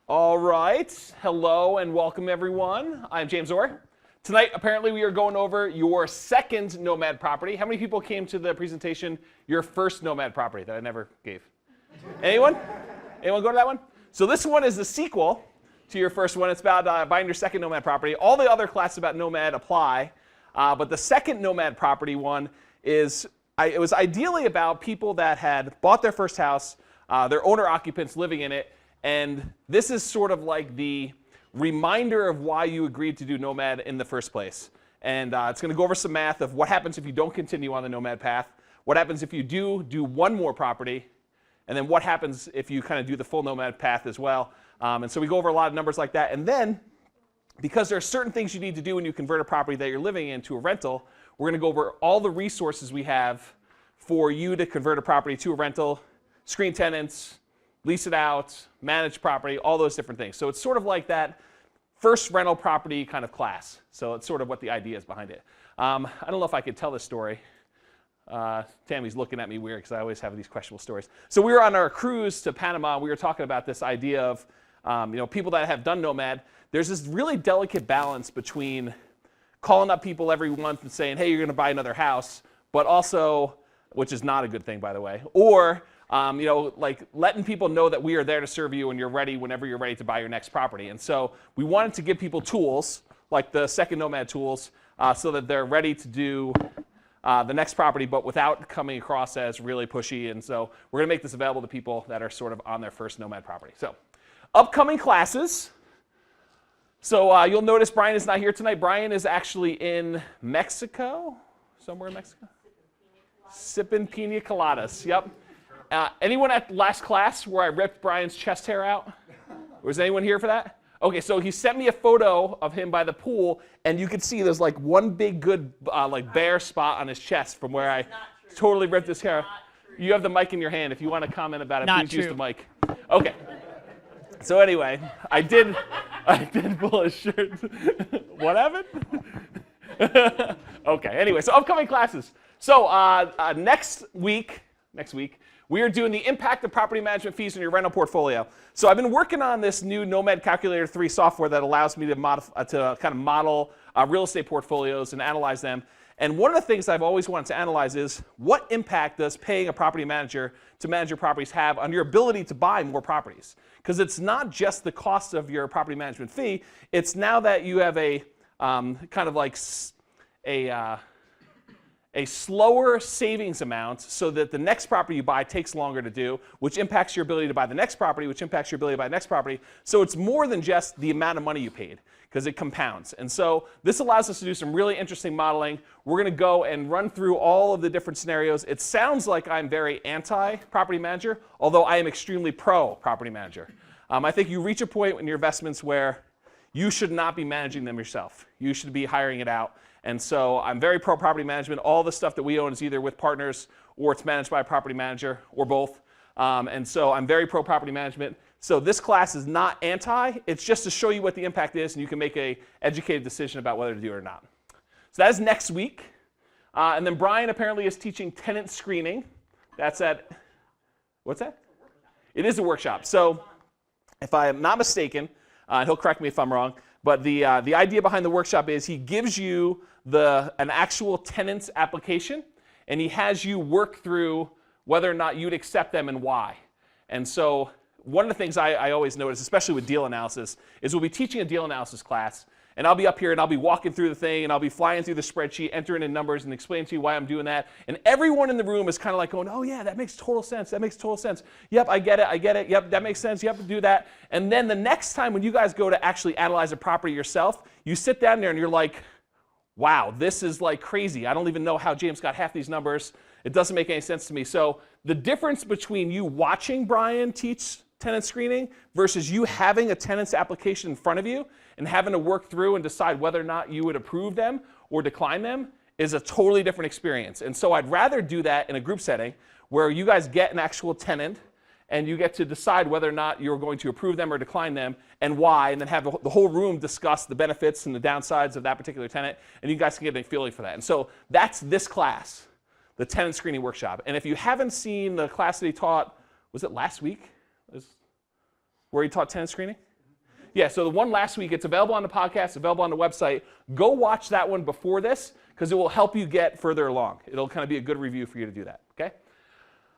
All right. Hello and welcome, everyone. I'm James Orr. Tonight, apparently, we are going over your second Nomad property. How many people came to the presentation, your first Nomad property that I never gave? Anyone? Anyone go to that one? So this one is the sequel to your first one. It's about buying your second Nomad property. All the other classes about Nomad apply, but the second Nomad property one is, it was ideally about people that had bought their first house, their owner-occupants living in it, and this is sort of like the reminder of why you agreed to do Nomad in the first place. And it's going to go over some math of what happens if you don't continue on the Nomad path, what happens if you do one more property, and then what happens if you kind of do the full Nomad path as well. And so we go over a lot of numbers like that. And then, because there are certain things you need to do when you convert a property that you're living in to a rental, we're going to go over all the resources we have for you to convert a property to a rental, screen tenants, lease it out, manage property, all those different things. So it's sort of like that first rental property kind of class. So it's sort of what the idea is behind it. I don't know if I could tell this story. Tammy's looking at me weird because I always have these questionable stories. So we were on our cruise to Panama. We were talking about this idea of people that have done Nomad. There's this really delicate balance between calling up people every month and saying, hey, you're going to buy another house, but also, which is not a good thing, by the way, or like letting people know that we are there to serve you and you're ready whenever you're ready to buy your next property. And so we wanted to give people tools, like the second Nomad tools, so that they're ready to do the next property, but without coming across as really pushy. And so we're going to make this available to people that are sort of on their first Nomad property. So upcoming classes. So you'll notice Brian is not here tonight. Brian is actually in Mexico, somewhere in Mexico. Sipping pina coladas. Yep. Anyone at last class where I ripped Brian's chest hair out? Was anyone here for that? Okay, so he sent me a photo of him by the pool, and you can see there's like one big good like bare spot on his chest from where I totally ripped his hair. You have the mic in your hand. If you want to comment about it, please use the mic. Okay. So anyway, I did pull his shirt. What happened? Okay. Anyway, so upcoming classes. So next week. We are doing the impact of property management fees in your rental portfolio. So I've been working on this new Nomad Calculator 3 software that allows me to kind of model real estate portfolios and analyze them. And one of the things I've always wanted to analyze is what impact does paying a property manager to manage your properties have on your ability to buy more properties? Because it's not just the cost of your property management fee. It's now that you have a kind of like a slower savings amount so that the next property you buy takes longer to do, which impacts your ability to buy the next property, which impacts your ability to buy the next property. So it's more than just the amount of money you paid, because it compounds. And so this allows us to do some really interesting modeling. We're going to go and run through all of the different scenarios. It sounds like I'm very anti-property manager, although I am extremely pro-property manager. I think you reach a point in your investments where you should not be managing them yourself. You should be hiring it out. And so I'm very pro-property management. All the stuff that we own is either with partners or it's managed by a property manager or both. And so I'm very pro-property management. So this class is not anti. It's just to show you what the impact is and you can make an educated decision about whether to do it or not. So that is next week. And then Brian apparently is teaching tenant screening. That's at, what's that? It is a workshop. So if I am not mistaken, he'll correct me if I'm wrong, but the idea behind the workshop is he gives you an actual tenant's application, and he has you work through whether or not you'd accept them and why. And so one of the things I always notice, especially with deal analysis, is we'll be teaching a deal analysis class, and I'll be up here and I'll be walking through the thing and I'll be flying through the spreadsheet, entering in numbers and explaining to you why I'm doing that. And everyone in the room is kind of like going, oh yeah, that makes total sense. That makes total sense. Yep, I get it. Yep, that makes sense. You have to do that. And then the next time when you guys go to actually analyze a property yourself, you sit down there and you're like, wow, this is like crazy. I don't even know how James got half these numbers. It doesn't make any sense to me. So the difference between you watching Brian teach tenant screening versus you having a tenant's application in front of you and having to work through and decide whether or not you would approve them or decline them is a totally different experience. And so I'd rather do that in a group setting where you guys get an actual tenant and you get to decide whether or not you're going to approve them or decline them and why, and then have the whole room discuss the benefits and the downsides of that particular tenant, and you guys can get a feeling for that. And so that's this class, the tenant screening workshop. And if you haven't seen the class that he taught, was it last week? Where he taught tenant screening? Yeah, so the one last week, it's available on the podcast, available on the website. Go watch that one before this, because it will help you get further along. It'll kind of be a good review for you to do that, okay?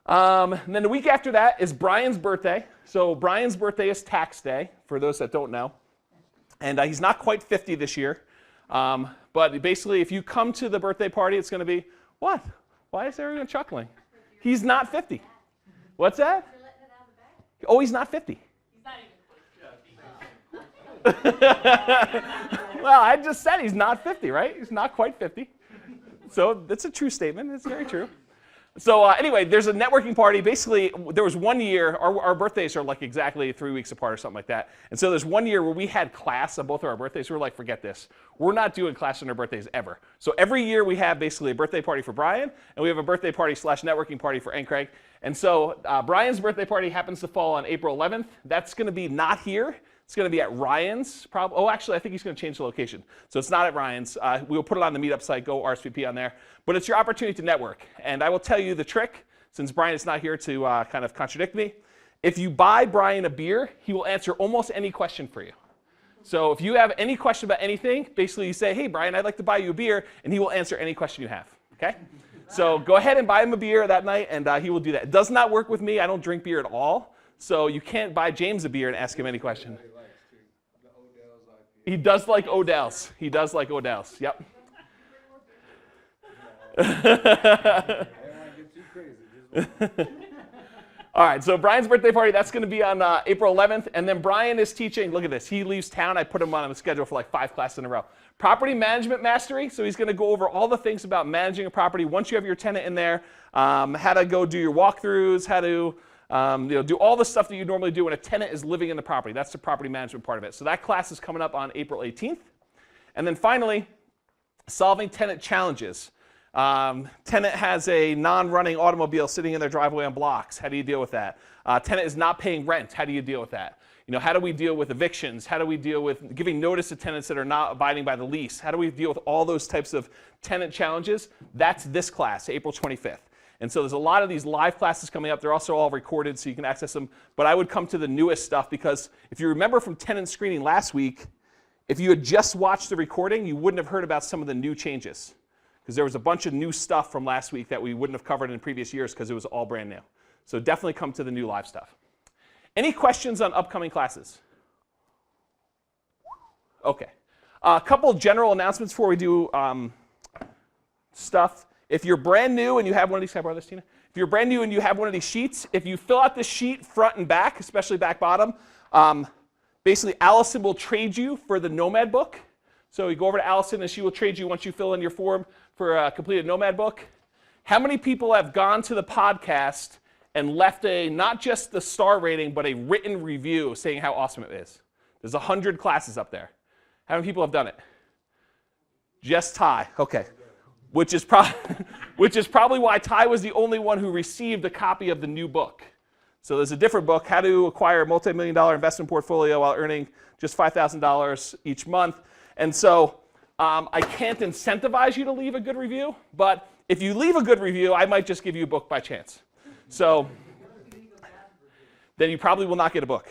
And then the week after that is Brian's birthday. So Brian's birthday is tax day, for those that don't know. And he's not quite 50 this year. But basically, if you come to the birthday party, it's going to be, what? Why is everyone chuckling? He's not 50. What's that? Oh, he's not 50. Well, I just said he's not 50, right? He's not quite 50. So that's a true statement. It's very true. So anyway, there's a networking party. Basically, there was one year, our birthdays are like exactly 3 weeks apart or something like that. And so there's one year where we had class on both of our birthdays. We were like, forget this. We're not doing class on our birthdays ever. So every year we have basically a birthday party for Brian, and we have a birthday party / networking party for Ann Craig. And so Brian's birthday party happens to fall on April 11th. That's going to be not here. It's going to be at Ryan's. Oh, actually, I think he's going to change the location. So it's not at Ryan's. We'll put it on the meetup site. Go RSVP on there. But it's your opportunity to network. And I will tell you the trick, since Brian is not here to kind of contradict me. If you buy Brian a beer, he will answer almost any question for you. So if you have any question about anything, basically you say, hey, Brian, I'd like to buy you a beer, and he will answer any question you have. Okay? So go ahead and buy him a beer that night, and he will do that. It does not work with me. I don't drink beer at all. So you can't buy James a beer and ask him any question. He does like Odell's. He does like Odell's. Yep. All right, so Brian's birthday party, that's going to be on April 11th. And then Brian is teaching, look at this. He leaves town. I put him on a schedule for like 5 classes in a row. Property management mastery. So he's going to go over all the things about managing a property once you have your tenant in there, how to go do your walkthroughs, how to do all the stuff that you normally do when a tenant is living in the property. That's the property management part of it. So that class is coming up on April 18th. And then finally, solving tenant challenges. Tenant has a non-running automobile sitting in their driveway on blocks. How do you deal with that? Tenant is not paying rent. How do you deal with that? How do we deal with evictions? How do we deal with giving notice to tenants that are not abiding by the lease? How do we deal with all those types of tenant challenges? That's this class, April 25th. And so there's a lot of these live classes coming up. They're also all recorded, so you can access them. But I would come to the newest stuff, because if you remember from tenant screening last week, if you had just watched the recording, you wouldn't have heard about some of the new changes, because there was a bunch of new stuff from last week that we wouldn't have covered in previous years because it was all brand new. So definitely come to the new live stuff. Any questions on upcoming classes? Okay. A couple general announcements before we do stuff. If you're brand new and you have one of these, can I borrow this, Tina? If you're brand new and you have one of these sheets, if you fill out this sheet front and back, especially back bottom, basically Allison will trade you for the Nomad book. So you go over to Allison and she will trade you once you fill in your form for a completed Nomad book. How many people have gone to the podcast and left not just the star rating, but a written review saying how awesome it is? There's 100 classes up there. How many people have done it? Just Ty. Okay. Which is probably why Ty was the only one who received a copy of the new book. So there's a different book, How to Acquire a Multi-Million-Dollar Investment Portfolio While Earning Just $5,000 Each Month. And so I can't incentivize you to leave a good review, but if you leave a good review, I might just give you a book by chance. So then you probably will not get a book.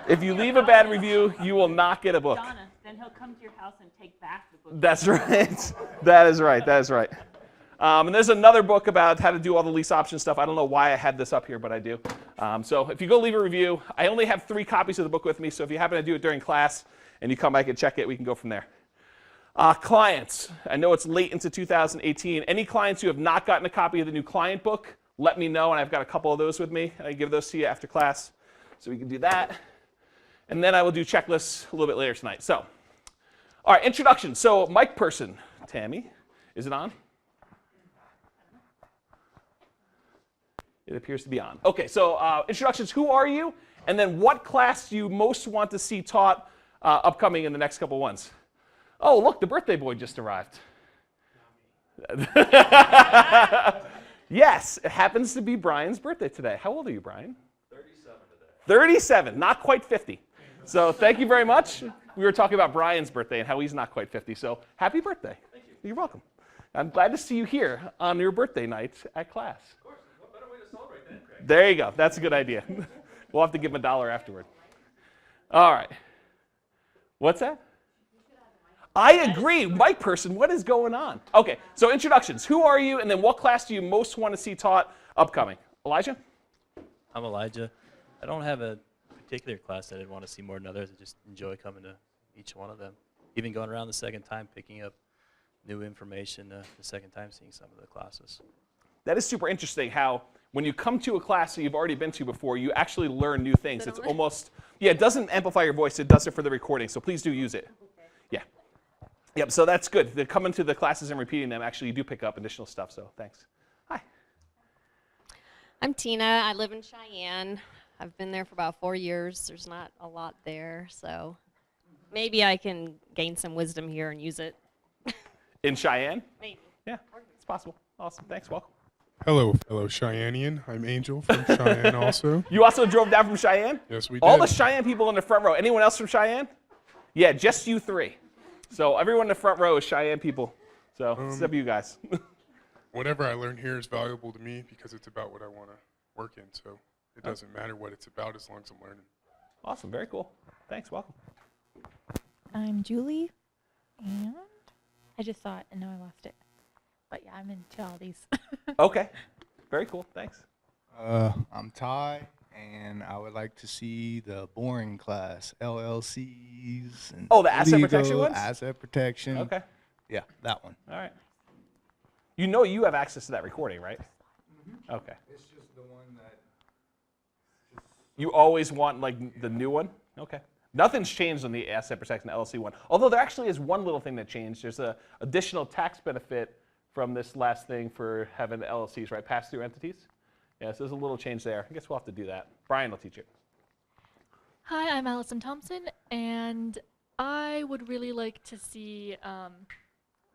If you leave a bad review, you will not get a book. Donna, then he'll come to your house and take back the book. That's right. That is right. That is right. And there's another book about how to do all the lease option stuff. I don't know why I had this up here, but I do. So if you go leave a review, I only have 3 copies of the book with me, so if you happen to do it during class and you come back and check it, we can go from there. Clients. I know it's late into 2018. Any clients who have not gotten a copy of the new client book, let me know, and I've got a couple of those with me, and I can give those to you after class. So we can do that. And then I will do checklists a little bit later tonight. So, all right, introduction. So mic person, Tammy, is it on? It appears to be on. Okay, so introductions, who are you? And then what class do you most want to see taught upcoming in the next couple ones? Oh, look, the birthday boy just arrived. Yes, it happens to be Brian's birthday today. How old are you, Brian? 37 today. 37, not quite 50. So thank you very much. We were talking about Brian's birthday and how he's not quite 50. So happy birthday. Thank you. You're welcome. I'm glad to see you here on your birthday night at class. Of course. What better way to celebrate than Craig? There you go. That's a good idea. We'll have to give him $1 afterward. All right. What's that? I agree. Mic person, what is going on? Okay, so introductions. Who are you, and then what class do you most want to see taught upcoming? Elijah? I'm Elijah. I don't have a particular class that I'd want to see more than others. I just enjoy coming to each one of them. Even going around the second time, picking up new information the second time, seeing some of the classes. That is super interesting how when you come to a class that you've already been to before, you actually learn new things. It's almost, yeah, it doesn't amplify your voice, it does it for the recording, so please do use it. Yeah. Yep, so that's good. The coming to the classes and repeating them, actually you do pick up additional stuff, so thanks. Hi. I'm Tina. I live in Cheyenne. I've been there for about 4 years. There's not a lot there, so maybe I can gain some wisdom here and use it. In Cheyenne? Maybe. Yeah, it's possible. Awesome, thanks, welcome. Hello, fellow Cheyennian. I'm Angel from Cheyenne also. You also drove down from Cheyenne? Yes, we did. All the Cheyenne people in the front row. Anyone else from Cheyenne? Yeah, just you three. So everyone in the front row is Cheyenne people. So except you guys. Whatever I learn here is valuable to me because it's about what I want to work in. So it doesn't matter what it's about as long as I'm learning. Awesome, very cool. Thanks, welcome. I'm Julie, and I just saw it and now I lost it. But yeah, I'm into all these. Okay, very cool, thanks. I'm Ty, and I would like to see the boring class, LLCs. And Oh, the asset protection legal, ones? Asset protection. Okay, Yeah, that one. all right. You know you have access to that recording, right? Okay. It's just the one that. You always want like the new one? Okay. Nothing's changed on the asset protection LLC one. Although there actually is one little thing that changed. There's a additional tax benefit from this last thing for having the LLCs, right? Pass-through entities. Yeah, so there's a little change there. I guess we'll have to do that. Brian will teach it. Hi, I'm Allison Thompson, and I would really like to see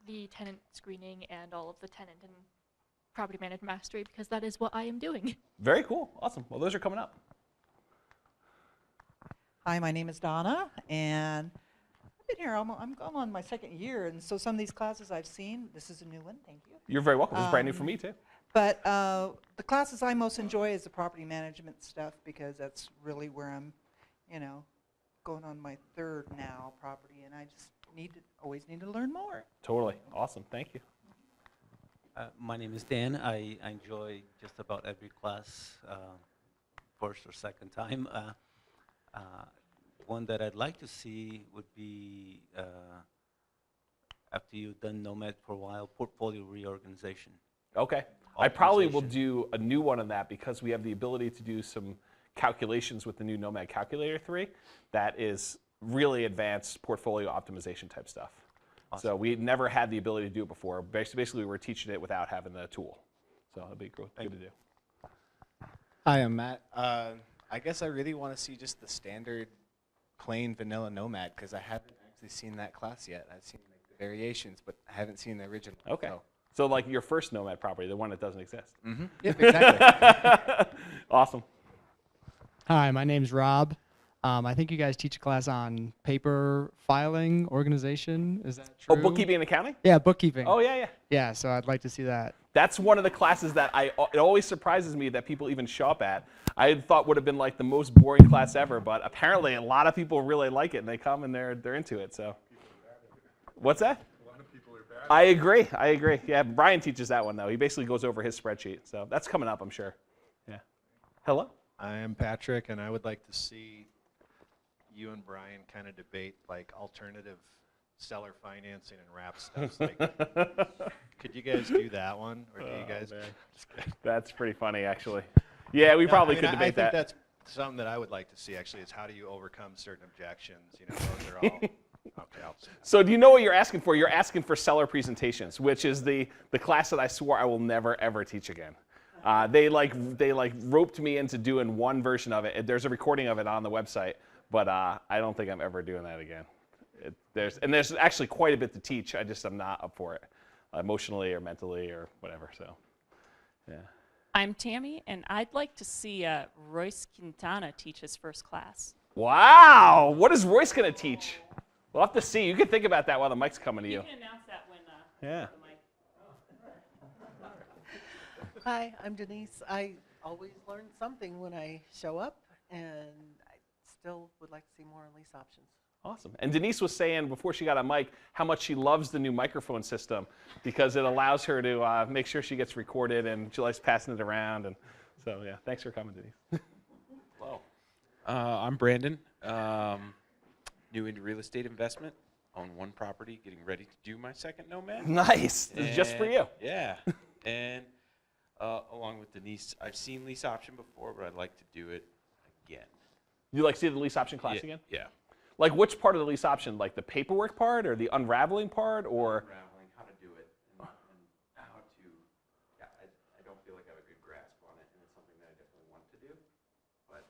the tenant screening and all of the tenant and property management mastery because that is what I am doing. Very cool. Awesome. Well, those are coming up. Hi, my name is Donna, and I've been here, I'm on my second year, and so some of these classes I've seen, this is a new one, thank you. You're very welcome. This is brand new for me, too. But the classes I most enjoy is the property management stuff, because that's really where I'm, going on my third now property, and I just always need to learn more. Totally. Awesome. Thank you. My name is Dan. I enjoy just about every class, first or second time. One that I'd like to see would be, after you've done Nomad for a while, portfolio reorganization. Okay. I probably will do a new one on that because we have the ability to do some calculations with the new Nomad Calculator 3 that is really advanced portfolio optimization type stuff. Awesome. So we never had the ability to do it before. Basically, we were teaching it without having the tool. So it'll be good to do. Hi, I'm Matt. I guess I really want to see just the standard plain vanilla Nomad because I haven't actually seen that class yet. I've seen like, the variations, but I haven't seen the original. Okay. So like your first Nomad property, the one that doesn't exist. Mm-hmm. Yep, exactly. Awesome. Hi, my name's Rob. I think you guys teach a class on paper filing organization. Is that true? Oh, bookkeeping and accounting? Yeah, bookkeeping. Oh, yeah, yeah. Yeah, so I'd like to see that. That's one of the classes that it always surprises me that people even show up at. I thought would have been like the most boring class ever, but apparently a lot of people really like it and they come and they're into it. So, what's that? A lot of people are bad. I agree. Yeah, Brian teaches that one though. He basically goes over his spreadsheet. So that's coming up, I'm sure. Yeah. Hello? I am Patrick, and I would like to see you and Brian kind of debate like alternative seller financing and wrap stuff. Like, could you guys do that one, or do you guys? That's pretty funny, actually. Yeah, we probably could debate that. I think that's something that I would like to see. Actually, is how do you overcome certain objections? Those are all. Okay, so do you know what you're asking for? You're asking for seller presentations, which is the class that I swore I will never ever teach again. They roped me into doing one version of it. There's a recording of it on the website, but I don't think I'm ever doing that again. There's actually quite a bit to teach. I'm not up for it, emotionally or mentally or whatever. So, yeah. I'm Tammy, and I'd like to see Royce Quintana teach his first class. Wow, what is Royce gonna teach? We'll have to see. You can think about that while the mic's coming to you. You can announce that when yeah. the mic. Hi, I'm Denise. I always learn something when I show up, and it's still would like to see more lease options. Awesome. And Denise was saying before she got on mic how much she loves the new microphone system because it allows her to make sure she gets recorded, and she likes passing it around. And so, yeah, thanks for coming, Denise. Hello. I'm Brandon. New into real estate investment. Own one property, getting ready to do my second Nomad. Nice. This is just for you. Yeah. And along with Denise, I've seen lease option before, but I'd like to do it again. You like to see the lease option class again? Yeah. Like which part of the lease option? Like the paperwork part or the unraveling part or? Unraveling, how to do it, and how to, yeah, I don't feel like I have a good grasp on it, and it's something that I definitely want to do, but.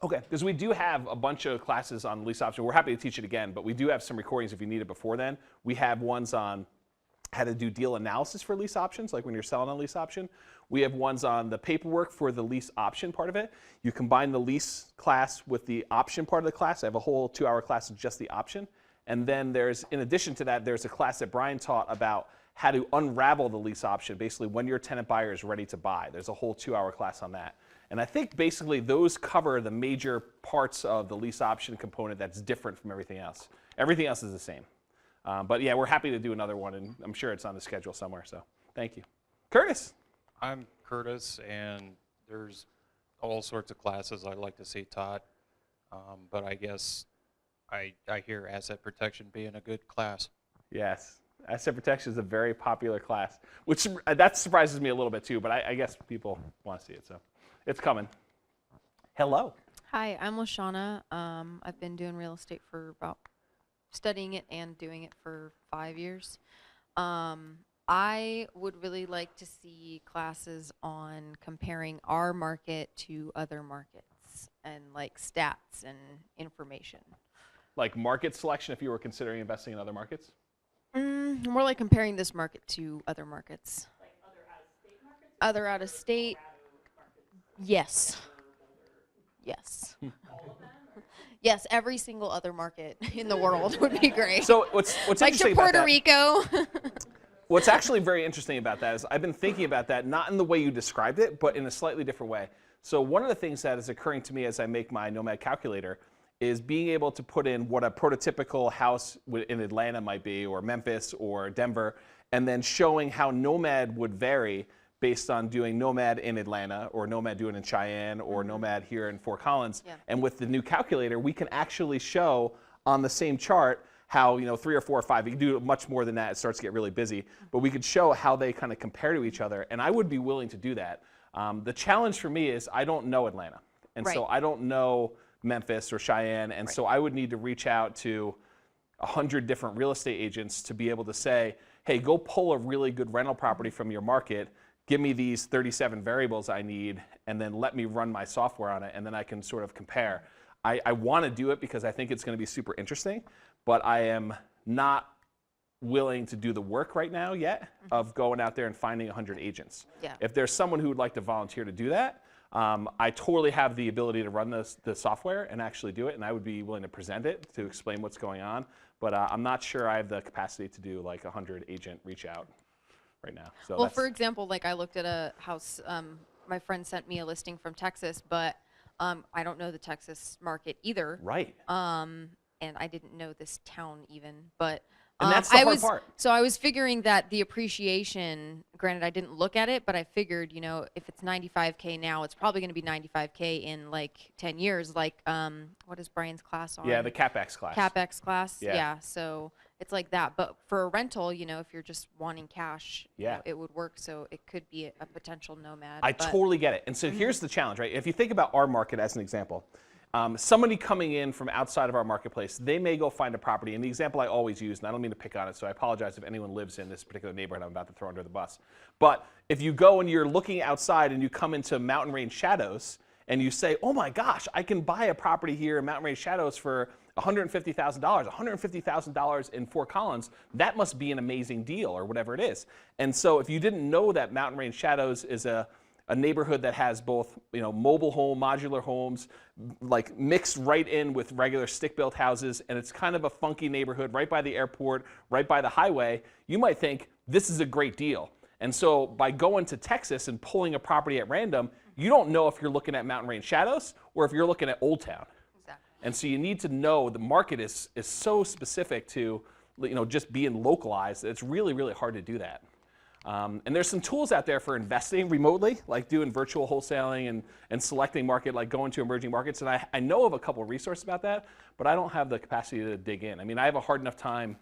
Okay, because we do have a bunch of classes on lease option. We're happy to teach it again, but we do have some recordings if you need it before then. We have ones on how to do deal analysis for lease options, like when you're selling a lease option. We have ones on the paperwork for the lease option part of it. You combine the lease class with the option part of the class. I have a whole 2-hour class of just the option. And then there's, in addition to that, there's a class that Brian taught about how to unravel the lease option, basically when your tenant buyer is ready to buy. There's a whole 2-hour class on that. And I think basically those cover the major parts of the lease option component that's different from everything else. Everything else is the same. But yeah, we're happy to do another one, and I'm sure it's on the schedule somewhere, so thank you. Curtis. I'm Curtis, and there's all sorts of classes I'd like to see taught, but I guess I hear asset protection being a good class. Yes, asset protection is a very popular class, which that surprises me a little bit too, but I guess people want to see it, so it's coming. Hello. Hi, I'm Lashana. I've been doing real estate for about studying it and doing it for 5 years. I would really like to see classes on comparing our market to other markets and like stats and information. Like market selection if you were considering investing in other markets? More like comparing this market to other markets. Like other out-of-state markets? Other out-of-state? Yes. Yes. Yes, every single other market in the world would be great. So what's like interesting to Puerto about Rico. What's actually very interesting about that is I've been thinking about that, not in the way you described it, but in a slightly different way. So one of the things that is occurring to me as I make my Nomad calculator is being able to put in what a prototypical house in Atlanta might be, or Memphis, or Denver, and then showing how Nomad would vary based on doing Nomad in Atlanta, or Nomad doing in Cheyenne, or Nomad here in Fort Collins. Yeah. And with the new calculator, we can actually show on the same chart how, 3 or 4 or 5, you can do much more than that, it starts to get really busy, but we could show how they kind of compare to each other, and I would be willing to do that. The challenge for me is I don't know Atlanta, and so I don't know Memphis or Cheyenne, and so I would need to reach out to 100 different real estate agents to be able to say, hey, go pull a really good rental property from your market, give me these 37 variables I need, and then let me run my software on it, and then I can sort of compare. I want to do it because I think it's going to be super interesting, but I am not willing to do the work right now yet of going out there and finding 100 agents. Yeah. If there's someone who would like to volunteer to do that, I totally have the ability to run the software and actually do it, and I would be willing to present it to explain what's going on, but I'm not sure I have the capacity to do like 100 agent reach out right now. So well, for example, like I looked at a house, my friend sent me a listing from Texas, but I don't know the Texas market either. Right. And I didn't know this town even, but and that's the hard part. So I was figuring that the appreciation, granted I didn't look at it, but I figured, if it's 95K now, it's probably going to be 95K in like 10 years. Like, what is Brian's class on? Yeah, the CapEx class. CapEx class. Yeah. Yeah. So it's like that. But for a rental, if you're just wanting cash, it would work. So it could be a potential Nomad. I totally get it. And so here's the challenge, right? If you think about our market as an example, somebody coming in from outside of our marketplace, they may go find a property. And the example I always use, and I don't mean to pick on it, so I apologize if anyone lives in this particular neighborhood I'm about to throw under the bus. But if you go and you're looking outside and you come into Mountain Range Shadows and you say, oh my gosh, I can buy a property here in Mountain Range Shadows for $150,000, $150,000 in Fort Collins, that must be an amazing deal or whatever it is. And so if you didn't know that Mountain Range Shadows is a neighborhood that has both, mobile home, modular homes, like mixed right in with regular stick-built houses, and it's kind of a funky neighborhood right by the airport, right by the highway, you might think this is a great deal. And so by going to Texas and pulling a property at random, you don't know if you're looking at Mountain Range Shadows or if you're looking at Old Town. And so you need to know the market is so specific to, just being localized. It's really, really hard to do that. And there's some tools out there for investing remotely, like doing virtual wholesaling and selecting market, like going to emerging markets. And I know of a couple of resources about that, but I don't have the capacity to dig in. I mean, I have a hard enough time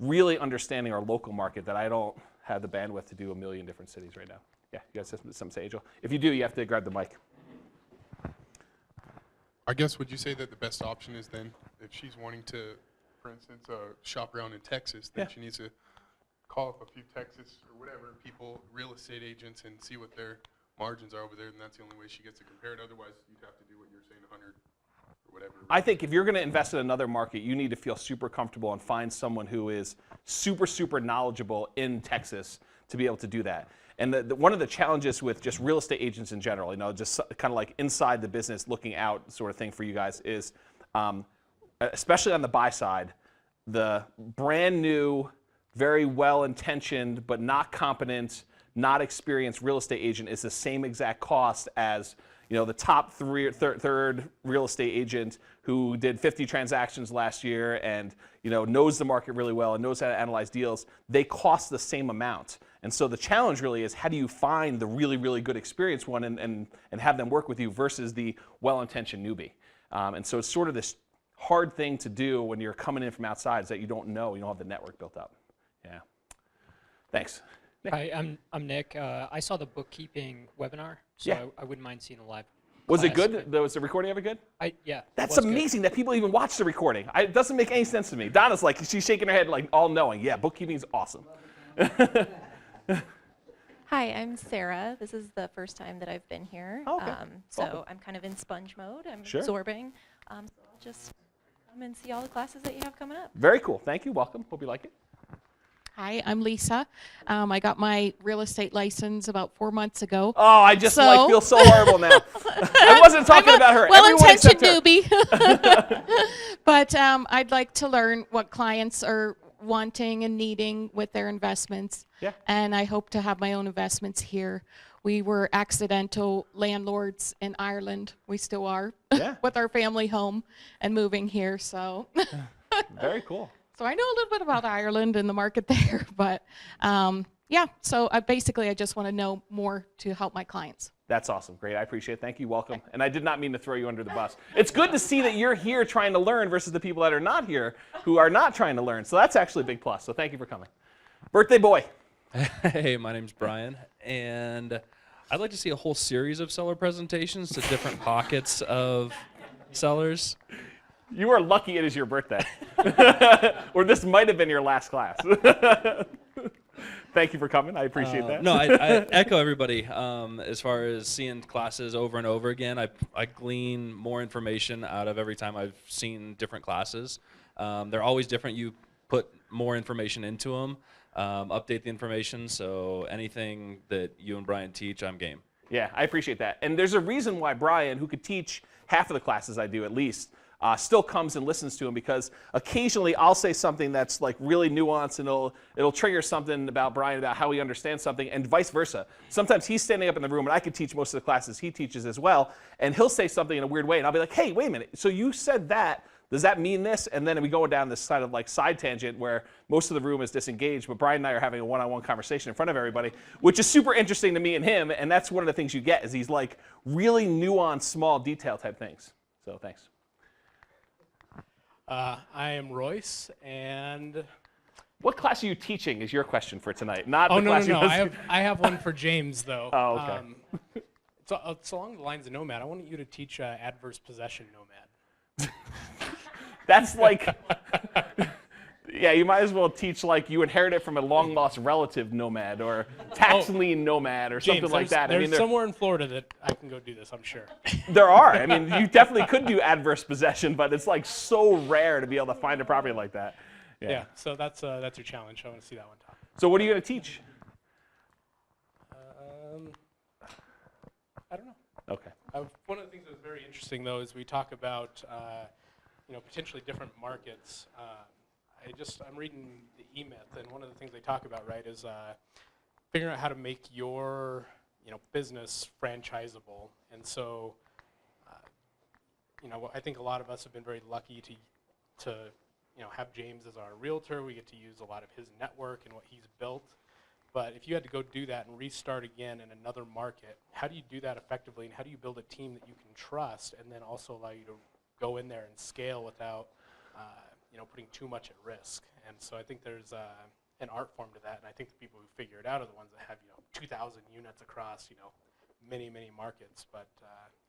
really understanding our local market that I don't have the bandwidth to do a million different cities right now. Yeah, you guys have something to say, Angel? If you do, you have to grab the mic. I guess, would you say that the best option is then, if she's wanting to, for instance, shop around in Texas, then she needs to call up a few Texas or whatever people, real estate agents, and see what their margins are over there, and that's the only way she gets to compare it. Otherwise, you'd have to do what you're saying, 100 or whatever. I think if you're going to invest in another market, you need to feel super comfortable and find someone who is super, super knowledgeable in Texas to be able to do that. And one of the challenges with just real estate agents in general, just kind of like inside the business looking out sort of thing for you guys is, especially on the buy side, the brand new, very well-intentioned but not competent, not experienced real estate agent is the same exact cost as the top third real estate agent who did 50 transactions last year and knows the market really well and knows how to analyze deals. They cost the same amount. And so the challenge really is, how do you find the really, really good experienced one and have them work with you versus the well-intentioned newbie? And so it's sort of this hard thing to do when you're coming in from outside, is that you don't know, you don't have the network built up. Yeah. Thanks. Nick. Hi, I'm Nick. I saw the bookkeeping webinar, so I wouldn't mind seeing a live. Was it good? Was the recording of it good? Yeah. That's amazing that people even watch the recording. It doesn't make any sense to me. Donna's like, she's shaking her head like all knowing. Yeah, bookkeeping's awesome. Hi, I'm Sarah. This is the first time that I've been here. Oh, okay. So I'm kind of in sponge mode. I'm Sure. absorbing. So I'll just come and see all the classes that you have coming up. Very cool. Thank you. Welcome. Hope you like it. Hi, I'm Lisa. I got my real estate license about 4 months ago. Oh, I just feel so horrible now. I wasn't talking about her. Well-intentioned newbie. But I'd like to learn what clients are wanting and needing with their investments. Yeah. And I hope to have my own investments here. We were accidental landlords in Ireland. We still are. Yeah. With our family home and moving here, so. Very cool. So I know a little bit about Ireland and the market there, but yeah, so I just want to know more to help my clients. That's awesome. Great. I appreciate it. Thank you. Welcome. And I did not mean to throw you under the bus. It's good to see that you're here trying to learn versus the people that are not here who are not trying to learn. So that's actually a big plus. So thank you for coming. Birthday boy. Hey, my name's Brian, and I'd like to see a whole series of seller presentations to different pockets of sellers. You are lucky it is your birthday. Or this might have been your last class. Thank you for coming. I appreciate that. No, I echo everybody. As far as seeing classes over and over again, I glean more information out of every time I've seen different classes. They're always different. You put more information into them, update the information, so anything that you and Brian teach, I'm game. Yeah, I appreciate that. And there's a reason why Brian, who could teach half of the classes I do at least, still comes and listens to him, because occasionally I'll say something that's like really nuanced and it'll trigger something about Brian, about how he understands something, and vice versa. Sometimes he's standing up in the room and I could teach most of the classes he teaches as well, and he'll say something in a weird way and I'll be like, hey, wait a minute, so you said that, does that mean this? And then we go down this kind of like side tangent where most of the room is disengaged, but Brian and I are having a one-on-one conversation in front of everybody, which is super interesting to me and him, and that's one of the things you get, is these like really nuanced, small detail type things. So thanks. I am Royce, and what class are you teaching is your question for tonight, not oh, the no, class no, you no. I have one for James, though. Oh, okay. It's along the lines of Nomad. I want you to teach adverse possession Nomad. That's like, yeah, you might as well teach like you inherit it from a long-lost relative Nomad, or tax lien Nomad, or James, something like that. There's somewhere in Florida that I can go do this, I'm sure. There are. I mean, you definitely could do adverse possession, but it's like so rare to be able to find a property like that. Yeah, so that's your challenge. I want to see that one top. So what are you going to teach? I don't know. Okay. One of the things that was very interesting, though, is we talk about potentially different markets. I'm reading the E-Myth, and one of the things they talk about, right, is figuring out how to make your business franchisable. And so, I think a lot of us have been very lucky to have James as our realtor. We get to use a lot of his network and what he's built. But if you had to go do that and restart again in another market, how do you do that effectively, and how do you build a team that you can trust and then also allow you to go in there and scale without putting too much at risk? And so I think there's an art form to that, and I think the people who figure it out are the ones that have 2,000 units across many markets. But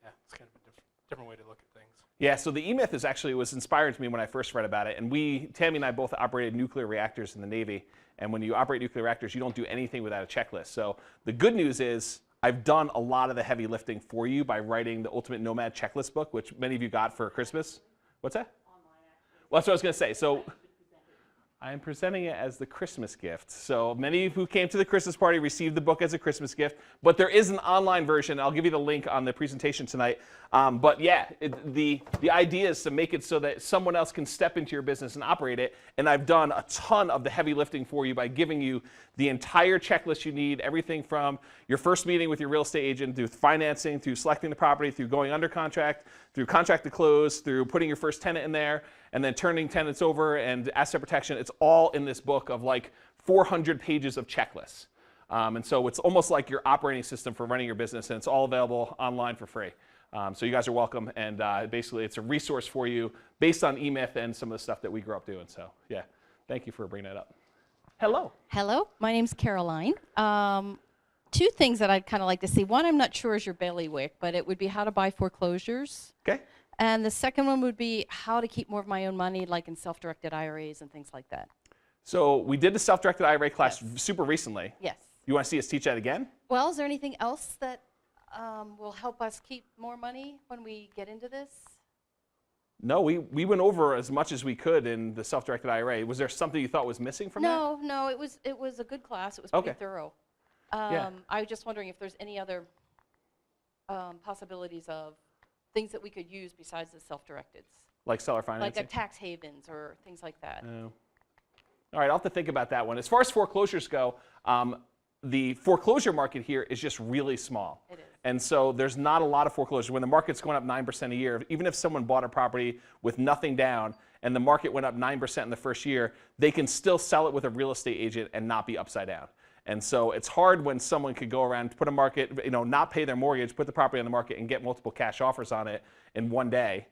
yeah, it's kind of a different way to look at things. Yeah, so the E-Myth was inspiring to me when I first read about it. And Tammy and I both operated nuclear reactors in the Navy. And when you operate nuclear reactors, you don't do anything without a checklist. So the good news is I've done a lot of the heavy lifting for you by writing the Ultimate Nomad Checklist book, which many of you got for Christmas. What's that? Well, that's what I was going to say. So I am presenting it as the Christmas gift. So many who came to the Christmas party received the book as a Christmas gift, but there is an online version. I'll give you the link on the presentation tonight. But yeah, the idea is to make it so that someone else can step into your business and operate it. And I've done a ton of the heavy lifting for you by giving you the entire checklist you need, everything from your first meeting with your real estate agent, through financing, through selecting the property, through going under contract, through contract to close, through putting your first tenant in there, and then turning tenants over and asset protection. It's all in this book of like 400 pages of checklists. And so it's almost like your operating system for running your business, and it's all available online for free. So you guys are welcome, and basically it's a resource for you based on E-Myth and some of the stuff that we grew up doing. So yeah, thank you for bringing that up. Hello. Hello, my name's Caroline. Two things that I'd kind of like to see. One, I'm not sure is your bailiwick, but it would be how to buy foreclosures. Okay. And the second one would be how to keep more of my own money, like in self-directed IRAs and things like that. So we did the self-directed IRA class super recently. Yes. You want to see us teach that again? Well, is there anything else that will help us keep more money when we get into this? No, we went over as much as we could in the self-directed IRA. Was there something you thought was missing from that? No, it was a good class. It was pretty thorough. Yeah. I was just wondering if there's any other possibilities of things that we could use besides the self-directeds. Like seller financing? Like tax havens or things like that. Oh. All right, I'll have to think about that one. As far as foreclosures go, the foreclosure market here is just really small. It is. And so there's not a lot of foreclosures. When the market's going up 9% a year, even if someone bought a property with nothing down and the market went up 9% in the first year, they can still sell it with a real estate agent and not be upside down. And so it's hard when someone could go around, put a market, not pay their mortgage, put the property on the market and get multiple cash offers on it in one day,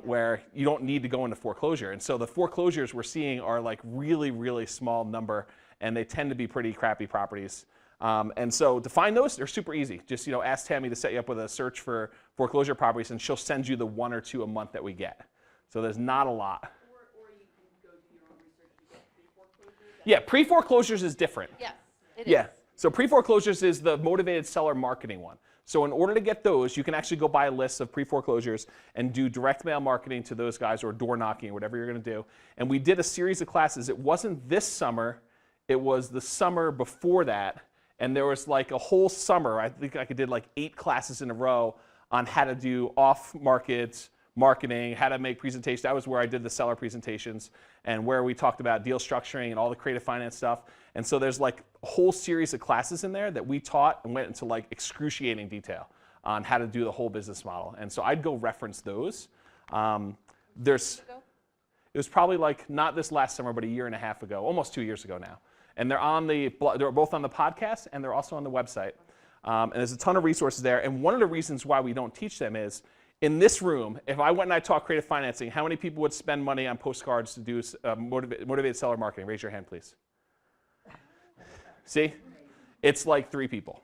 where you don't need to go into foreclosure. And so the foreclosures we're seeing are like really, really small number, and they tend to be pretty crappy properties. And so to find those, they're super easy. Just ask Tammy to set you up with a search for foreclosure properties, and she'll send you the 1 or 2 a month that we get. So there's not a lot. Or you can go do your own research to get pre-foreclosures. Yeah, pre-foreclosures is different. Yes, it Yeah. is. So pre-foreclosures is the motivated seller marketing one. So in order to get those, you can actually go buy a list of pre-foreclosures and do direct mail marketing to those guys, or door knocking, or whatever you're going to do. And we did a series of classes. It wasn't this summer. It was the summer before that. And there was like a whole summer. I think I did like 8 classes in a row on how to do off-market marketing, how to make presentations. That was where I did the seller presentations, and where we talked about deal structuring and all the creative finance stuff. And so there's like a whole series of classes in there that we taught and went into like excruciating detail on how to do the whole business model. And so I'd go reference those. It was probably like not this last summer, but a year and a half ago, almost 2 years ago now. And they're both on the podcast, and they're also on the website. And there's a ton of resources there. And one of the reasons why we don't teach them is, in this room, if I went and I taught creative financing, how many people would spend money on postcards to do motivated seller marketing? Raise your hand, please. See? It's like 3 people.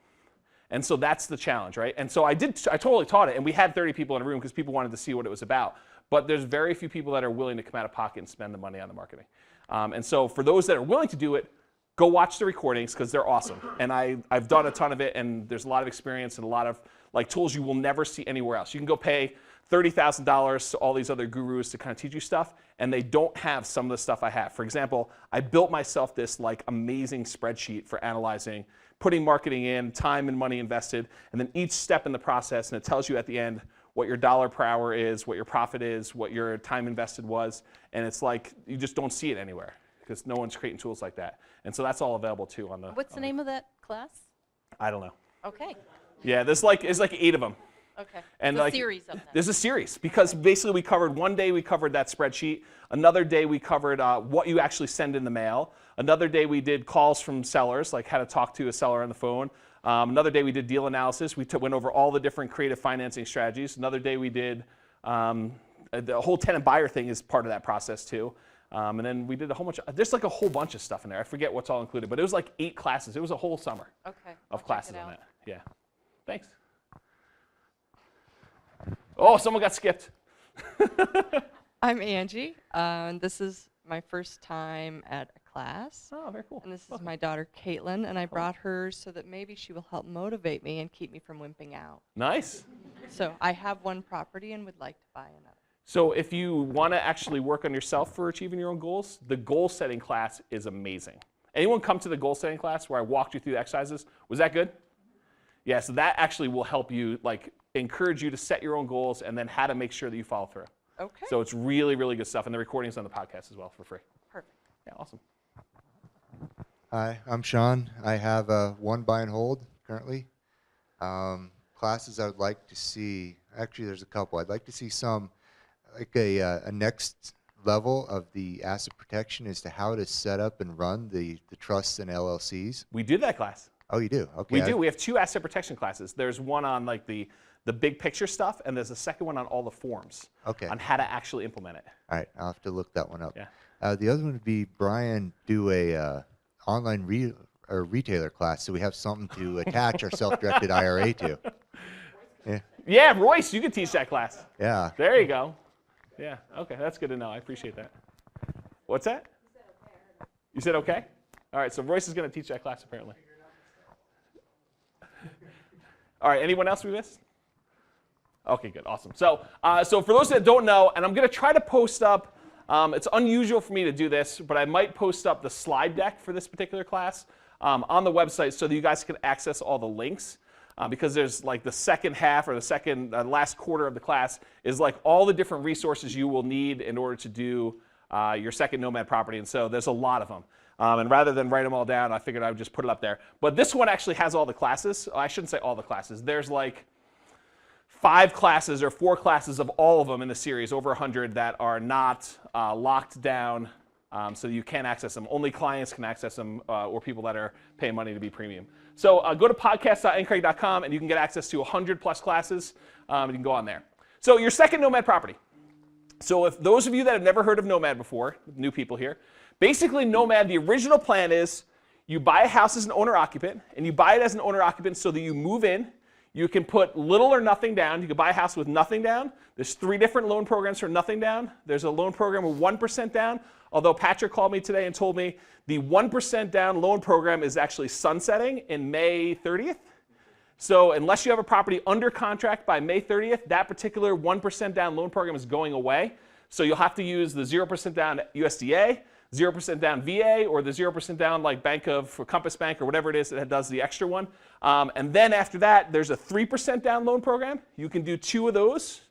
And so that's the challenge, right? And so I totally taught it, and we had 30 people in a room because people wanted to see what it was about. But there's very few people that are willing to come out of pocket and spend the money on the marketing. And so for those that are willing to do it, go watch the recordings because they're awesome. And I've done a ton of it, and there's a lot of experience and a lot of like tools you will never see anywhere else. You can go pay $30,000 to all these other gurus to kind of teach you stuff, and they don't have some of the stuff I have. For example, I built myself this like amazing spreadsheet for analyzing, putting marketing in, time and money invested, and then each step in the process, and it tells you at the end what your dollar per hour is, what your profit is, what your time invested was, and it's like you just don't see it anywhere because no one's creating tools like that. And so that's all available too on the. What's the name of that class? I don't know. Okay. Yeah, it's like 8 of them. Okay. And It's a like, series of them. There's a series because basically we covered one day we covered that spreadsheet. Another day we covered what you actually send in the mail. Another day we did calls from sellers, like how to talk to a seller on the phone. Another day we did deal analysis. We went over all the different creative financing strategies. Another day we did the whole tenant buyer thing is part of that process too. And then we did a whole bunch there's like a whole bunch of stuff in there. I forget what's all included, but it was like 8 classes. It was a whole summer of classes on that. Yeah. Thanks. Oh, someone got skipped. I'm Angie. This is my first time at a class. Oh, very cool. And this is my daughter, Caitlin, and I brought her so that maybe she will help motivate me and keep me from wimping out. Nice. So I have one property and would like to buy another. So if you want to actually work on yourself for achieving your own goals, the goal setting class is amazing. Anyone come to the goal setting class where I walked you through the exercises? Was that good? Yeah, so that actually will help you, like, encourage you to set your own goals and then how to make sure that you follow through. Okay. So it's really, really good stuff. And the recording's on the podcast as well for free. Perfect. Yeah, awesome. Hi, I'm Sean. I have one buy and hold currently. Classes I would like to see, actually there's a couple. I'd like to see some, like a next level of the asset protection as to how to set up and run the trusts and LLCs. We do that class. Oh, you do? Okay. We do. We have 2 asset protection classes. There's one on like the big picture stuff, and there's a second one on all the forms. Okay. On how to actually implement it. All right, I'll have to look that one up. Yeah. The other one would be Brian do a online retailer class, so we have something to attach our self-directed IRA to. Yeah. Yeah, Royce, you could teach that class. Yeah. There you go. Yeah, okay, that's good to know. I appreciate that. What's that? You said okay? All right, so Royce is going to teach that class apparently. All right, anyone else we missed? Okay, good, awesome. So, so for those that don't know, and I'm going to try to post up, it's unusual for me to do this, but I might post up the slide deck for this particular class on the website so that you guys can access all the links. Because there's like the second half or the second last quarter of the class is like all the different resources you will need in order to do your second Nomad property. And so there's a lot of them. And rather than write them all down, I figured I would just put it up there. But this one actually has all the classes. I shouldn't say all the classes. There's like 5 classes or 4 classes of all of them in the series, over 100, that are not locked down so you can't access them. Only clients can access them or people that are paying money to be premium. So go to podcast.ncraig.com and you can get access to 100+ classes and you can go on there. So your second Nomad property. So if those of you that have never heard of Nomad before, new people here, basically Nomad, the original plan is you buy a house as an owner-occupant and you buy it as an owner-occupant so that you move in. You can put little or nothing down. You can buy a house with nothing down. There's 3 different loan programs for nothing down. There's a loan program with 1% down, although Patrick called me today and told me the 1% down loan program is actually sunsetting in May 30th. So unless you have a property under contract by May 30th, that particular 1% down loan program is going away. So you'll have to use the 0% down USDA, 0% down VA, or the 0% down like or Compass Bank or whatever it is that does the extra one. And then after that, there's a 3% down loan program. You can do 2 of those.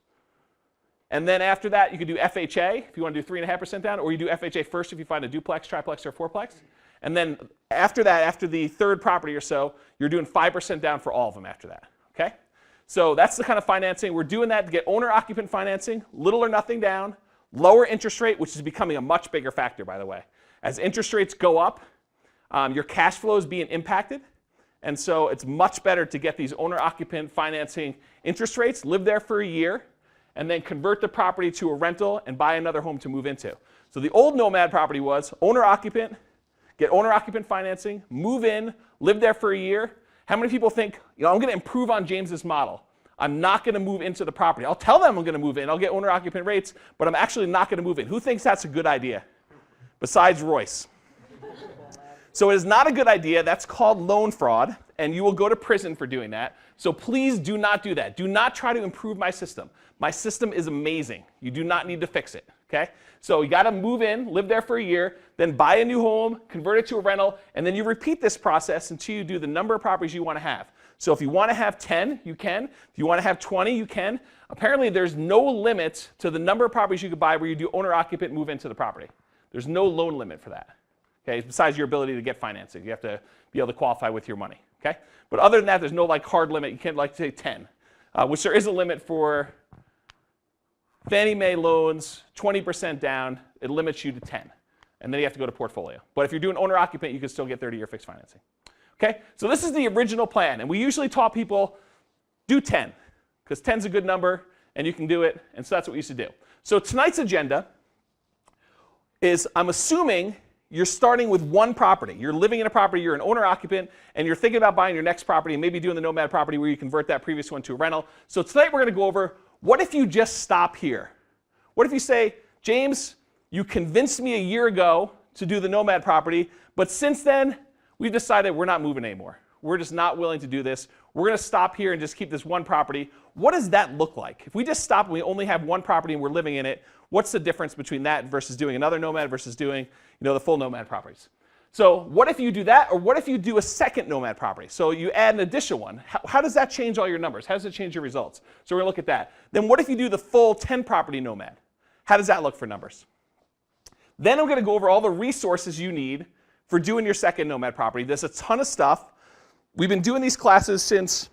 And then after that, you can do FHA if you want to do 3.5% down, or you do FHA first if you find a duplex, triplex, or fourplex. And then after that, after the 3rd property or so, you're doing 5% down for all of them after that. Okay? So that's the kind of financing. We're doing that to get owner-occupant financing, little or nothing down, lower interest rate, which is becoming a much bigger factor, by the way. As interest rates go up, your cash flow is being impacted. And so it's much better to get these owner-occupant financing interest rates, live there for a year, and then convert the property to a rental and buy another home to move into. So the old Nomad property was owner-occupant, get owner-occupant financing, move in, live there for a year. How many people think, I'm going to improve on James's model. I'm not going to move into the property. I'll tell them I'm going to move in. I'll get owner-occupant rates, but I'm actually not going to move in. Who thinks that's a good idea? Besides Royce. So it is not a good idea. That's called loan fraud, and you will go to prison for doing that. So please do not do that. Do not try to improve my system. My system is amazing. You do not need to fix it, okay? So you got to move in, live there for a year, then buy a new home, convert it to a rental, and then you repeat this process until you do the number of properties you want to have. So if you want to have 10, you can. If you want to have 20, you can. Apparently, there's no limit to the number of properties you could buy where you do owner-occupant move into the property. There's no loan limit for that, okay? Besides your ability to get financing. You have to be able to qualify with your money, okay? But other than that, there's no like hard limit. You can't like say 10. which there is a limit for Fannie Mae loans, 20% down. It limits you to 10. And then you have to go to portfolio. But if you're doing owner-occupant, you can still get 30-year fixed financing. Okay, so this is the original plan. And we usually taught people, do 10, because 10 is a good number, and you can do it. And so that's what we used to do. So tonight's agenda is, I'm assuming you're starting with one property. You're living in a property, you're an owner-occupant, and you're thinking about buying your next property and maybe doing the Nomad property where you convert that previous one to a rental. So tonight we're going to go over, what if you just stop here? What if you say, James, you convinced me a year ago to do the Nomad property, but since then, we've decided we're not moving anymore. We're just not willing to do this. We're going to stop here and just keep this one property. What does that look like? If we just stop and we only have one property and we're living in it, what's the difference between that versus doing another Nomad versus doing the full Nomad properties? So what if you do that, or what if you do a second Nomad property? So you add an additional one. How does that change all your numbers? How does it change your results? So we're going to look at that. Then what if you do the full 10 property Nomad? How does that look for numbers? Then I'm going to go over all the resources you need for doing your second Nomad property. There's a ton of stuff. We've been doing these classes since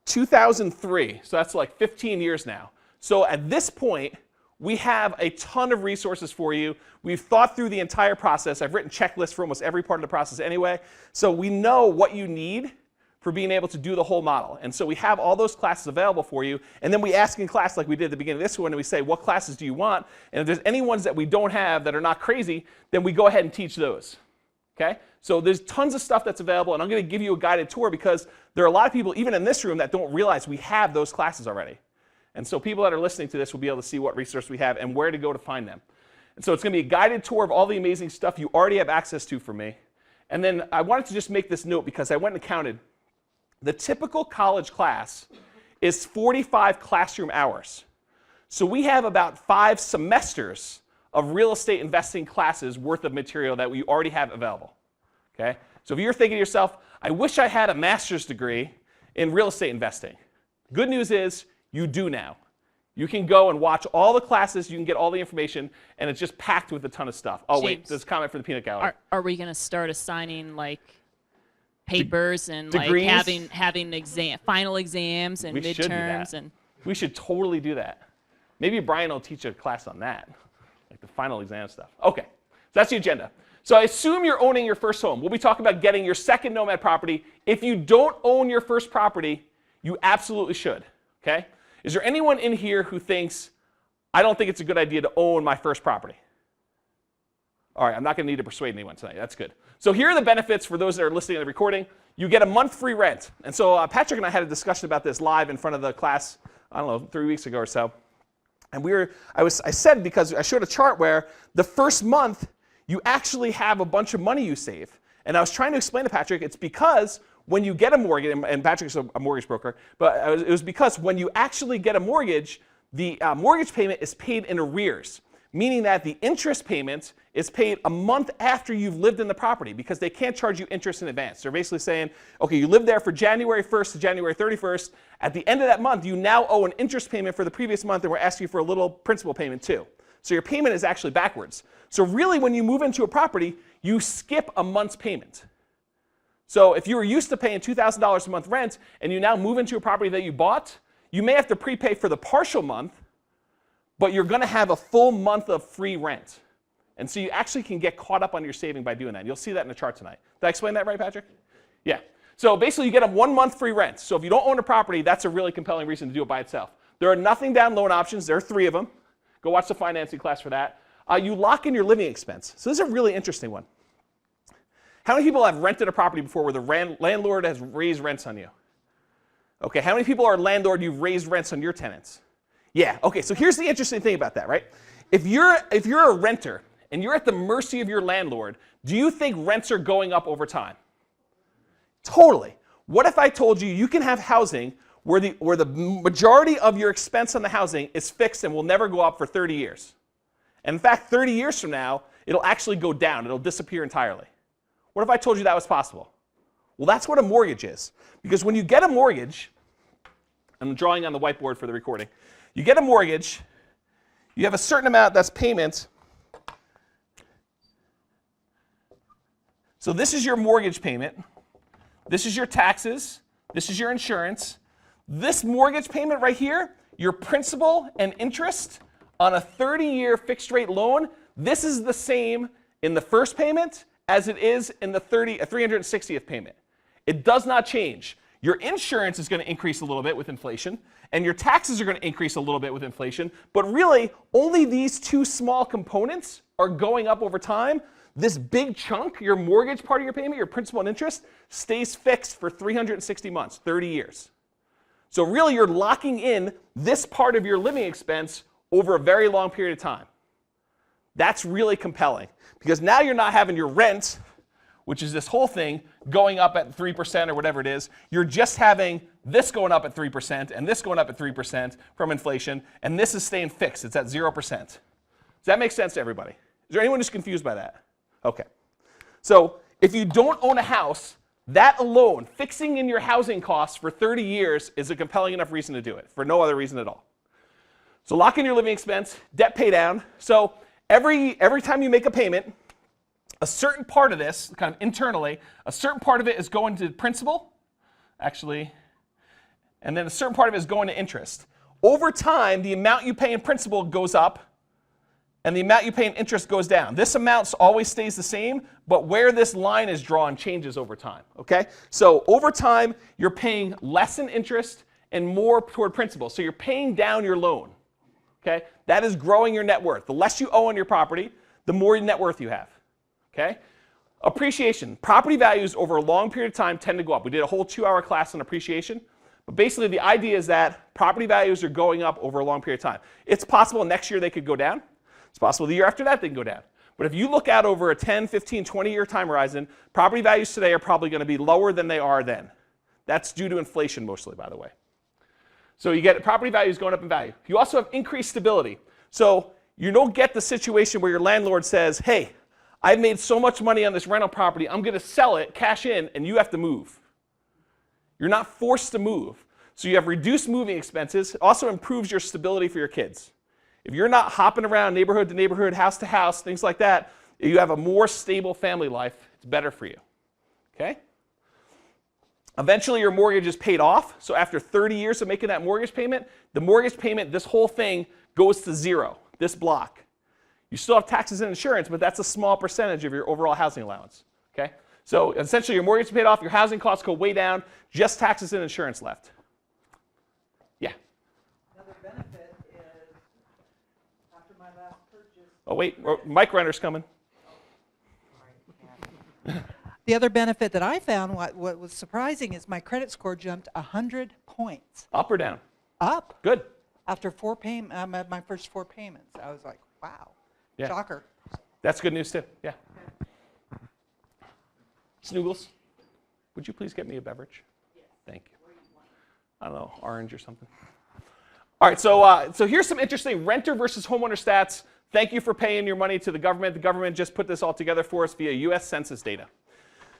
2003, so that's like 15 years now. So at this point, we have a ton of resources for you. We've thought through the entire process. I've written checklists for almost every part of the process anyway. So we know what you need for being able to do the whole model. And so we have all those classes available for you. And then we ask in class, like we did at the beginning of this one, and we say, what classes do you want? And if there's any ones that we don't have that are not crazy, then we go ahead and teach those. Okay? So there's tons of stuff that's available, and I'm going to give you a guided tour because there are a lot of people, even in this room, that don't realize we have those classes already. And so people that are listening to this will be able to see what resources we have and where to go to find them. And so it's going to be a guided tour of all the amazing stuff you already have access to from me. And then I wanted to just make this note because I went and counted. The typical college class is 45 classroom hours. So we have about 5 semesters of real estate investing classes worth of material that we already have available. Okay? So if you're thinking to yourself, I wish I had a master's degree in real estate investing. Good news is you do now. You can go and watch all the classes, you can get all the information, and it's just packed with a ton of stuff. Oh, wait, James, there's a comment from the peanut gallery. Are we going to start assigning like papers and degrees? like having final exams and We should do midterms that. and We should totally do that. Maybe Brian will teach a class on that, like the final exam stuff. Okay, so that's the agenda. So I assume you're owning your first home. We'll be talking about getting your second Nomad property. If you don't own your first property, you absolutely should. Okay? Is there anyone in here who thinks, I don't think it's a good idea to own my first property? All right, I'm not going to need to persuade anyone tonight. That's good. So here are the benefits for those that are listening to the recording. You get a month free rent. And so Patrick and I had a discussion about this live in front of the class, I don't know, 3 weeks ago or so. And I said, because I showed a chart where the first month, you actually have a bunch of money you save. And I was trying to explain to Patrick, it's because when you get a mortgage, and Patrick's a mortgage broker, but it was because when you actually get a mortgage, the mortgage payment is paid in arrears, meaning that the interest payment is paid a month after you've lived in the property because they can't charge you interest in advance. They're basically saying, okay, you lived there for January 1st to January 31st. At the end of that month, you now owe an interest payment for the previous month, and we're asking you for a little principal payment too. So your payment is actually backwards. So really, when you move into a property, you skip a month's payment. So if you were used to paying $2,000 a month rent and you now move into a property that you bought, you may have to prepay for the partial month, but you're going to have a full month of free rent. And so you actually can get caught up on your saving by doing that. You'll see that in the chart tonight. Did I explain that right, Patrick? Yeah. So basically, you get a 1 month free rent. So if you don't own a property, that's a really compelling reason to do it by itself. There are nothing down loan options. There are 3 of them. Go watch the financing class for that. You lock in your living expense. So this is a really interesting one. How many people have rented a property before where the landlord has raised rents on you? Okay, how many people are landlord, you've raised rents on your tenants? Yeah, okay, so here's the interesting thing about that, right? If you're a renter and you're at the mercy of your landlord, do you think rents are going up over time? Totally. What if I told you you can have housing where the majority of your expense on the housing is fixed and will never go up for 30 years? And in fact, 30 years from now, it'll actually go down. It'll disappear entirely. What if I told you that was possible? Well, that's what a mortgage is. Because when you get a mortgage, I'm drawing on the whiteboard for the recording. You get a mortgage, you have a certain amount that's payment. So this is your mortgage payment. This is your taxes. This is your insurance. This mortgage payment right here, your principal and interest on a 30-year fixed rate loan, this is the same in the first payment as it is in the 360th payment. It does not change. Your insurance is going to increase a little bit with inflation, and your taxes are going to increase a little bit with inflation, but really only these two small components are going up over time. This big chunk, your mortgage part of your payment, your principal and interest, stays fixed for 360 months, 30 years. So really you're locking in this part of your living expense over a very long period of time. That's really compelling because now you're not having your rent, which is this whole thing, going up at 3% or whatever it is. You're just having this going up at 3% and this going up at 3% from inflation, and this is staying fixed. It's at 0%. Does that make sense to everybody? Is there anyone who's confused by that? Okay. So if you don't own a house, that alone, fixing in your housing costs for 30 years is a compelling enough reason to do it, for no other reason at all. So lock in your living expense, debt pay down. So every time you make a payment, a certain part of this, kind of internally, a certain part of it is going to principal, actually, and then a certain part of it is going to interest. Over time, the amount you pay in principal goes up, and the amount you pay in interest goes down. This amount always stays the same, but where this line is drawn changes over time, okay? So over time, you're paying less in interest and more toward principal. So you're paying down your loan, okay? That is growing your net worth. The less you owe on your property, the more net worth you have, okay? Appreciation. Property values over a long period of time tend to go up. We did a whole 2-hour class on appreciation. But basically, the idea is that property values are going up over a long period of time. It's possible next year they could go down. It's possible the year after that they can go down. But if you look out over a 10, 15, 20-year time horizon, property values today are probably going to be lower than they are then. That's due to inflation mostly, by the way. So you get property values going up in value. You also have increased stability. So you don't get the situation where your landlord says, hey, I've made so much money on this rental property, I'm going to sell it, cash in, and you have to move. You're not forced to move. So you have reduced moving expenses. It also improves your stability for your kids. If you're not hopping around neighborhood to neighborhood, house to house, things like that, you have a more stable family life. It's better for you. Okay? Eventually, your mortgage is paid off. So after 30 years of making that mortgage payment, the mortgage payment, this whole thing goes to zero, this block. You still have taxes and insurance, but that's a small percentage of your overall housing allowance. Okay? So essentially, your mortgage is paid off, your housing costs go way down, just taxes and insurance left. Yeah? Another benefit is, after my last purchase... Oh, wait, mic runner's coming. The other benefit that I found, what was surprising, is my credit score jumped 100 points. Up or down? Up. Good. After my first 4 payments. I was like, wow. Yeah. Shocker. That's good news too. Yeah. Snoogles, would you please get me a beverage? Yes. Thank you. I don't know, orange or something. All right, so here's some interesting renter versus homeowner stats. Thank you for paying your money to the government. The government just put this all together for us via U.S. Census data.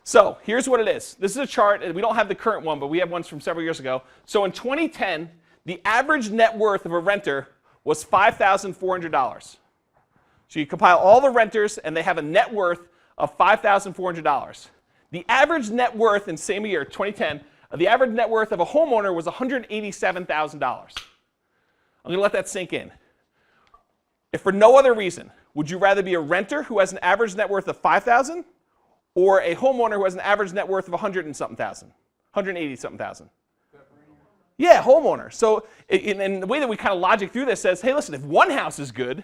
So here's what it is. This is a chart, and we don't have the current one, but we have ones from several years ago. So in 2010, the average net worth of a renter was $5,400. So you compile all the renters, and they have a net worth of $5,400. The average net worth in same year, 2010, the average net worth of a homeowner was $187,000. I'm going to let that sink in. If for no other reason, would you rather be a renter who has an average net worth of $5,000 or a homeowner who has an average net worth of $180-something thousand? Yeah, homeowner. So and the way that we kind of logic through this says, hey, listen, if one house is good,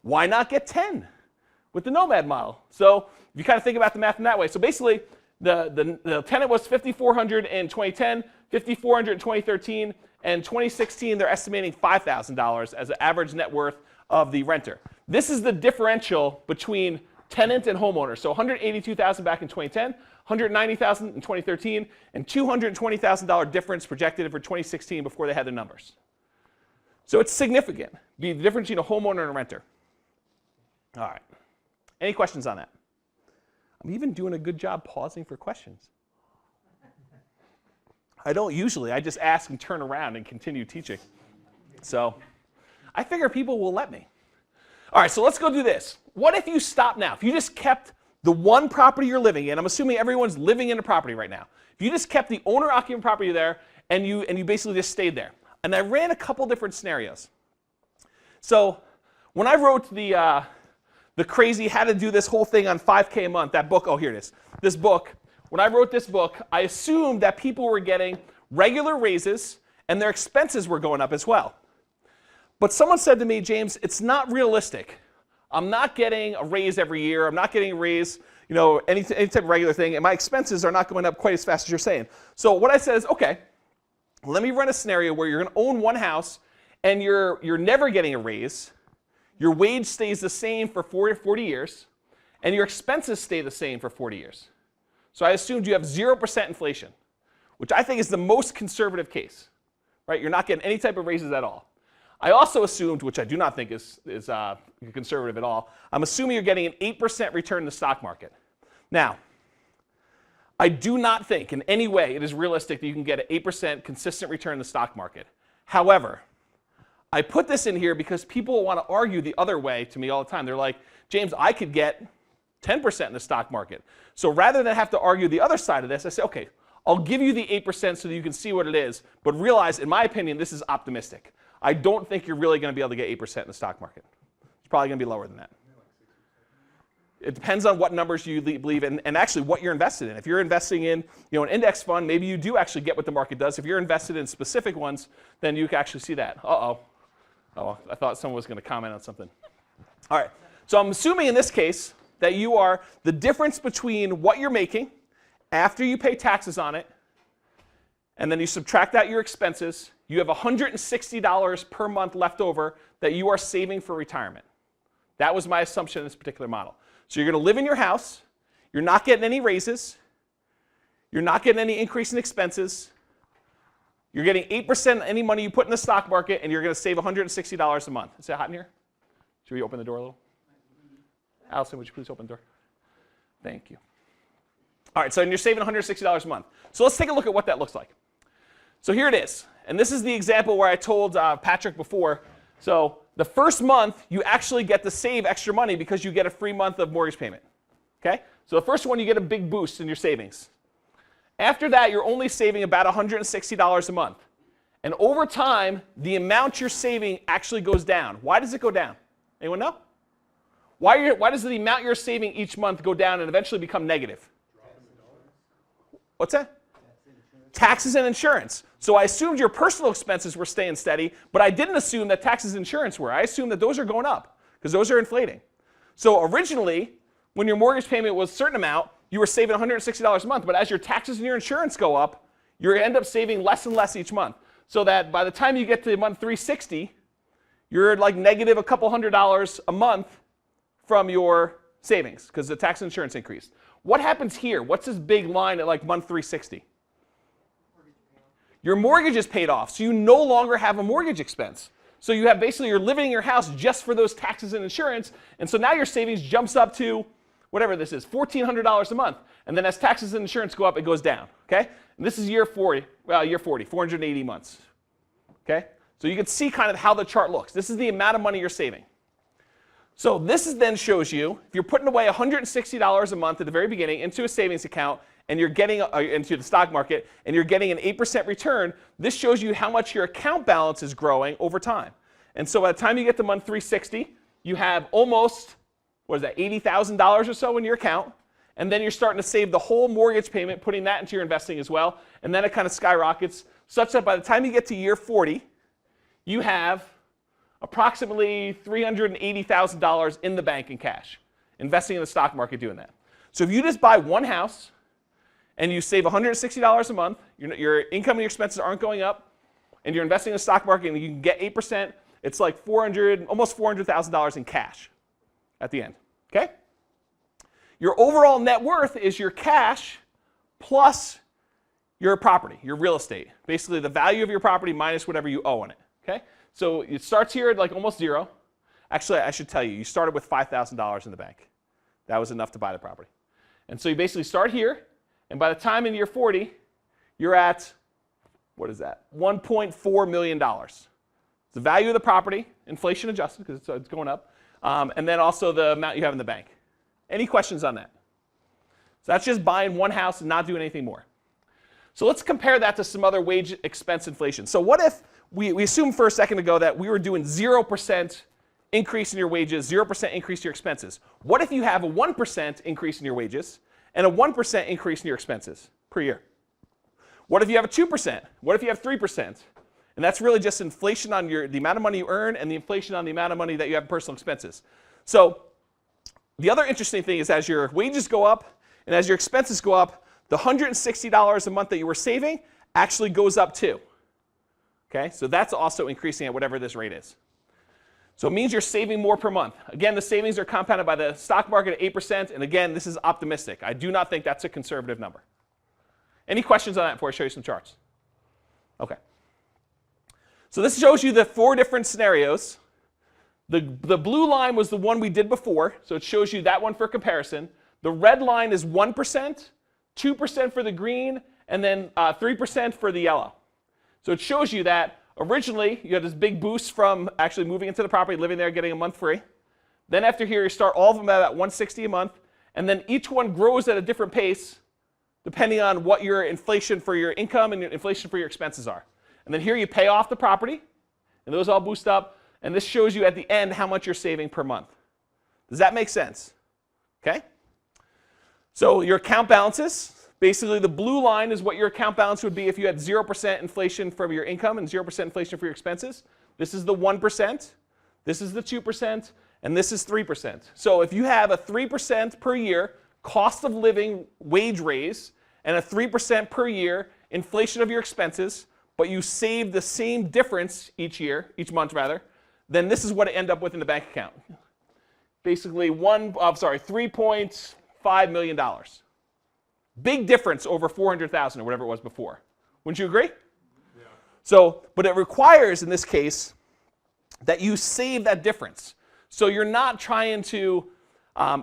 why not get 10 with the Nomad model? So if you kind of think about the math in that way. So basically, the tenant was $5,400 in 2010, $5,400 in 2013, and 2016 they're estimating $5,000 as an average net worth of the renter. This is the differential between tenant and homeowner. So $182,000 back in 2010, $190,000 in 2013, and $220,000 difference projected for 2016 before they had their numbers. So it's significant, the difference between a homeowner and a renter. All right. Any questions on that? I'm even doing a good job pausing for questions. I don't usually. I just ask and turn around and continue teaching. So I figure people will let me. All right, so let's go do this. What if you stop now? If you just kept the one property you're living in, I'm assuming everyone's living in a property right now. If you just kept the owner-occupant property there and you basically just stayed there. And I ran a couple different scenarios. So when I wrote the crazy how to do this whole thing on 5K a month, that book, oh, here it is, this book, when I wrote this book, I assumed that people were getting regular raises and their expenses were going up as well. But someone said to me, James, it's not realistic. I'm not getting a raise every year. I'm not getting a raise, any type of regular thing, and my expenses are not going up quite as fast as you're saying. So what I said is, okay, let me run a scenario where you're going to own one house and you're never getting a raise. Your wage stays the same for 40 years, and your expenses stay the same for 40 years. So I assumed you have 0% inflation, which I think is the most conservative case, right? You're not getting any type of raises at all. I also assumed, which I do not think is conservative at all, I'm assuming you're getting an 8% return in the stock market. Now, I do not think in any way it is realistic that you can get an 8% consistent return in the stock market. However, I put this in here because people want to argue the other way to me all the time. They're like, James, I could get 10% in the stock market. So rather than have to argue the other side of this, I say, okay, I'll give you the 8% so that you can see what it is, but realize, in my opinion, this is optimistic. I don't think you're really going to be able to get 8% in the stock market. It's probably going to be lower than that. It depends on what numbers you believe in and actually what you're invested in. If you're investing in an index fund, maybe you do actually get what the market does. If you're invested in specific ones, then you can actually see that. Uh-oh. Oh, I thought someone was going to comment on something. All right. So I'm assuming in this case that you are the difference between what you're making after you pay taxes on it, and then you subtract out your expenses, you have $160 per month left over that you are saving for retirement. That was my assumption in this particular model. So you're going to live in your house, you're not getting any raises, you're not getting any increase in expenses, you're getting 8% of any money you put in the stock market, and you're going to save $160 a month. Is it hot in here? Should we open the door a little? Allison, would you please open the door? Thank you. All right, so you're saving $160 a month. So let's take a look at what that looks like. So here it is. And this is the example where I told Patrick before. So the first month, you actually get to save extra money because you get a free month of mortgage payment. Okay? So the first one, you get a big boost in your savings. After that, you're only saving about $160 a month. And over time, the amount you're saving actually goes down. Why does it go down? Anyone know? Why does the amount you're saving each month go down and eventually become negative? What's that? Taxes and insurance. So I assumed your personal expenses were staying steady, but I didn't assume that taxes and insurance were. I assumed that those are going up because those are inflating. So originally, when your mortgage payment was a certain amount, you were saving $160 a month, but as your taxes and your insurance go up, you end up saving less and less each month. So that by the time you get to month 360, you're like negative a couple $100 a month from your savings because the tax and insurance increased. What happens here? What's this big line at like month 360? Your mortgage is paid off, so you no longer have a mortgage expense. So you have basically, you're living in your house just for those taxes and insurance, and so now your savings jumps up to whatever this is, $1,400 a month. And then as taxes and insurance go up, it goes down, okay? And this is year 40, 480 months, okay? So you can see kind of how the chart looks. This is the amount of money you're saving. So this then shows you, if you're putting away $160 a month at the very beginning into a savings account, and you're getting into the stock market, and you're getting an 8% return, this shows you how much your account balance is growing over time. And so by the time you get to month 360, you have almost, what is that, $80,000 or so in your account, and then you're starting to save the whole mortgage payment, putting that into your investing as well, and then it kind of skyrockets, such that by the time you get to year 40, you have approximately $380,000 in the bank in cash, investing in the stock market doing that. So if you just buy one house and you save $160 a month, your income and your expenses aren't going up, and you're investing in the stock market and you can get 8%, it's like almost $400,000 in cash at the end, okay? Your overall net worth is your cash plus your property, your real estate. Basically the value of your property minus whatever you owe on it, okay? So it starts here at like almost zero. Actually, I should tell you, you started with $5,000 in the bank. That was enough to buy the property. And so you basically start here, and by the time in year 40, you're at, what is that, $1.4 million. It's the value of the property, inflation adjusted, because it's going up, and then also the amount you have in the bank. Any questions on that? So that's just buying one house and not doing anything more. So let's compare that to some other wage expense inflation. So what if we assumed for a second ago that we were doing 0% increase in your wages, 0% increase in your expenses. What if you have a 1% increase in your wages and a 1% increase in your expenses per year? What if you have a 2%? What if you have 3%? And that's really just inflation on the amount of money you earn and the inflation on the amount of money that you have in personal expenses. So the other interesting thing is as your wages go up and as your expenses go up, the $160 a month that you were saving actually goes up too. Okay, so that's also increasing at whatever this rate is. So it means you're saving more per month. Again, the savings are compounded by the stock market at 8%, and again, this is optimistic. I do not think that's a conservative number. Any questions on that before I show you some charts? Okay. So this shows you the 4 different scenarios. The blue line was the one we did before, so it shows you that one for comparison. The red line is 1%, 2% for the green, and then 3% for the yellow. So it shows you that originally you had this big boost from actually moving into the property, living there, getting a month free. Then after here, you start all of them at about $160 a month, and then each one grows at a different pace depending on what your inflation for your income and your inflation for your expenses are. And then here you pay off the property, and those all boost up, and this shows you at the end how much you're saving per month. Does that make sense? Okay? So your account balances, basically the blue line is what your account balance would be if you had 0% inflation from your income and 0% inflation for your expenses. This is the 1%, this is the 2%, and this is 3%. So if you have a 3% per year cost of living wage raise and a 3% per year inflation of your expenses, but you save the same difference each month rather, then this is what it end up with in the bank account. Basically $3.5 million. Big difference over 400,000 or whatever it was before. Wouldn't you agree? Yeah. So, but it requires in this case that you save that difference. So you're not trying to,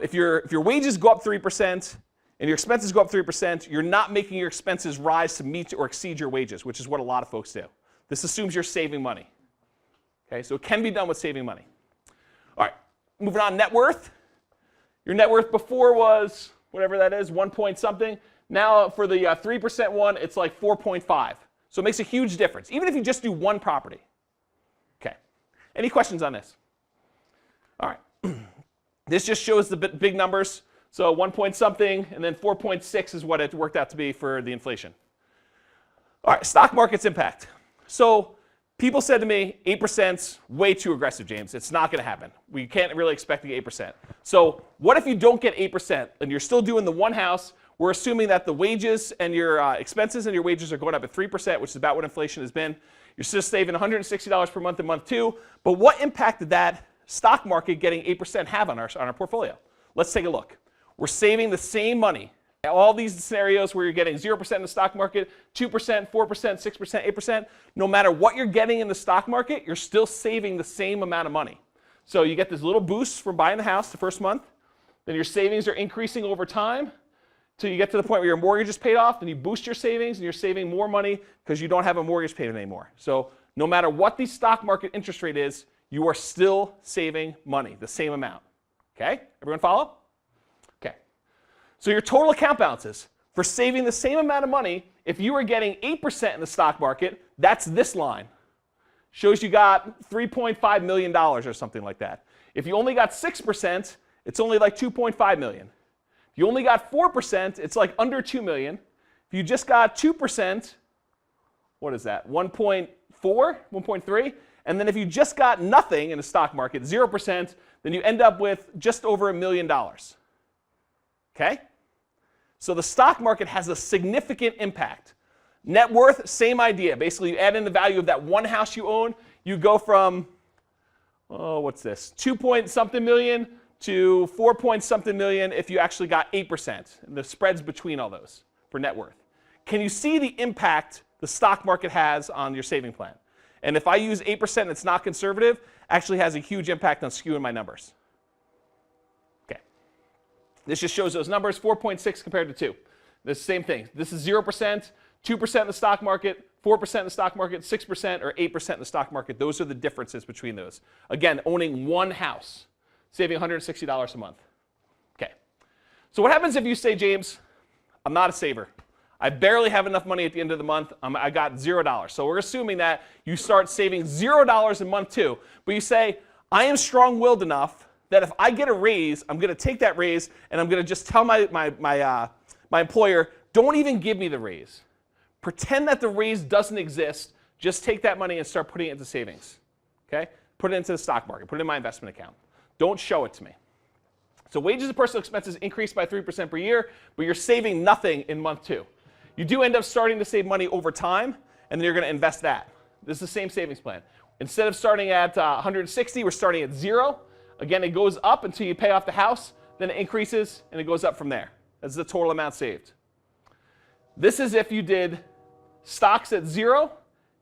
if your wages go up 3%, and your expenses go up 3%, you're not making your expenses rise to meet or exceed your wages, which is what a lot of folks do. This assumes you're saving money. Okay, so it can be done with saving money. All right, moving on, net worth. Your net worth before was, whatever that is, 1 point something. Now for the 3% one, it's like 4.5. So it makes a huge difference, even if you just do one property. Okay, any questions on this? All right, this just shows the big numbers. So 1 point something, and then 4.6 is what it worked out to be for the inflation. All right, stock market's impact. So people said to me, 8%'s way too aggressive, James. It's not going to happen. We can't really expect to get 8%. So what if you don't get 8% and you're still doing the one house? We're assuming that the wages and your expenses and your wages are going up at 3%, which is about what inflation has been. You're still saving $160 per month in month 2. But what impact did that stock market getting 8% have on our portfolio? Let's take a look. We're saving the same money. All these scenarios where you're getting 0% in the stock market, 2%, 4%, 6%, 8%, no matter what you're getting in the stock market, you're still saving the same amount of money. So you get this little boost from buying the house the first month, then your savings are increasing over time till you get to the point where your mortgage is paid off, then you boost your savings and you're saving more money because you don't have a mortgage payment anymore. So no matter what the stock market interest rate is, you are still saving money, the same amount. Okay? Everyone follow? So your total account balances for saving the same amount of money, if you were getting 8% in the stock market, that's this line. Shows you got $3.5 million or something like that. If you only got 6%, it's only like $2.5 million. If you only got 4%, it's like under $2 million. If you just got 2%, what is that, 1.4, 1.3? And then if you just got nothing in the stock market, 0%, then you end up with just over $1 million. Okay? So the stock market has a significant impact. Net worth, same idea. Basically, you add in the value of that one house you own, you go from, what's this, 2 point something million to 4 point something million if you actually got 8%, and the spreads between all those for net worth. Can you see the impact the stock market has on your saving plan? And if I use 8% and it's not conservative, actually has a huge impact on skewing my numbers. This just shows those numbers, 4.6 compared to 2. The same thing. This is 0%, 2% in the stock market, 4% in the stock market, 6% or 8% in the stock market. Those are the differences between those. Again, owning one house, saving $160 a month. Okay. So what happens if you say, James, I'm not a saver. I barely have enough money at the end of the month. I got $0. So we're assuming that you start saving $0 in month 2. But you say, I am strong-willed enough that if I get a raise, I'm going to take that raise and I'm going to just tell my employer, don't even give me the raise. Pretend that the raise doesn't exist. Just take that money and start putting it into savings. Okay? Put it into the stock market. Put it in my investment account. Don't show it to me. So wages and personal expenses increase by 3% per year, but you're saving nothing in month 2. You do end up starting to save money over time, and then you're going to invest that. This is the same savings plan. Instead of starting at 160, we're starting at 0. Again, it goes up until you pay off the house, then it increases, and it goes up from there. That's the total amount saved. This is if you did stocks at 0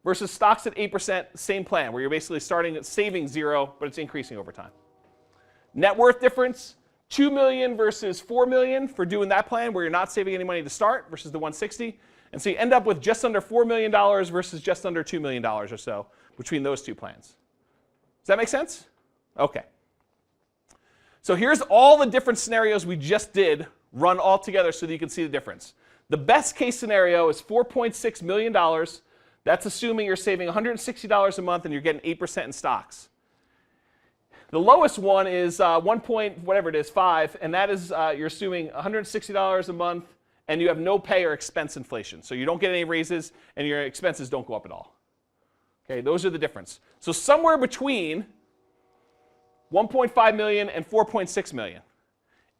versus stocks at 8%, same plan, where you're basically starting at saving 0, but it's increasing over time. Net worth difference, $2 million versus $4 million for doing that plan where you're not saving any money to start versus the 160. And so you end up with just under $4 million versus just under $2 million or so between those two plans. Does that make sense? Okay. So here's all the different scenarios we just did run all together so that you can see the difference. The best case scenario is $4.6 million. That's assuming you're saving $160 a month and you're getting 8% in stocks. The lowest one is 5, and that is you're assuming $160 a month and you have no pay or expense inflation. So you don't get any raises and your expenses don't go up at all. Okay, those are the difference. So somewhere between 1.5 million and 4.6 million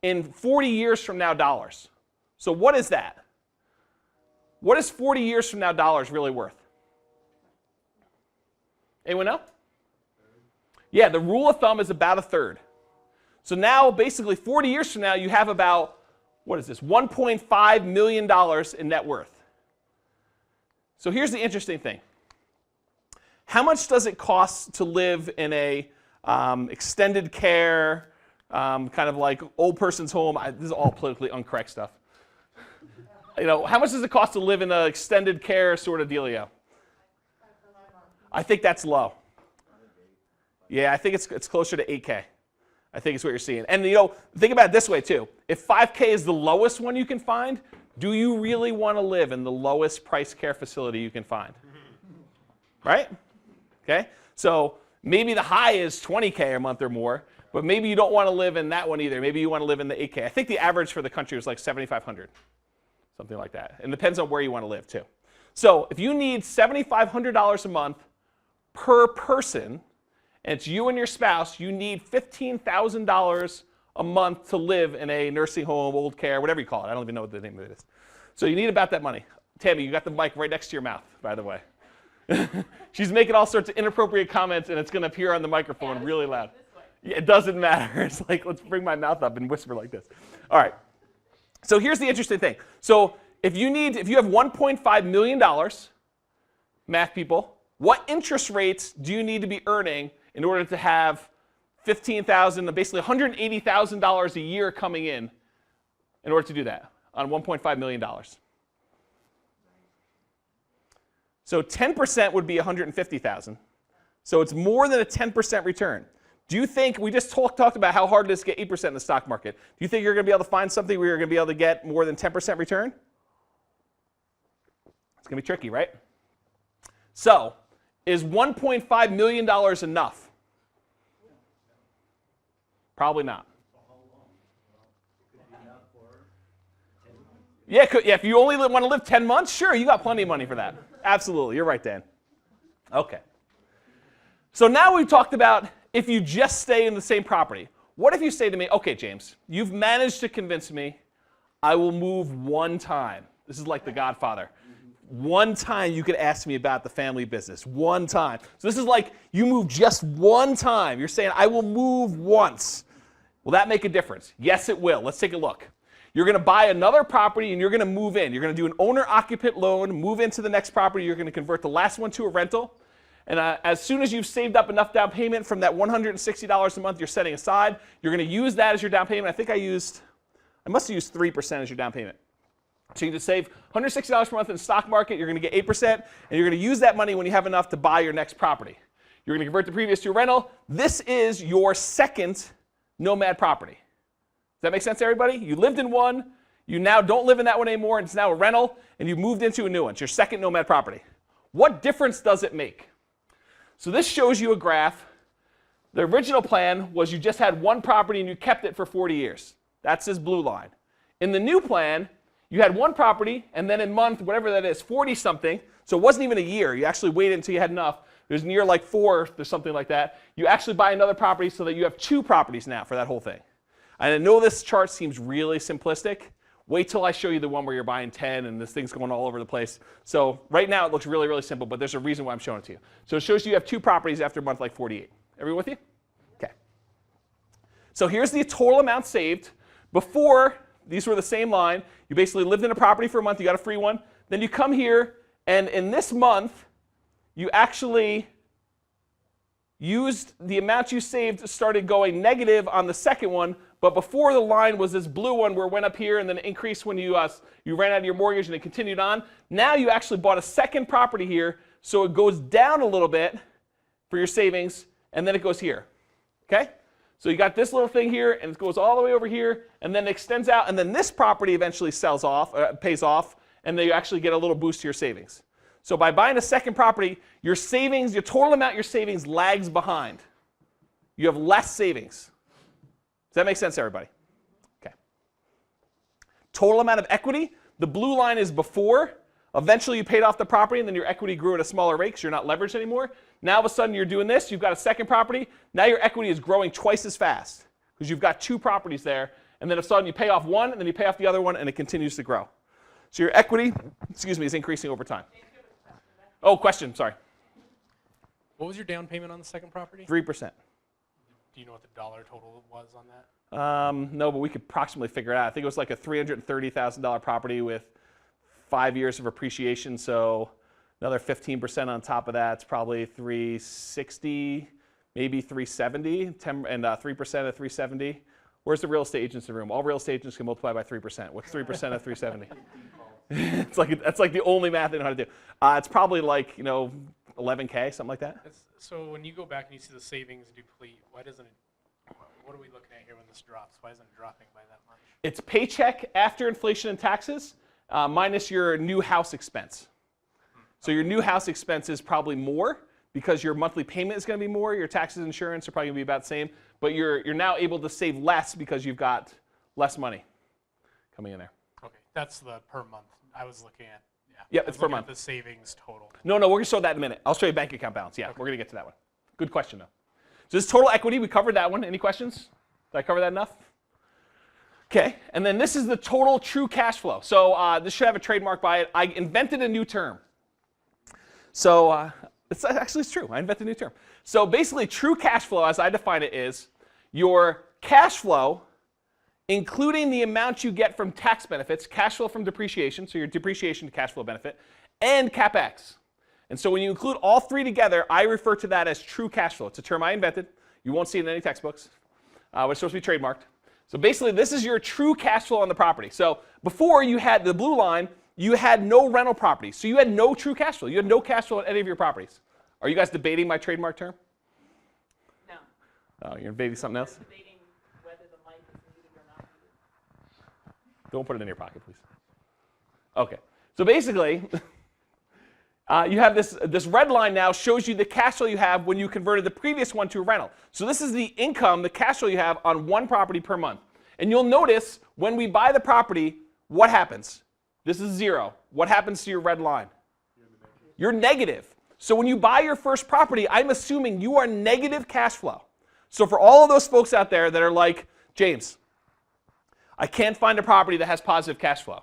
in 40 years from now dollars. So what is that? What is 40 years from now dollars really worth? Anyone know? Yeah, the rule of thumb is about a third. So now, basically, 40 years from now, you have about, what is this, $1.5 million in net worth. So here's the interesting thing. How much does it cost to live in a extended care, kind of like old person's home? This is all politically incorrect stuff. How much does it cost to live in an extended care sort of dealio? I think that's low. Yeah, I think it's closer to 8K. I think it's what you're seeing. And think about it this way too. If 5K is the lowest one you can find, do you really want to live in the lowest price care facility you can find? Right? Okay? So maybe the high is 20K a month or more, but maybe you don't want to live in that one either. Maybe you want to live in the 8K. I think the average for the country was like 7,500, something like that. And it depends on where you want to live too. So if you need $7,500 a month per person, and it's you and your spouse, you need $15,000 a month to live in a nursing home, old care, whatever you call it. I don't even know what the name of it is. So you need about that money. Tammy, you got the mic right next to your mouth, by the way. She's making all sorts of inappropriate comments, and it's going to appear on the microphone really loud. Yeah, it doesn't matter. It's like, let's bring my mouth up and whisper like this. All right. So here's the interesting thing. So if you have $1.5 million, math people, what interest rates do you need to be earning in order to have $15,000, basically $180,000 a year coming in order to do that on $1.5 million? So 10% would be $150,000. So it's more than a 10% return. Do you think, we just talked about how hard it is to get 8% in the stock market. Do you think you're going to be able to find something where you're going to be able to get more than 10% return? It's going to be tricky, right? So is $1.5 million enough? Probably not. Yeah, if you only want to live 10 months, sure, you got plenty of money for that. Absolutely, you're right, Dan. Okay. So now we've talked about if you just stay in the same property. What if you say to me, okay, James, you've managed to convince me I will move one time. This is like The Godfather. One time you could ask me about the family business. One time. So this is like you move just one time. You're saying, I will move once. Will that make a difference? Yes, it will. Let's take a look. You're going to buy another property and you're going to move in. You're going to do an owner-occupant loan, move into the next property. You're going to convert the last one to a rental. And as soon as you've saved up enough down payment from that $160 a month you're setting aside, you're going to use that as your down payment. I think I must have used 3% as your down payment. So you just save $160 per month in the stock market. You're going to get 8%, and you're going to use that money when you have enough to buy your next property. You're going to convert the previous to a rental. This is your second Nomad property. Does that make sense, everybody? You lived in one, You now don't live in that one anymore, and it's now a rental, and you've moved into a new one. It's your second Nomad property. What difference does it make? So this shows you a graph. The original plan was you just had one property and you kept it for 40 years. That's this blue line. In the new plan, you had one property, and then in month, whatever that is, 40-something, so it wasn't even a year. You actually waited until you had enough. There's near like 4 or something like that. You actually buy another property so that you have 2 properties now for that whole thing. And I know this chart seems really simplistic. Wait till I show you the one where you're buying 10 and this thing's going all over the place. So right now it looks really, really simple, but there's a reason why I'm showing it to you. So it shows you have 2 properties after month like 48. Everyone with you? Okay. So here's the total amount saved. Before, these were the same line. You basically lived in a property for a month, you got a free one. Then you come here, and in this month, you actually used the amount you saved started going negative on the second one, but before the line was this blue one where it went up here and then it increased when you ran out of your mortgage and it continued on. Now you actually bought a second property here, so it goes down a little bit for your savings, and then it goes here. Okay? So you got this little thing here, and it goes all the way over here, and then it extends out, and then this property eventually sells off, pays off, and then you actually get a little boost to your savings. So by buying a second property, your savings, your total amount your savings lags behind. You have less savings. Does that make sense to everybody? Okay. Total amount of equity, the blue line is before. Eventually you paid off the property, and then your equity grew at a smaller rate because you're not leveraged anymore. Now all of a sudden you're doing this, you've got a second property. Now your equity is growing twice as fast because you've got 2 properties there. And then all of a sudden you pay off one, and then you pay off the other one, and it continues to grow. So your equity, is increasing over time. Oh, question, sorry. What was your down payment on the second property? 3%. Do you know what the dollar total was on that? No, but we could approximately figure it out. I think it was like a $330,000 property with 5 years of appreciation, so another 15% on top of that. It's probably 360, maybe 370, and 3% of 370. Where's the real estate agents in the room? All real estate agents can multiply by 3%. What's 3% of 370? That's like the only math they know how to do. It's probably like, 11K, something like that. So when you go back and you see the savings deplete, why doesn't it, what are we looking at here when this drops? Why isn't it dropping by that much? It's paycheck after inflation and taxes minus your new house expense. So your new house expense is probably more because your monthly payment is going to be more. Your taxes and insurance are probably going to be about the same. But you're now able to save less because you've got less money coming in there. Okay, that's the per month. I was looking at, Yep, it's per month. the savings total. No, we're going to show that in a minute. I'll show you bank account balance. Yeah, we're going to get to that one. Good question, though. So this total equity, we covered that one. Any questions? Did I cover that enough? Okay, and then this is the total true cash flow. So this should have a trademark by it. I invented a new term. So it's true. I invented a new term. So basically, true cash flow, as I define it, is your cash flow, including the amount you get from tax benefits, cash flow from depreciation, so your depreciation to cash flow benefit, and CapEx. And so when you include all 3 together, I refer to that as true cash flow. It's a term I invented. You won't see it in any textbooks. It's supposed to be trademarked. So basically, this is your true cash flow on the property. So before you had the blue line, you had no rental property. So you had no true cash flow. You had no cash flow on any of your properties. Are you guys debating my trademark term? No. Oh, you're debating something else? Debating whether the mic is needed or not needed. Don't put it in your pocket, please. Okay. So basically, you have this red line now shows you the cash flow you have when you converted the previous one to a rental. So this is the income, the cash flow you have on one property per month. And you'll notice when we buy the property, what happens? This is 0. What happens to your red line? You're negative. So when you buy your first property, I'm assuming you are negative cash flow. So for all of those folks out there that are like, James, I can't find a property that has positive cash flow.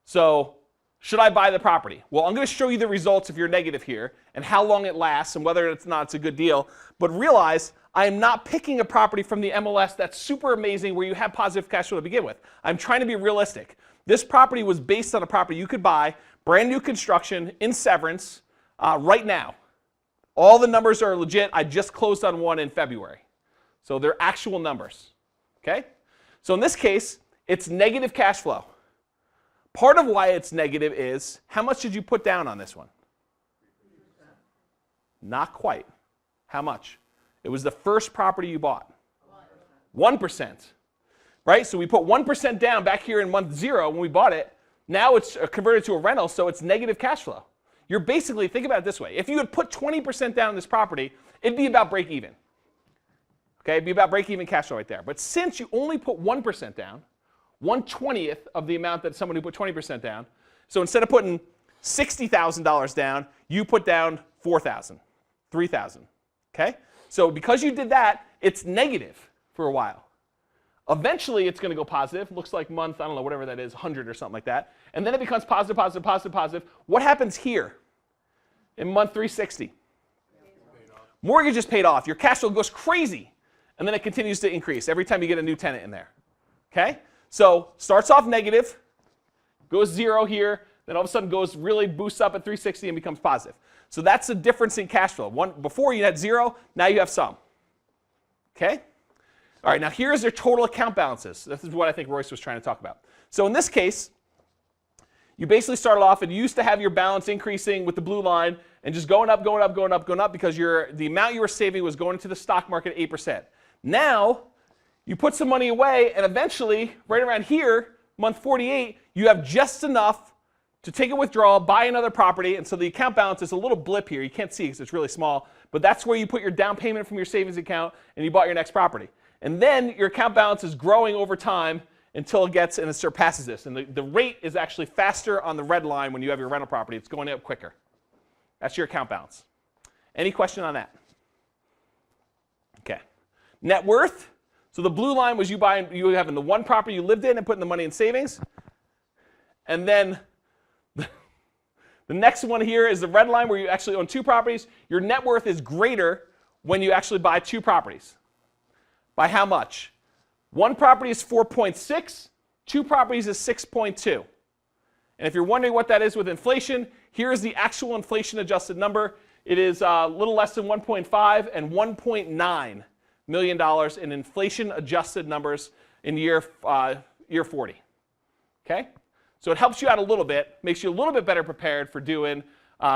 So should I buy the property? Well, I'm going to show you the results if you're negative here and how long it lasts and whether it's a good deal. But realize I am not picking a property from the MLS that's super amazing where you have positive cash flow to begin with. I'm trying to be realistic. This property was based on a property you could buy, brand new construction in Severance right now. All the numbers are legit. I just closed on one in February. So they're actual numbers. Okay? So in this case, it's negative cash flow. Part of why it's negative is, how much did you put down on this one? Not quite. How much? It was the first property you bought. 1%. right? So we put 1% down back here in month 0 when we bought it. Now it's converted to a rental, so it's negative cash flow. You're basically, think about it this way. If you had put 20% down in this property, it'd be about break even. Okay, it'd be about break even cash flow right there. But since you only put 1% down, 1/20th of the amount that someone who put 20% down, so instead of putting $60,000 down, you put down $4,000, $3,000. Okay? So because you did that, it's negative for a while. Eventually, it's going to go positive. Looks like month, I don't know, whatever that is, 100 or something like that. And then it becomes positive, positive, positive, positive. What happens here in month 360? Mortgage is paid off. Your cash flow goes crazy. And then it continues to increase every time you get a new tenant in there. Okay? So starts off negative, goes 0 here, then all of a sudden goes really boosts up at 360 and becomes positive. So that's the difference in cash flow. Before you had 0, now you have some. Okay? All right, now here's their total account balances. This is what I think Royce was trying to talk about. So in this case, you basically started off and you used to have your balance increasing with the blue line and just going up, going up, going up, going up because the amount you were saving was going into the stock market at 8%. Now, you put some money away and eventually, right around here, month 48, you have just enough to take a withdrawal, buy another property, and so the account balance is a little blip here. You can't see because it's really small, but that's where you put your down payment from your savings account and you bought your next property. And then your account balance is growing over time until it gets and it surpasses this. And the rate is actually faster on the red line when you have your rental property. It's going up quicker. That's your account balance. Any question on that? Okay. Net worth. So the blue line was you having the one property you lived in and putting the money in savings. And then the next one here is the red line where you actually own 2 properties. Your net worth is greater when you actually buy 2 properties. By how much? 1 property is 4.6, 2 properties is 6.2. And if you're wondering what that is with inflation, here is the actual inflation adjusted number. It is a little less than 1.5 and $1.9 million in inflation adjusted numbers in year 40. Okay? So it helps you out a little bit, makes you a little bit better prepared for doing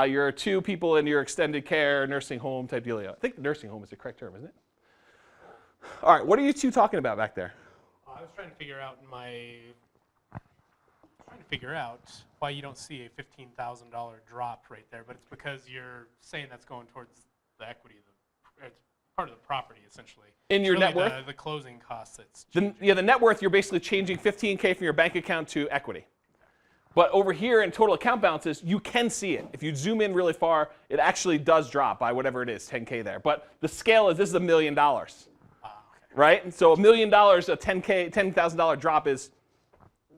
your 2 people in your extended care nursing home type dealio. I think the nursing home is the correct term, isn't it? All right, what are you 2 talking about back there? I was trying to figure out why you don't see a $15,000 drop right there, but it's because you're saying that's going towards the equity, it's part of the property essentially. In your really net worth? the closing costs. That's the net worth, you're basically changing $15K from your bank account to equity. But over here in total account balances, you can see it. If you zoom in really far, it actually does drop by whatever it is, 10K there. But the scale is this is $1 million. Right? And so $1 million, a $10,000 drop is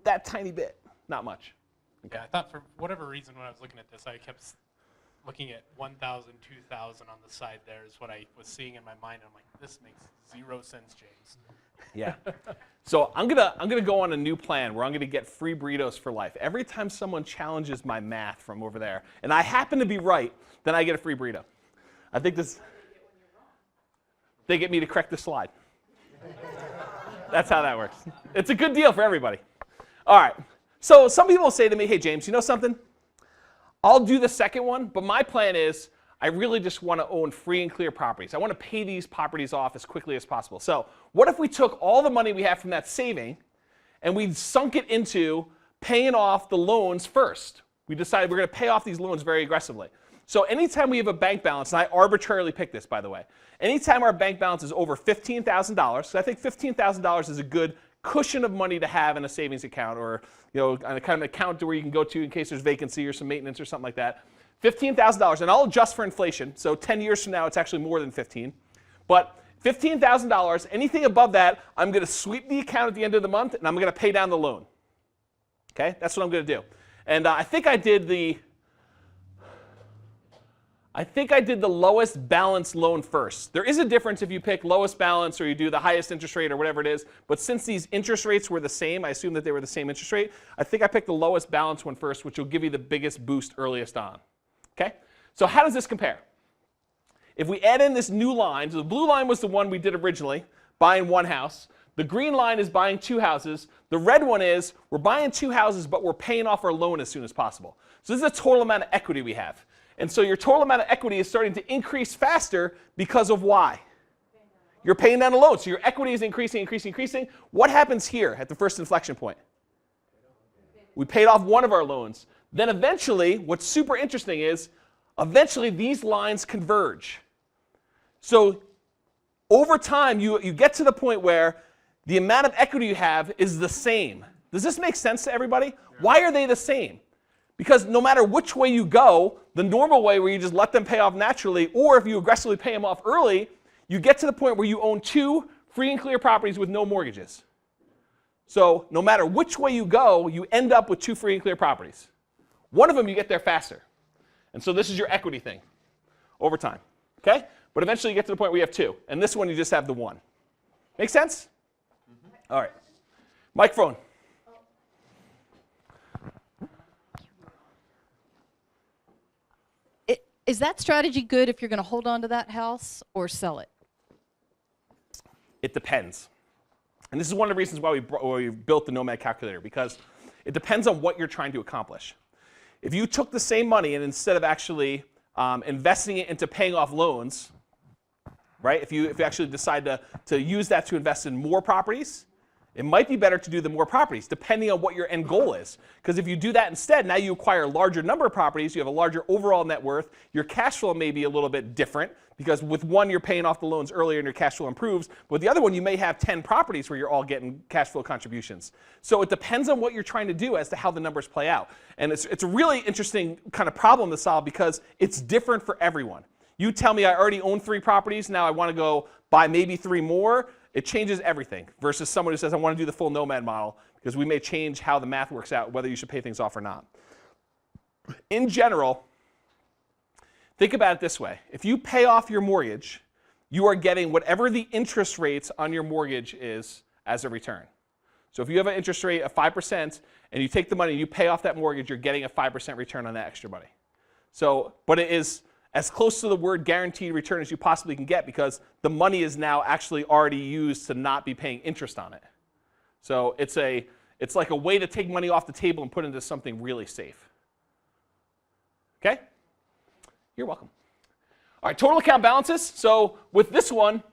that tiny bit, not much. Okay. Yeah, I thought for whatever reason when I was looking at this, I kept looking at 1,000, 2,000 on the side there is what I was seeing in my mind. I'm like, this makes 0 sense, James. Yeah. So I'm gonna go on a new plan where I'm gonna get free burritos for life. Every time someone challenges my math from over there, and I happen to be right, then I get a free burrito. I think they get me to correct the slide. That's how that works. It's a good deal for everybody. All right. So some people say to me, hey, James, you know something? I'll do the second one, but my plan is I really just want to own free and clear properties. I want to pay these properties off as quickly as possible. So what if we took all the money we have from that saving and we sunk it into paying off the loans first? We decided we're going to pay off these loans very aggressively. So anytime we have a bank balance, and I arbitrarily pick this, by the way, anytime our bank balance is over $15,000, so I think $15,000 is a good cushion of money to have in a savings account or on a kind of account where you can go to in case there's vacancy or some maintenance or something like that. $15,000, and I'll adjust for inflation, so 10 years from now it's actually more than 15. But $15,000, anything above that, I'm going to sweep the account at the end of the month and I'm going to pay down the loan. Okay, that's what I'm going to do. And I think I did the lowest balance loan first. There is a difference if you pick lowest balance or you do the highest interest rate or whatever it is, but since these interest rates were the same, I assume that they were the same interest rate, I think I picked the lowest balance one first, which will give you the biggest boost earliest on. Okay? So how does this compare? If we add in this new line, so the blue line was the one we did originally, buying 1 house. The green line is buying 2 houses. The red one is we're buying 2 houses, but we're paying off our loan as soon as possible. So this is the total amount of equity we have. And so your total amount of equity is starting to increase faster because of why? you're paying down a loan. So your equity is increasing, increasing, increasing. What happens here at the first inflection point? We paid off one of our loans. Then eventually, what's super interesting is, eventually these lines converge. So over time, you get to the point where the amount of equity you have is the same. Does this make sense to everybody? Yeah. Why are they the same? Because no matter which way you go, the normal way where you just let them pay off naturally, or if you aggressively pay them off early, you get to the point where you own 2 free and clear properties with no mortgages. So no matter which way you go, you end up with 2 free and clear properties. One of them you get there faster. And so this is your equity thing over time. Okay? But eventually you get to the point where you have 2. And this one you just have the 1. Make sense? Mm-hmm. All right. Microphone. Is that strategy good if you're going to hold on to that house or sell it? It depends. And this is one of the reasons why we built the Nomad calculator, because it depends on what you're trying to accomplish. If you took the same money and instead of actually investing it into paying off loans, right? If you actually decide to use that to invest in more properties, it might be better to do the more properties, depending on what your end goal is. Because if you do that instead, now you acquire a larger number of properties, you have a larger overall net worth, your cash flow may be a little bit different, because with one you're paying off the loans earlier and your cash flow improves, but with the other one you may have 10 properties where you're all getting cash flow contributions. So it depends on what you're trying to do as to how the numbers play out. And it's a really interesting kind of problem to solve because it's different for everyone. You tell me I already own 3 properties, now I want to go buy maybe 3 more. It changes everything versus someone who says, I want to do the full Nomad model, because we may change how the math works out, whether you should pay things off or not. In general, think about it this way. If you pay off your mortgage, you are getting whatever the interest rates on your mortgage is as a return. So if you have an interest rate of 5% and you take the money and you pay off that mortgage, you're getting a 5% return on that extra money. So, but it is as close to the word guaranteed return as you possibly can get, because the money is now actually already used to not be paying interest on it. So it's like a way to take money off the table and put it into something really safe. Okay? You're welcome. All right, total account balances. So with this one,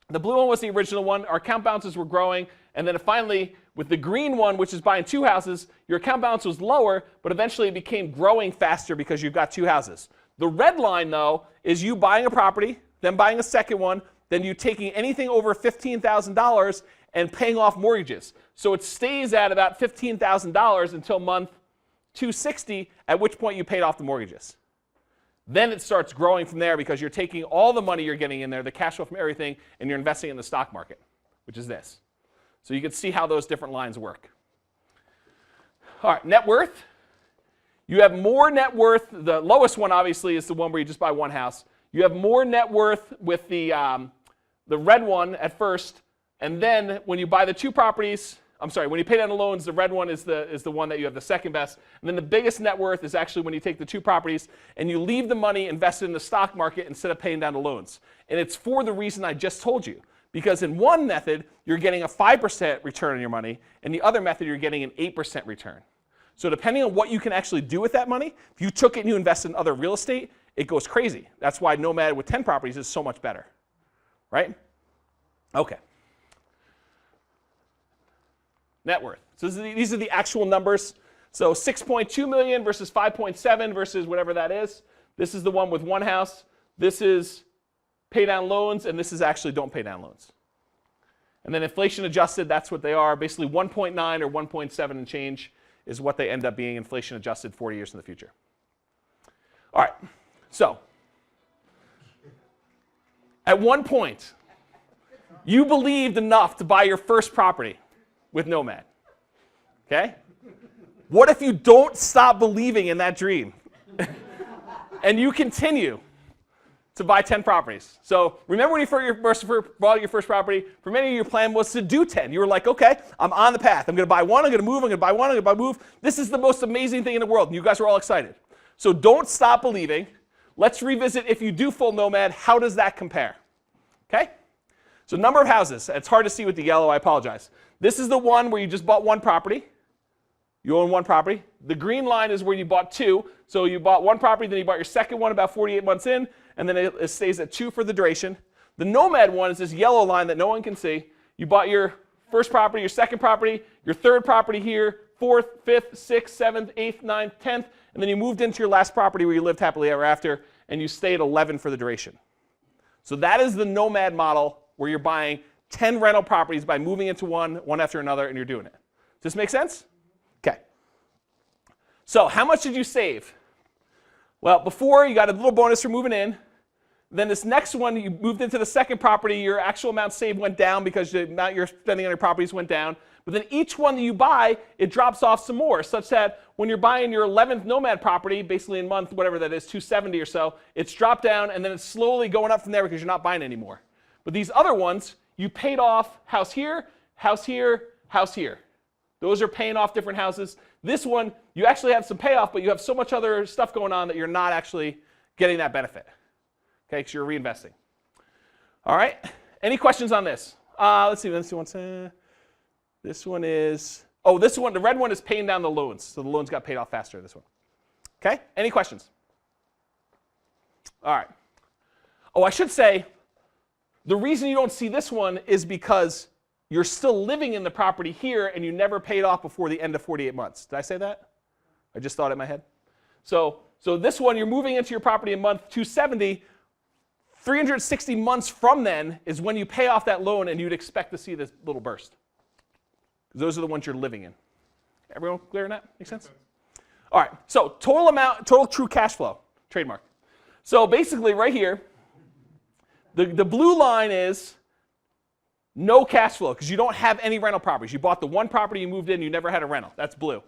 the blue one was the original one. Our account balances were growing. And then finally, with the green one, which is buying 2 houses, your account balance was lower, but eventually it became growing faster because you've got 2 houses. The red line, though, is you buying a property, then buying a second one, then you taking anything over $15,000 and paying off mortgages. So it stays at about $15,000 until month 260, at which point you paid off the mortgages. Then it starts growing from there because you're taking all the money you're getting in there, the cash flow from everything, and you're investing in the stock market, which is this. So you can see how those different lines work. All right, net worth. You have more net worth. The lowest one, obviously, is the one where you just buy 1 house. You have more net worth with the red one at first, and then when you buy the 2 properties, I'm sorry, when you pay down the loans, the red one is the one that you have the second best. And then the biggest net worth is actually when you take the 2 properties and you leave the money invested in the stock market instead of paying down the loans. And it's for the reason I just told you. Because in one method, you're getting a 5% return on your money, and the other method, you're getting an 8% return. So depending on what you can actually do with that money, if you took it and you invested in other real estate, it goes crazy. That's why Nomad with 10 properties is so much better, right? Okay. Net worth. So these are the actual numbers. So 6.2 million versus 5.7 versus whatever that is. This is the one with 1 house. This is pay down loans, and this is actually don't pay down loans. And then inflation adjusted, that's what they are. Basically 1.9 or 1.7 and change is what they end up being inflation adjusted 40 years in the future. All right, so at one point, you believed enough to buy your first property with Nomad, okay? What if you don't stop believing in that dream and you continue to buy 10 properties? So remember when you first bought your first property, for many of you, your plan was to do 10. You were like, okay, I'm on the path. I'm going to buy 1, I'm going to move, I'm going to buy 1, I'm going to move. This is the most amazing thing in the world. And you guys were all excited. So don't stop believing. Let's revisit, if you do full Nomad, how does that compare? Okay? So number of houses. It's hard to see with the yellow, I apologize. This is the one where you just bought 1 property. You own 1 property. The green line is where you bought 2. So you bought 1 property, then you bought your second one about 48 months in, and then it stays at 2 for the duration. The Nomad one is this yellow line that no one can see. You bought your first property, your second property, your third property here, fourth, fifth, sixth, seventh, eighth, ninth, 10th, and then you moved into your last property where you lived happily ever after, and you stayed 11 for the duration. So that is the Nomad model where you're buying 10 rental properties by moving into one after another, and you're doing it. Does this make sense? Okay. So how much did you save? Well, before you got a little bonus for moving in. Then this next one, you moved into the second property, your actual amount saved went down because the amount you're spending on your properties went down. But then each one that you buy, it drops off some more, such that when you're buying your 11th Nomad property, basically in month, whatever that is, 270 or so, it's dropped down, and then it's slowly going up from there because you're not buying anymore. But these other ones, you paid off house here, house here, house here. Those are paying off different houses. This one, you actually have some payoff, but you have so much other stuff going on that you're not actually getting that benefit. Okay, because you're reinvesting. All right, any questions on this? Let's see, this one is, this one, the red one is paying down the loans. So the loans got paid off faster, this one. Okay, any questions? All right. Oh, I should say, the reason you don't see this one is because you're still living in the property here and you never paid off before the end of 48 months. Did I say that? I just thought it in my head. So this one, you're moving into your property in month 270. 360 months from then is when you pay off that loan and you'd expect to see this little burst. Those are the ones you're living in. Everyone clear on that? Make sense? All right, so total true cash flow, trademark. So basically right here, the blue line is no cash flow because you don't have any rental properties. You bought the one property, you moved in, you never had a rental. That's blue.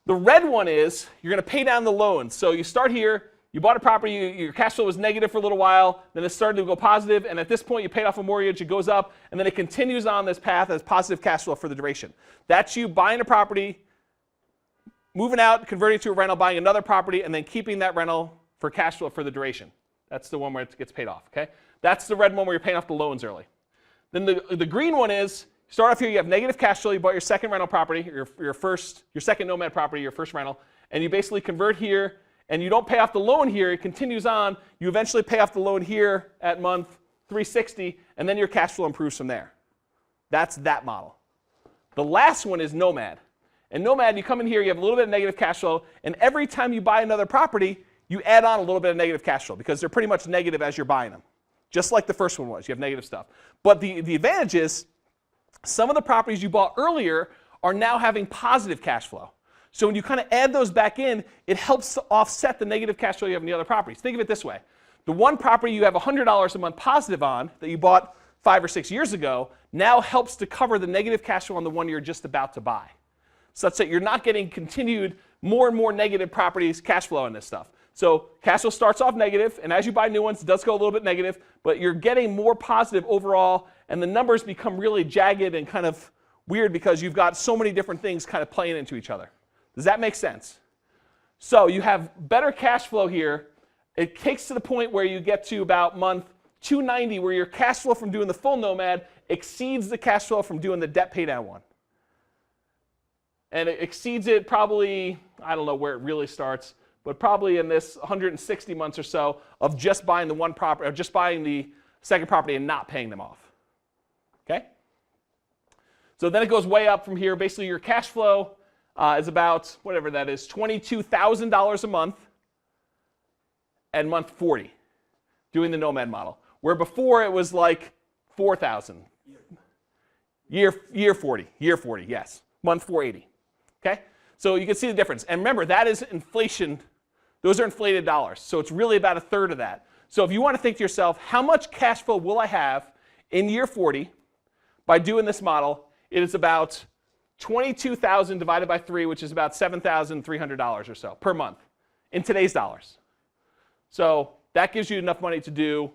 The red one is you're going to pay down the loans. So you start here. You bought a property, your cash flow was negative for a little while, then it started to go positive, and at this point you paid off a mortgage, it goes up, and then it continues on this path as positive cash flow for the duration. That's you buying a property, moving out, converting to a rental, buying another property, and then keeping that rental for cash flow for the duration. That's the one where it gets paid off, okay? That's the red one where you're paying off the loans early. Then the green one is, you start off here, you have negative cash flow, you bought your second rental property, your second Nomad property, your first rental, and you basically convert here, and you don't pay off the loan here, it continues on, you eventually pay off the loan here at month 360, and then your cash flow improves from there. That's that model. The last one is Nomad. And Nomad, you come in here, you have a little bit of negative cash flow, and every time you buy another property, you add on a little bit of negative cash flow because they're pretty much negative as you're buying them. Just like the first one was, you have negative stuff. But the advantage is some of the properties you bought earlier are now having positive cash flow. So when you kind of add those back in, it helps to offset the negative cash flow you have in the other properties. Think of it this way. The one property you have $100 a month positive on that you bought 5 or 6 years ago now helps to cover the negative cash flow on the one you're just about to buy, such that you're not getting continued more and more negative properties cash flow in this stuff. So cash flow starts off negative, and as you buy new ones, it does go a little bit negative, but you're getting more positive overall, and the numbers become really jagged and kind of weird because you've got so many different things kind of playing into each other. Does that make sense? So you have better cash flow here. It takes to the point where you get to about month 290 where your cash flow from doing the full Nomad exceeds the cash flow from doing the debt paydown one. And it exceeds it probably, I don't know where it really starts, but probably in this 160 months or so of just buying the one property, or just buying the second property and not paying them off. Okay? So then it goes way up from here. Basically your cash flow is about, whatever that is, $22,000 a month at month 40 doing the Nomad model, where before it was like $4,000. Year 40, yes, month 480. Okay, so you can see the difference. And remember, that is inflation. Those are inflated dollars, so it's really about a third of that. So if you want to think to yourself, how much cash flow will I have in year 40 by doing this model? It is about 22,000 divided by 3, which is about $7,300 or so per month in today's dollars. So that gives you enough money to do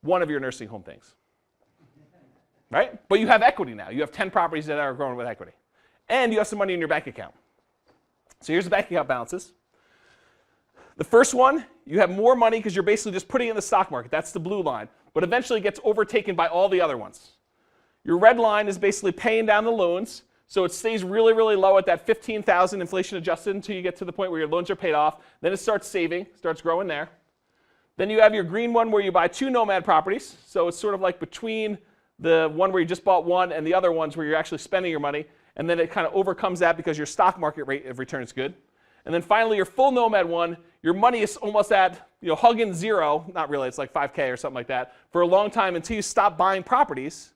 one of your nursing home things. Right? But you have equity now. You have 10 properties that are growing with equity. And you have some money in your bank account. So here's the bank account balances. The first one, you have more money because you're basically just putting it in the stock market. That's the blue line. But eventually it gets overtaken by all the other ones. Your red line is basically paying down the loans. So it stays really, really low at that $15,000 inflation adjusted until you get to the point where your loans are paid off. Then it starts saving, starts growing there. Then you have your green one where you buy 2 Nomad properties. So it's sort of like between the one where you just bought one and the other ones where you're actually spending your money. And then it kind of overcomes that because your stock market rate of return is good. And then finally, your full Nomad one, your money is almost at, hugging zero. Not really, it's like 5K or something like that for a long time until you stop buying properties.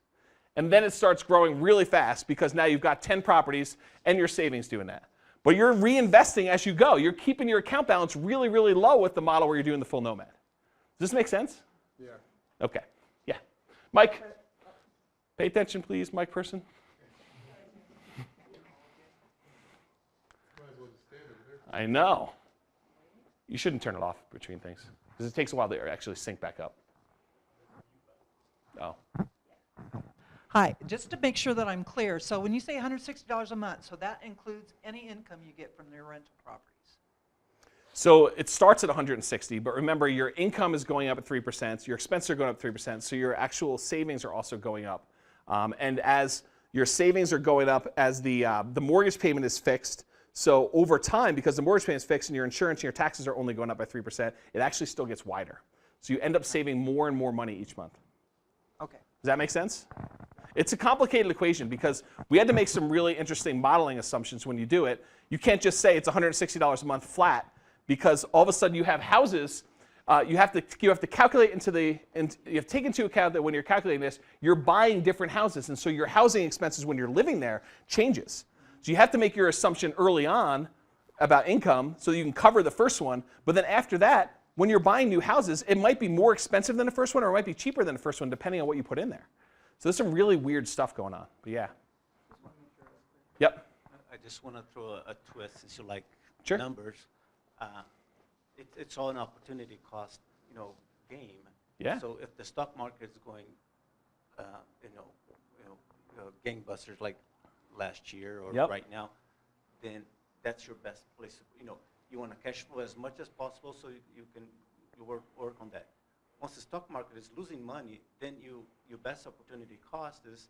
And then it starts growing really fast because now you've got 10 properties and your savings doing that. But you're reinvesting as you go. You're keeping your account balance really, really low with the model where you're doing the full Nomad. Does this make sense? Yeah. Okay. Yeah. Mike, pay attention, please, Mike person. I know. You shouldn't turn it off between things because it takes a while to actually sync back up. Oh. Hi, just to make sure that I'm clear, so when you say $160 a month, so that includes any income you get from their rental properties? So it starts at 160, but remember your income is going up at 3%, your expenses are going up 3%, so your actual savings are also going up. And as your savings are going up, as the mortgage payment is fixed, so over time, because the mortgage payment is fixed and your insurance and your taxes are only going up by 3%, it actually still gets wider. So you end up saving more and more money each month. Okay. Does that make sense? It's a complicated equation because we had to make some really interesting modeling assumptions when you do it. You can't just say it's $160 a month flat because all of a sudden you have houses. You have to calculate you have to take into account that when you're calculating this, you're buying different houses, and so your housing expenses when you're living there changes. So you have to make your assumption early on about income so that you can cover the first one. But then after that, when you're buying new houses, it might be more expensive than the first one, or it might be cheaper than the first one, depending on what you put in there. So there's some really weird stuff going on. But yeah. Yep. I just want to throw a twist since you like Sure. numbers. It's all an opportunity cost, game. Yeah. So if the stock market is going, gangbusters like last year or Yep. right now, then that's your best place. You want to cash flow as much as possible so you can work on that. Once the stock market is losing money, then your best opportunity cost is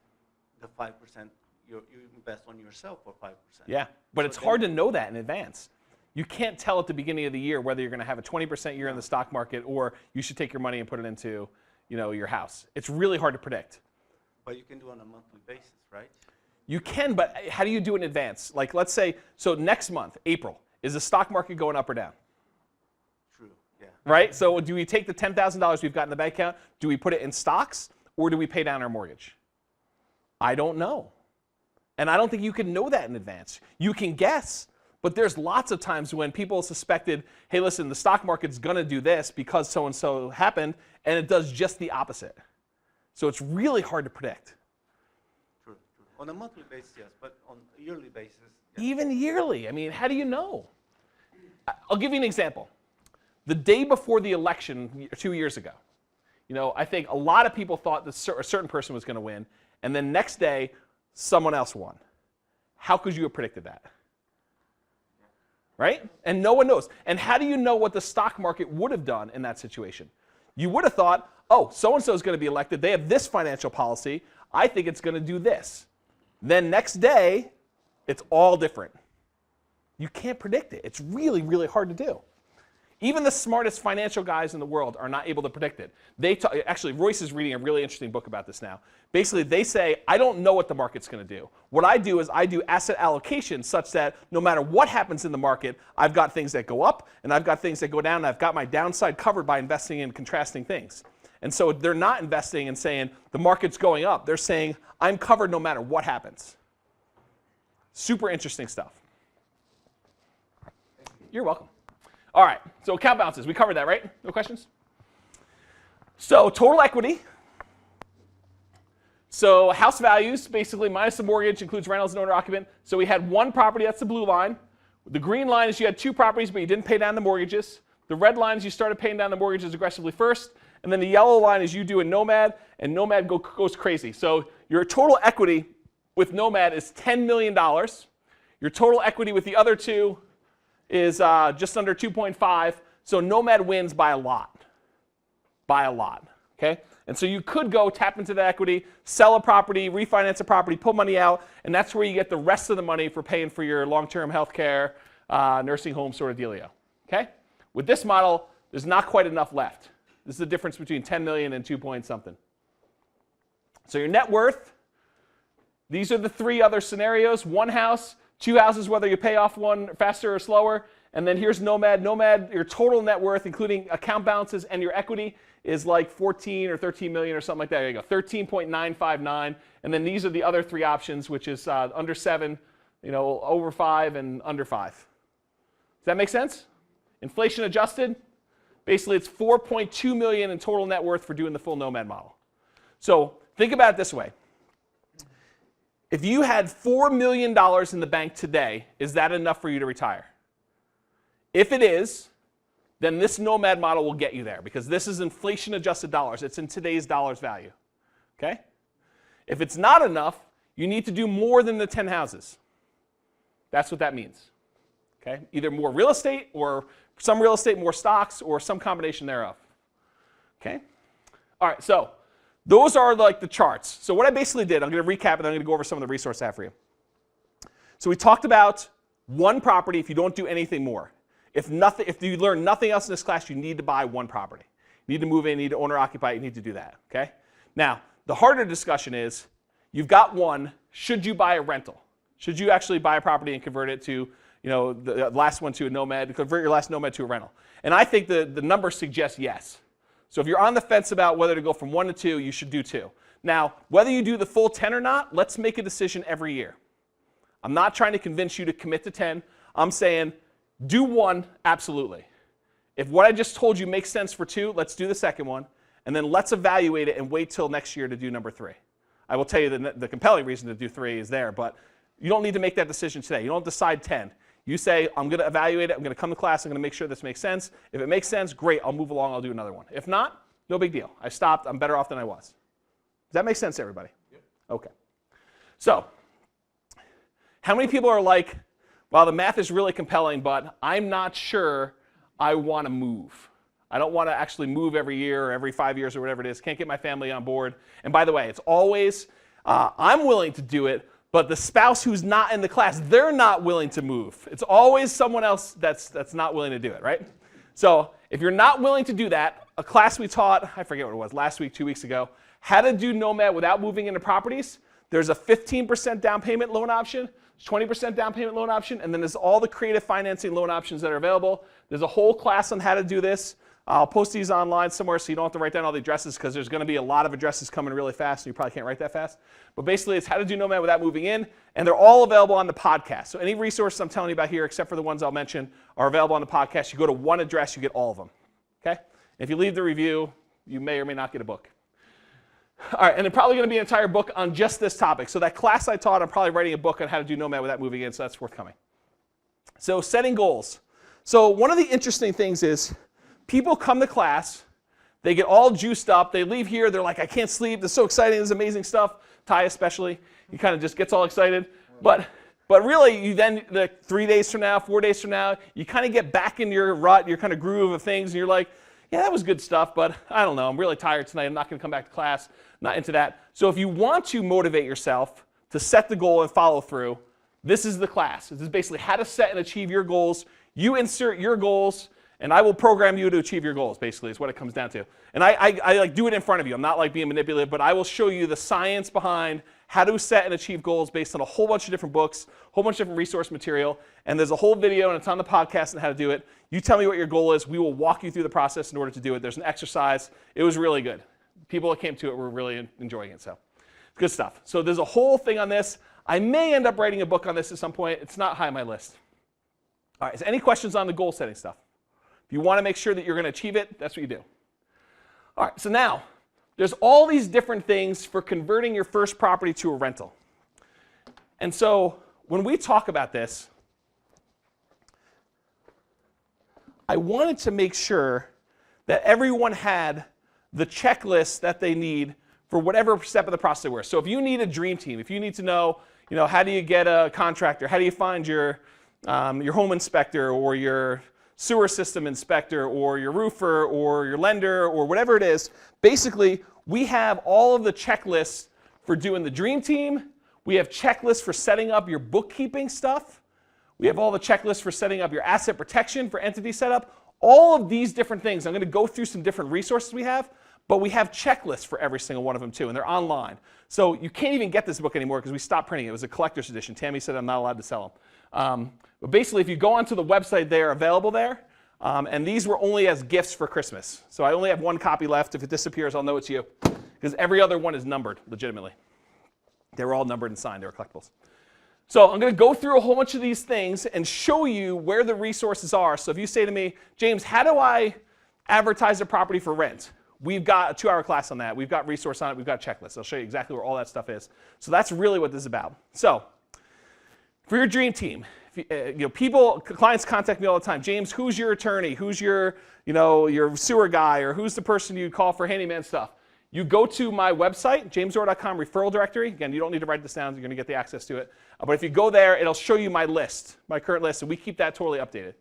the 5% you invest on yourself for 5%. Yeah, but So it's then- hard to know that in advance. You can't tell at the beginning of the year whether you're going to have a 20% year in the stock market or you should take your money and put it into, your house. It's really hard to predict. But you can do it on a monthly basis, right? You can, but how do you do it in advance? Like, let's say, so next month, April, is the stock market going up or down? True, yeah. Right? So do we take the $10,000 we've got in the bank account, do we put it in stocks, or do we pay down our mortgage? I don't know. And I don't think you can know that in advance. You can guess, but there's lots of times when people suspected, hey, listen, the stock market's going to do this because so-and-so happened, and it does just the opposite. So it's really hard to predict. True. On a monthly basis, yes, but on a yearly basis. Even yearly. I mean, how do you know? I'll give you an example. The day before the election 2 years ago, I think a lot of people thought that a certain person was going to win, and then next day, someone else won. How could you have predicted that? Right? And no one knows. And how do you know what the stock market would have done in that situation? You would have thought, oh, so-and-so is going to be elected. They have this financial policy. I think it's going to do this. Then next day, it's all different. You can't predict it. It's really, really hard to do. Even the smartest financial guys in the world are not able to predict it. Actually, Royce is reading a really interesting book about this now. Basically, they say, I don't know what the market's going to do. What I do is I do asset allocation such that no matter what happens in the market, I've got things that go up and I've got things that go down, and I've got my downside covered by investing in contrasting things. And so they're not investing and saying the market's going up. They're saying I'm covered no matter what happens. Super interesting stuff. You're welcome. All right, so account balances. We covered that, right? No questions? So total equity. So house values, basically minus the mortgage, includes rentals and owner-occupant. So we had one property, that's the blue line. The green line is you had two properties, but you didn't pay down the mortgages. The red line is you started paying down the mortgages aggressively first. And then the yellow line is you do a Nomad, and Nomad goes crazy. So your total equity with Nomad is $10 million. Your total equity with the other two is just under 2.5. So Nomad wins by a lot. By a lot. Okay? And so you could go tap into the equity, sell a property, refinance a property, pull money out, and that's where you get the rest of the money for paying for your long-term health care, nursing home sort of dealio. Okay? With this model, there's not quite enough left. This is the difference between 10 million and 2 point something. So your net worth, these are the three other scenarios. One house, two houses, whether you pay off one faster or slower. And then here's Nomad. Nomad, your total net worth, including account balances and your equity, is like 14 or 13 million or something like that. There you go, 13.959. And then these are the other three options, which is under 7, over 5, and under 5. Does that make sense? Inflation adjusted, basically it's 4.2 million in total net worth for doing the full Nomad model. So think about it this way. If you had $4 million in the bank today, is that enough for you to retire? If it is, then this Nomad model will get you there because this is inflation adjusted dollars. It's in today's dollars value. Okay? If it's not enough, you need to do more than the 10 houses. That's what that means. Okay? Either more real estate or some real estate, more stocks, or some combination thereof. Okay? All right, so those are like the charts. So what I basically did, I'm going to recap and then I'm going to go over some of the resources I have for you. So we talked about one property if you don't do anything more. If you learn nothing else in this class, you need to buy one property. You need to move in, you need to owner occupy, you need to do that. Okay? Now, the harder discussion is, you've got one, should you buy a rental? Should you actually buy a property and convert it to, the last one to a Nomad, convert your last Nomad to a rental? And I think the numbers suggest yes. So if you're on the fence about whether to go from 1 to 2, you should do 2. Now, whether you do the full 10 or not, let's make a decision every year. I'm not trying to convince you to commit to 10. I'm saying do 1, absolutely. If what I just told you makes sense for 2, let's do the second one. And then let's evaluate it and wait till next year to do number 3. I will tell you the compelling reason to do 3 is there, but you don't need to make that decision today. You don't decide 10. You say, I'm going to evaluate it, I'm going to come to class, I'm going to make sure this makes sense. If it makes sense, great, I'll move along, I'll do another one. If not, no big deal. I stopped, I'm better off than I was. Does that make sense to everybody? Yep. Okay. So, how many people are like, well, the math is really compelling, but I'm not sure I want to move. I don't want to actually move every year or every 5 years or whatever it is. Can't get my family on board. And by the way, it's always, I'm willing to do it, but the spouse who's not in the class, they're not willing to move. It's always someone else that's not willing to do it, right? So if you're not willing to do that, a class we taught, I forget what it was, last week, 2 weeks ago, how to do Nomad without moving into properties. There's a 15% down payment loan option, 20% down payment loan option, and then there's all the creative financing loan options that are available. There's a whole class on how to do this. I'll post these online somewhere so you don't have to write down all the addresses because there's going to be a lot of addresses coming really fast and you probably can't write that fast. But basically it's how to do Nomad without moving in, and they're all available on the podcast. So any resources I'm telling you about here, except for the ones I'll mention, are available on the podcast. You go to one address, you get all of them. Okay? If you leave the review, you may or may not get a book. All right, and there's probably going to be an entire book on just this topic. So that class I taught, I'm probably writing a book on how to do Nomad without moving in, so that's forthcoming. So setting goals. So one of the interesting things is people come to class, they get all juiced up, they leave here, they're like, I can't sleep, this is so exciting, this is amazing stuff. Ty especially, he kind of just gets all excited. But really, you then, 3 days from now, 4 days from now, you kind of get back in your rut, your kind of groove of things, and you're like, yeah, that was good stuff, but I don't know, I'm really tired tonight, I'm not going to come back to class, not into that. So if you want to motivate yourself to set the goal and follow through, this is the class. This is basically how to set and achieve your goals. You insert your goals, and I will program you to achieve your goals, basically, is what it comes down to. And I like do it in front of you. I'm not like being manipulative, but I will show you the science behind how to set and achieve goals based on a whole bunch of different books, a whole bunch of different resource material, and there's a whole video, and it's on the podcast on how to do it. You tell me what your goal is. We will walk you through the process in order to do it. There's an exercise. It was really good. People that came to it were really enjoying it, so good stuff. So there's a whole thing on this. I may end up writing a book on this at some point. It's not high on my list. All right, so any questions on the goal setting stuff? If you want to make sure that you're going to achieve it, that's what you do. All right, so now, there's all these different things for converting your first property to a rental. And so when we talk about this, I wanted to make sure that everyone had the checklist that they need for whatever step of the process they were. So if you need a dream team, if you need to know, how do you get a contractor, how do you find your home inspector or your sewer system inspector or your roofer or your lender or whatever it is, basically we have all of the checklists for doing the dream team. We have checklists for setting up your bookkeeping stuff. We have all the checklists for setting up your asset protection for entity setup. all of these different things, I'm going to go through some different resources we have, but we have checklists for every single one of them too, and they're online. So you can't even get this book anymore because we stopped printing it. It was a collector's edition. Tammy said I'm not allowed to sell them. But basically, if you go onto the website, they are available there. And these were only as gifts for Christmas. So I only have one copy left. If it disappears, I'll know it's you. Because every other one is numbered, legitimately. They were all numbered and signed. They were collectibles. So I'm going to go through a whole bunch of these things and show you where the resources are. So if you say to me, James, how do I advertise a property for rent? We've got a 2-hour class on that. We've got resource on it. We've got checklists. I'll show you exactly where all that stuff is. So that's really what this is about. So for your dream team, clients contact me all the time. James, who's your attorney? Who's your sewer guy? Or who's the person you call for handyman stuff? You go to my website, jamesorr.com referral directory. Again, you don't need to write this down. You're going to get the access to it. But if you go there, it'll show you my list, my current list, and we keep that totally updated.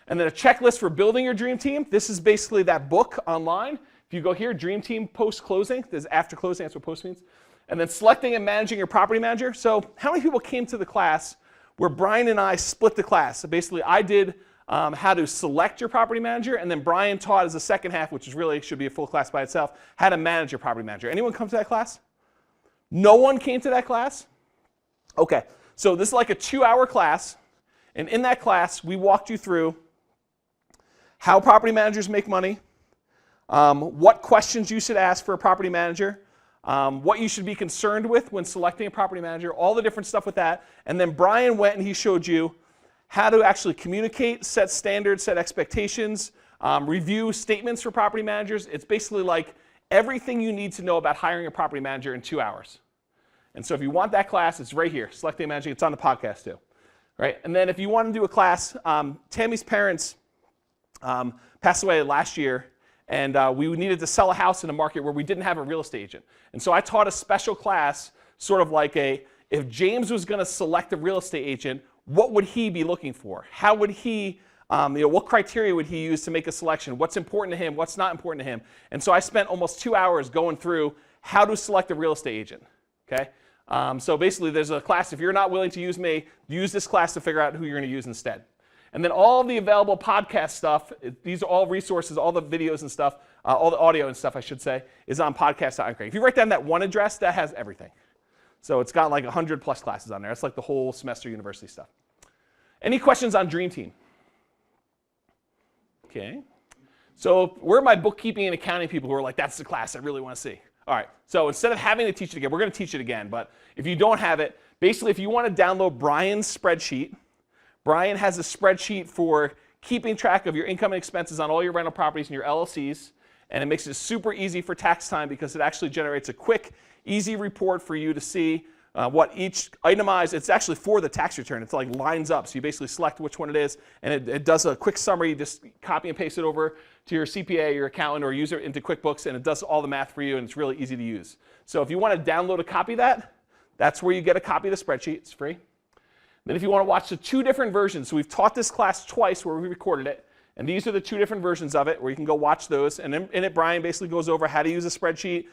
And then a checklist for building your dream team. This is basically that book online. If you go here, Dream Team post-closing. This is after closing. That's what post means. And then selecting and managing your property manager. So how many people came to the class where Brian and I split the class? So basically, I did how to select your property manager, and then Brian taught as a second half, which is really should be a full class by itself, how to manage your property manager. Anyone come to that class? No one came to that class? Okay, so this is like a 2-hour class, and in that class, we walked you through how property managers make money, what questions you should ask for a property manager, what you should be concerned with when selecting a property manager, all the different stuff with that. And then Brian went and he showed you how to actually communicate, set standards, set expectations, review statements for property managers. It's basically like everything you need to know about hiring a property manager in 2 hours. And so if you want that class, it's right here, Selecting and Managing. It's on the podcast too. Right? And then if you want to do a class, Tammy's parents passed away last year. And we needed to sell a house in a market where we didn't have a real estate agent. And so I taught a special class, sort of like if James was going to select a real estate agent, what would he be looking for? How would he, what criteria would he use to make a selection? What's important to him? What's not important to him? And so I spent almost 2 hours going through how to select a real estate agent. Okay? So basically, there's a class. If you're not willing to use me, use this class to figure out who you're going to use instead. And then all the available podcast stuff, these are all resources, all the videos and stuff, all the audio and stuff, I should say, is on podcast.uncrank. If you write down that one address, that has everything. So it's got like 100 plus classes on there. It's like the whole semester university stuff. Any questions on Dream Team? Okay. So where are my bookkeeping and accounting people who are like, that's the class I really want to see? All right. So instead of having to teach it again, we're going to teach it again. But if you don't have it, basically if you want to download Brian's spreadsheet, Brian has a spreadsheet for keeping track of your income and expenses on all your rental properties and your LLCs, and it makes it super easy for tax time because it actually generates a quick, easy report for you to see what each itemized, it's actually for the tax return. It's like lines up, so you basically select which one it is, and it does a quick summary. You just copy and paste it over to your CPA, your accountant, or use it into QuickBooks, and it does all the math for you, and it's really easy to use. So if you want to download a copy of that, that's where you get a copy of the spreadsheet. It's free. Then if you want to watch the 2 different versions, so we've taught this class twice where we recorded it, and these are the 2 different versions of it where you can go watch those. And in it, Brian basically goes over how to use a spreadsheet,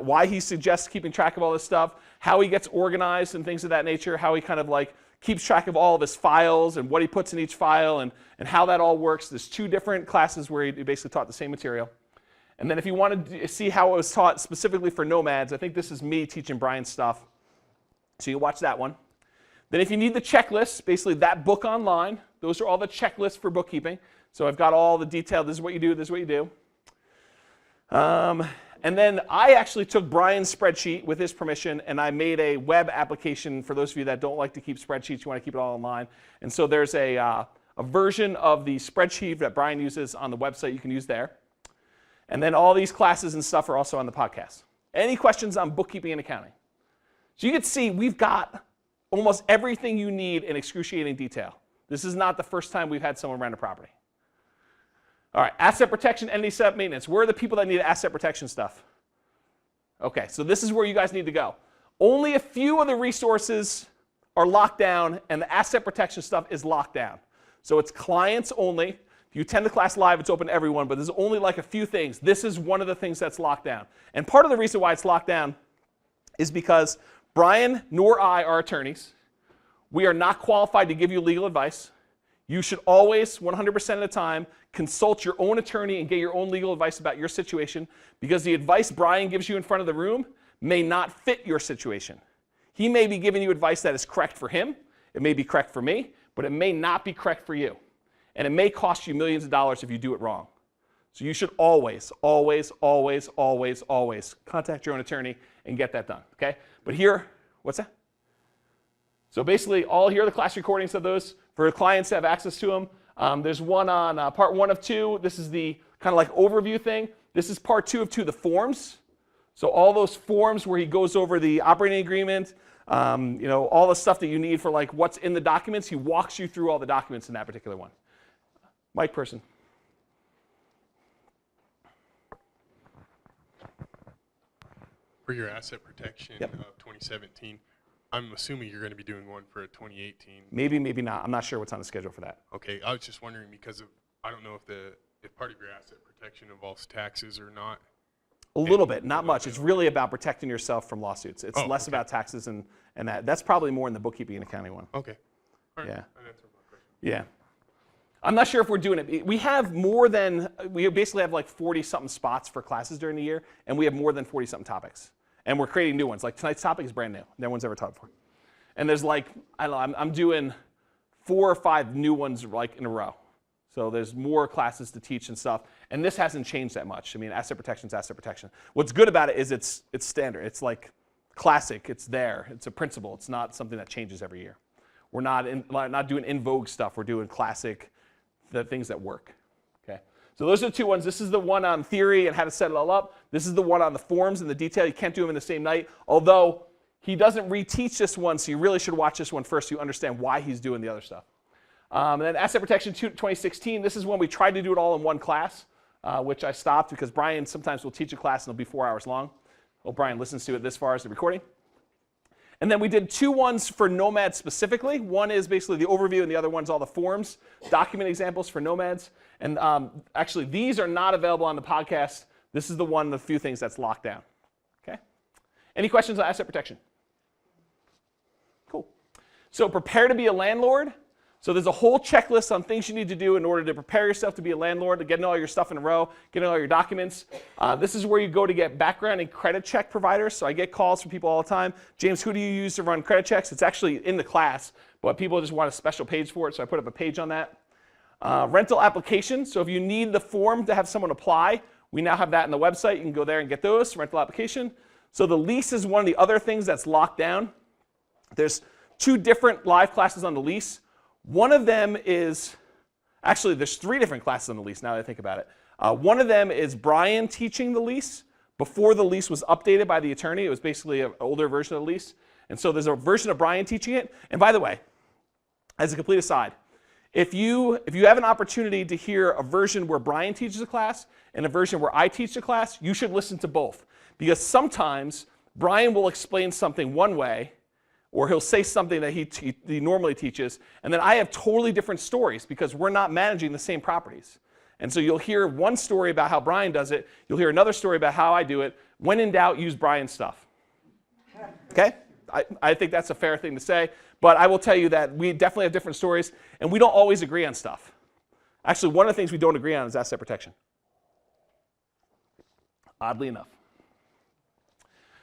why he suggests keeping track of all this stuff, how he gets organized and things of that nature, how he kind of like keeps track of all of his files and what he puts in each file and how that all works. There's 2 different classes where he basically taught the same material. And then if you want to see how it was taught specifically for nomads, I think this is me teaching Brian stuff. So you watch that one. Then if you need the checklists, basically that book online, those are all the checklists for bookkeeping. So I've got all the detail. This is what you do, this is what you do. And then I actually took Brian's spreadsheet with his permission, and I made a web application for those of you that don't like to keep spreadsheets, you want to keep it all online. And so there's a version of the spreadsheet that Brian uses on the website you can use there. And then all these classes and stuff are also on the podcast. Any questions on bookkeeping and accounting? So you can see we've got almost everything you need in excruciating detail. This is not the first time we've had someone rent a property. All right, asset protection, entity setup, maintenance. Where are the people that need asset protection stuff? Okay, so this is where you guys need to go. Only a few of the resources are locked down, and the asset protection stuff is locked down. So it's clients only. If you attend the class live, it's open to everyone, but there's only like a few things. This is one of the things that's locked down. And part of the reason why it's locked down is because Brian nor I are attorneys. We are not qualified to give you legal advice. You should always, 100% of the time, consult your own attorney and get your own legal advice about your situation, because the advice Brian gives you in front of the room may not fit your situation. He may be giving you advice that is correct for him, it may be correct for me, but it may not be correct for you. And it may cost you millions of dollars if you do it wrong. So you should always, always, always, always, always contact your own attorney and get that done, okay? But here, what's that? So basically, here are the class recordings of those for clients to have access to them. There's one on part 1 of 2. This is the kind of like overview thing. This is part 2 of 2, the forms. So all those forms where he goes over the operating agreement, all the stuff that you need for like what's in the documents, he walks you through all the documents in that particular one. Mic person. For your asset protection Yep. of 2017, I'm assuming you're going to be doing one for 2018. Maybe, maybe not. I'm not sure what's on the schedule for that. Okay, I was just wondering because I don't know if part of your asset protection involves taxes or not. A little bit, not much. It's really about protecting yourself from lawsuits. It's less about taxes and that. That's probably more in the bookkeeping and accounting one. Okay. All right. Yeah. That answers my question. Yeah. I'm not sure if we're doing it. We basically have like 40-something spots for classes during the year, and we have more than 40-something topics. And we're creating new ones. Like tonight's topic is brand new. No one's ever taught before. And there's like, I don't know, I'm doing 4 or 5 new ones like in a row. So there's more classes to teach and stuff. And this hasn't changed that much. I mean, asset protection is asset protection. What's good about it is it's standard. It's like classic. It's there. It's a principle. It's not something that changes every year. We're not doing in vogue stuff. We're doing classic, the things that work. Okay. So those are the 2 ones. This is the one on theory and how to set it all up. This is the one on the forms and the detail. You can't do them in the same night. Although he doesn't reteach this one, so you really should watch this one first so you understand why he's doing the other stuff. And then Asset Protection 2016, this is when we tried to do it all in one class, which I stopped because Brian sometimes will teach a class and it'll be 4 hours long. Well, Brian listens to it this far as the recording. And then we did 2 ones for Nomad specifically. One is basically the overview and the other one's all the forms, document examples for Nomads. And actually, these are not available on the podcast. This is the one, the few things that's locked down. Okay? Any questions on asset protection? Cool. So prepare to be a landlord. So there's a whole checklist on things you need to do in order to prepare yourself to be a landlord, to getting all your stuff in a row, getting all your documents. This is where you go to get background and credit check providers. So I get calls from people all the time. James, who do you use to run credit checks? It's actually in the class, but people just want a special page for it, so I put up a page on that. Rental application. So if you need the form to have someone apply, we now have that on the website. You can go there and get those, rental application. So the lease is one of the other things that's locked down. There's 2 different live classes on the lease. One of them is, actually there's 3 different classes on the lease now that I think about it. One of them is Brian teaching the lease before the lease was updated by the attorney. It was basically an older version of the lease. And so there's a version of Brian teaching it. And by the way, as a complete aside, if you have an opportunity to hear a version where Brian teaches a class and a version where I teach a class, you should listen to both. Because sometimes Brian will explain something one way, or he'll say something that he normally teaches, and then I have totally different stories because we're not managing the same properties. And so you'll hear one story about how Brian does it, you'll hear another story about how I do it. When in doubt, use Brian's stuff. Okay? I think that's a fair thing to say, but I will tell you that we definitely have different stories, and we don't always agree on stuff. Actually, one of the things we don't agree on is asset protection. Oddly enough.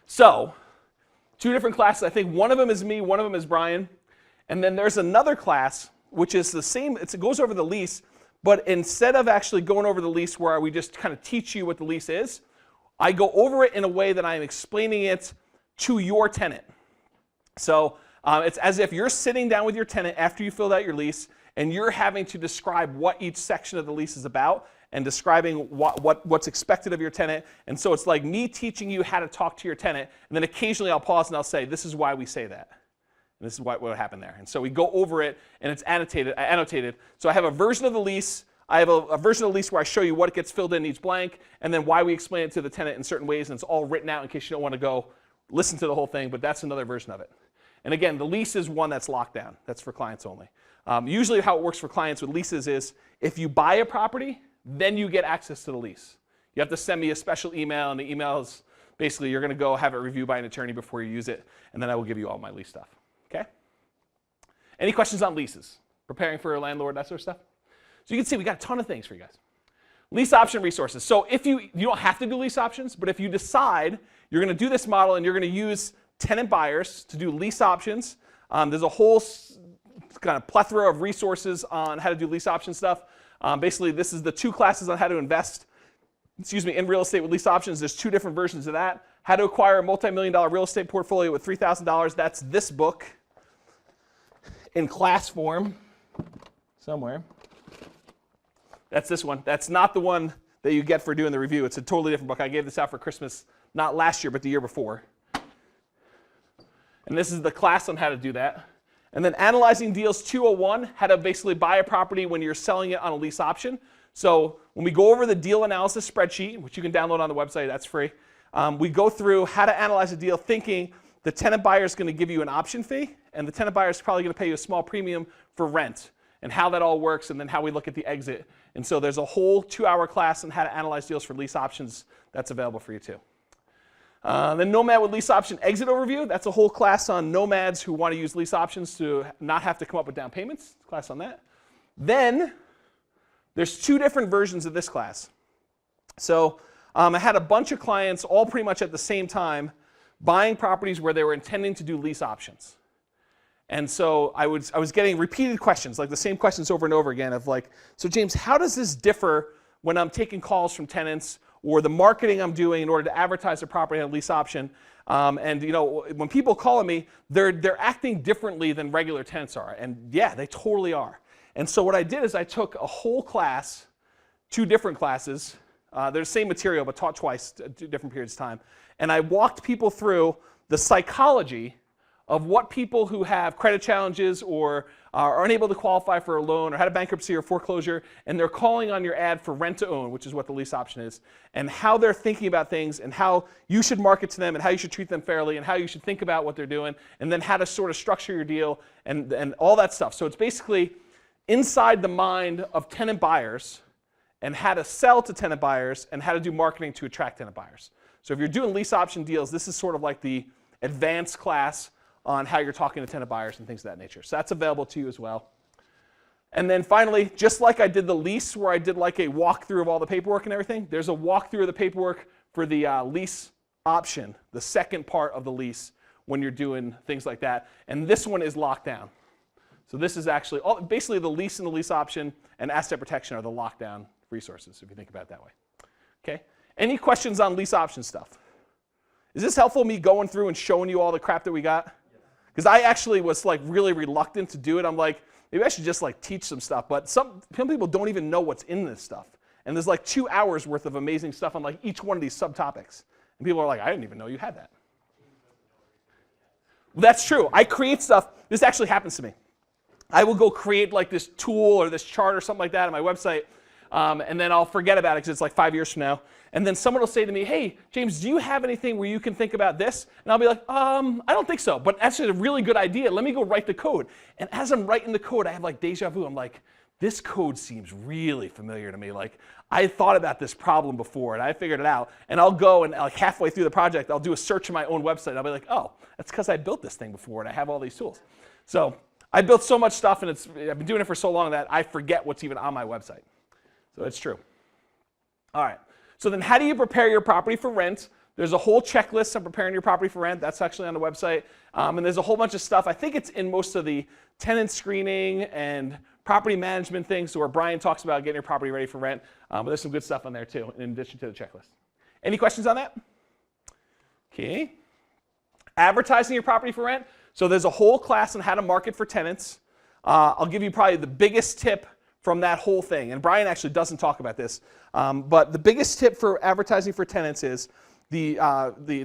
So, 2 different classes. I think one of them is me, one of them is Brian. And then there's another class, which is the same. It goes over the lease, but instead of actually going over the lease where we just kind of teach you what the lease is, I go over it in a way that I'm explaining it to your tenant. So it's as if you're sitting down with your tenant after you filled out your lease, and you're having to describe what each section of the lease is about, and describing what's expected of your tenant. And so it's like me teaching you how to talk to your tenant, and then occasionally I'll pause and I'll say, this is why we say that. And this is what happened there. And so we go over it, and it's annotated. So I have a version of the lease. I have a version of the lease where I show you what gets filled in each blank, and then why we explain it to the tenant in certain ways, and it's all written out in case you don't want to go listen to the whole thing, but that's another version of it. And again, the lease is one that's locked down. That's for clients only. Usually how it works for clients with leases is if you buy a property, then you get access to the lease. You have to send me a special email, and the email is basically you're going to go have it reviewed by an attorney before you use it, and then I will give you all my lease stuff. Okay? Any questions on leases? preparing for a landlord, that sort of stuff. So you can see we got a ton of things for you guys. Lease option resources. So if you don't have to do lease options, but if you decide you're going to do this model and you're going to use tenant buyers to do lease options, there's a whole kind of plethora of resources on how to do lease option stuff. Basically, this is the 2 classes on how to invest, in real estate with lease options. There's 2 different versions of that. How to acquire a multi-million-dollar real estate portfolio with $3,000. That's this book in class form somewhere. That's this one. That's not the one that you get for doing the review. It's a totally different book. I gave this out for Christmas, not last year, but the year before. And this is the class on how to do that. And then Analyzing Deals 201, how to basically buy a property when you're selling it on a lease option. So when we go over the deal analysis spreadsheet, which you can download on the website, that's free, we go through how to analyze a deal thinking the tenant buyer is going to give you an option fee, and the tenant buyer is probably going to pay you a small premium for rent, and how that all works, and then how we look at the exit. And so there's a whole 2-hour class on how to analyze deals for lease options that's available for you too. Then Nomad with lease option exit overview. That's a whole class on nomads who want to use lease options to not have to come up with down payments. Class on that. Then there's 2 different versions of this class. So I had a bunch of clients all pretty much at the same time buying properties where they were intending to do lease options. And so I was getting repeated questions, like the same questions over and over again of like, so James, how does this differ when I'm taking calls from tenants or the marketing I'm doing in order to advertise a property on a lease option? And when people call on me, they're acting differently than regular tenants are. And yeah, they totally are. And so what I did is I took a whole class, 2 different classes. They're the same material, but taught twice, 2 different periods of time. And I walked people through the psychology of what people who have credit challenges or are unable to qualify for a loan or had a bankruptcy or foreclosure, and they're calling on your ad for rent to own, which is what the lease option is, and how they're thinking about things and how you should market to them and how you should treat them fairly and how you should think about what they're doing, and then how to sort of structure your deal and all that stuff. So it's basically inside the mind of tenant buyers and how to sell to tenant buyers and how to do marketing to attract tenant buyers. So if you're doing lease option deals, this is sort of like the advanced class on how you're talking to tenant buyers and things of that nature. So that's available to you as well. And then finally, just like I did the lease where I did like a walkthrough of all the paperwork and everything, there's a walkthrough of the paperwork for the lease option, the second part of the lease when you're doing things like that. And this one is locked down. So this is actually, basically the lease and the lease option and asset protection are the lockdown resources, if you think about it that way. Okay? Any questions on lease option stuff? Is this helpful, me going through and showing you all the crap that we got? Because I actually was like really reluctant to do it. I'm like, maybe I should just like teach some stuff. But some people don't even know what's in this stuff. And there's like 2 hours worth of amazing stuff on like each one of these subtopics. And people are like, I didn't even know you had that. Well, that's true. I create stuff. This actually happens to me. I will go create like this tool or this chart or something like that on my website. And then I'll forget about it because it's like 5 years from now. And then someone will say to me, hey, James, do you have anything where you can think about this? And I'll be like, I don't think so, but that's a really good idea. Let me go write the code. And as I'm writing the code, I have like deja vu. I'm like, this code seems really familiar to me. Like, I thought about this problem before, and I figured it out. And I'll go and like halfway through the project, I'll do a search in my own website. And I'll be like, oh, that's because I built this thing before, and I have all these tools. So I built so much stuff, and I've been doing it for so long that I forget what's even on my website. So it's true. All right. So then how do you prepare your property for rent? There's a whole checklist on preparing your property for rent. That's actually on the website. And there's a whole bunch of stuff. I think it's in most of the tenant screening and property management things where Brian talks about getting your property ready for rent. But there's some good stuff on there too, in addition to the checklist. Any questions on that? Okay. Advertising your property for rent. So there's a whole class on how to market for tenants. I'll give you probably the biggest tip from that whole thing. And Brian actually doesn't talk about this. But the biggest tip for advertising for tenants is the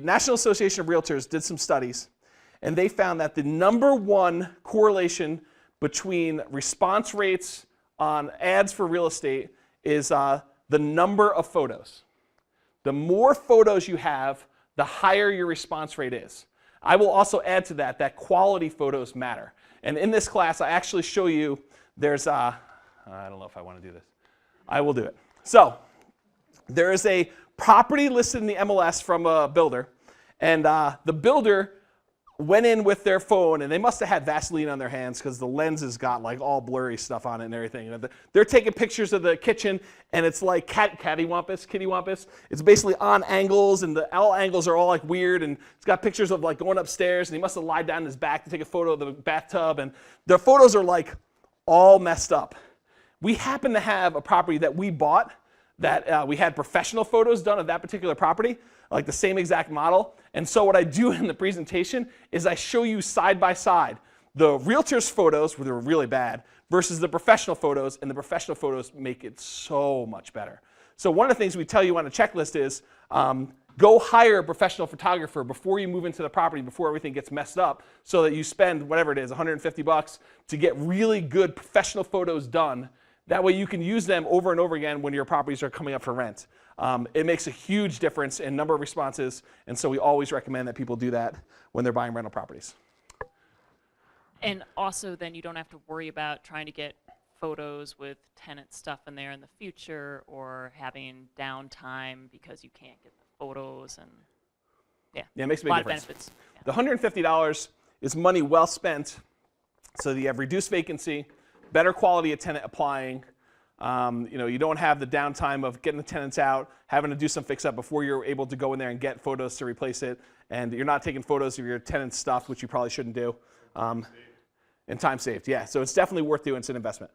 National Association of Realtors did some studies, and they found that the #1 correlation between response rates on ads for real estate is the number of photos. The more photos you have, the higher your response rate is. I will also add to that quality photos matter. And in this class, I actually show you there's I don't know if I want to do this. I will do it. So there is a property listed in the MLS from a builder. And the builder went in with their phone, and they must have had Vaseline on their hands because the lens has got like all blurry stuff on it and everything. They're taking pictures of the kitchen, and it's like kittywampus. It's basically on angles, and all angles are all like weird, and it's got pictures of like going upstairs, and he must have lied down on his back to take a photo of the bathtub, and the photos are like all messed up. We happen to have a property that we bought that we had professional photos done of that particular property, like the same exact model. And so what I do in the presentation is I show you side by side the realtor's photos, where they were really bad, versus the professional photos, and the professional photos make it so much better. So one of the things we tell you on the checklist is go hire a professional photographer before you move into the property, before everything gets messed up, so that you spend whatever it is, $150 to get really good professional photos done. That way you can use them over and over again when your properties are coming up for rent. It makes a huge difference in number of responses, and so we always recommend that people do that when they're buying rental properties. And also then you don't have to worry about trying to get photos with tenant stuff in there in the future, or having downtime because you can't get the photos, and yeah, it makes a big lot difference. Of benefits. Yeah. The $150 is money well spent, so that you have reduced vacancy, better quality of tenant applying. You don't have the downtime of getting the tenants out, having to do some fix up before you're able to go in there and get photos to replace it, and you're not taking photos of your tenant's stuff, which you probably shouldn't do. And time saved, yeah. So it's definitely worth doing. It's an investment.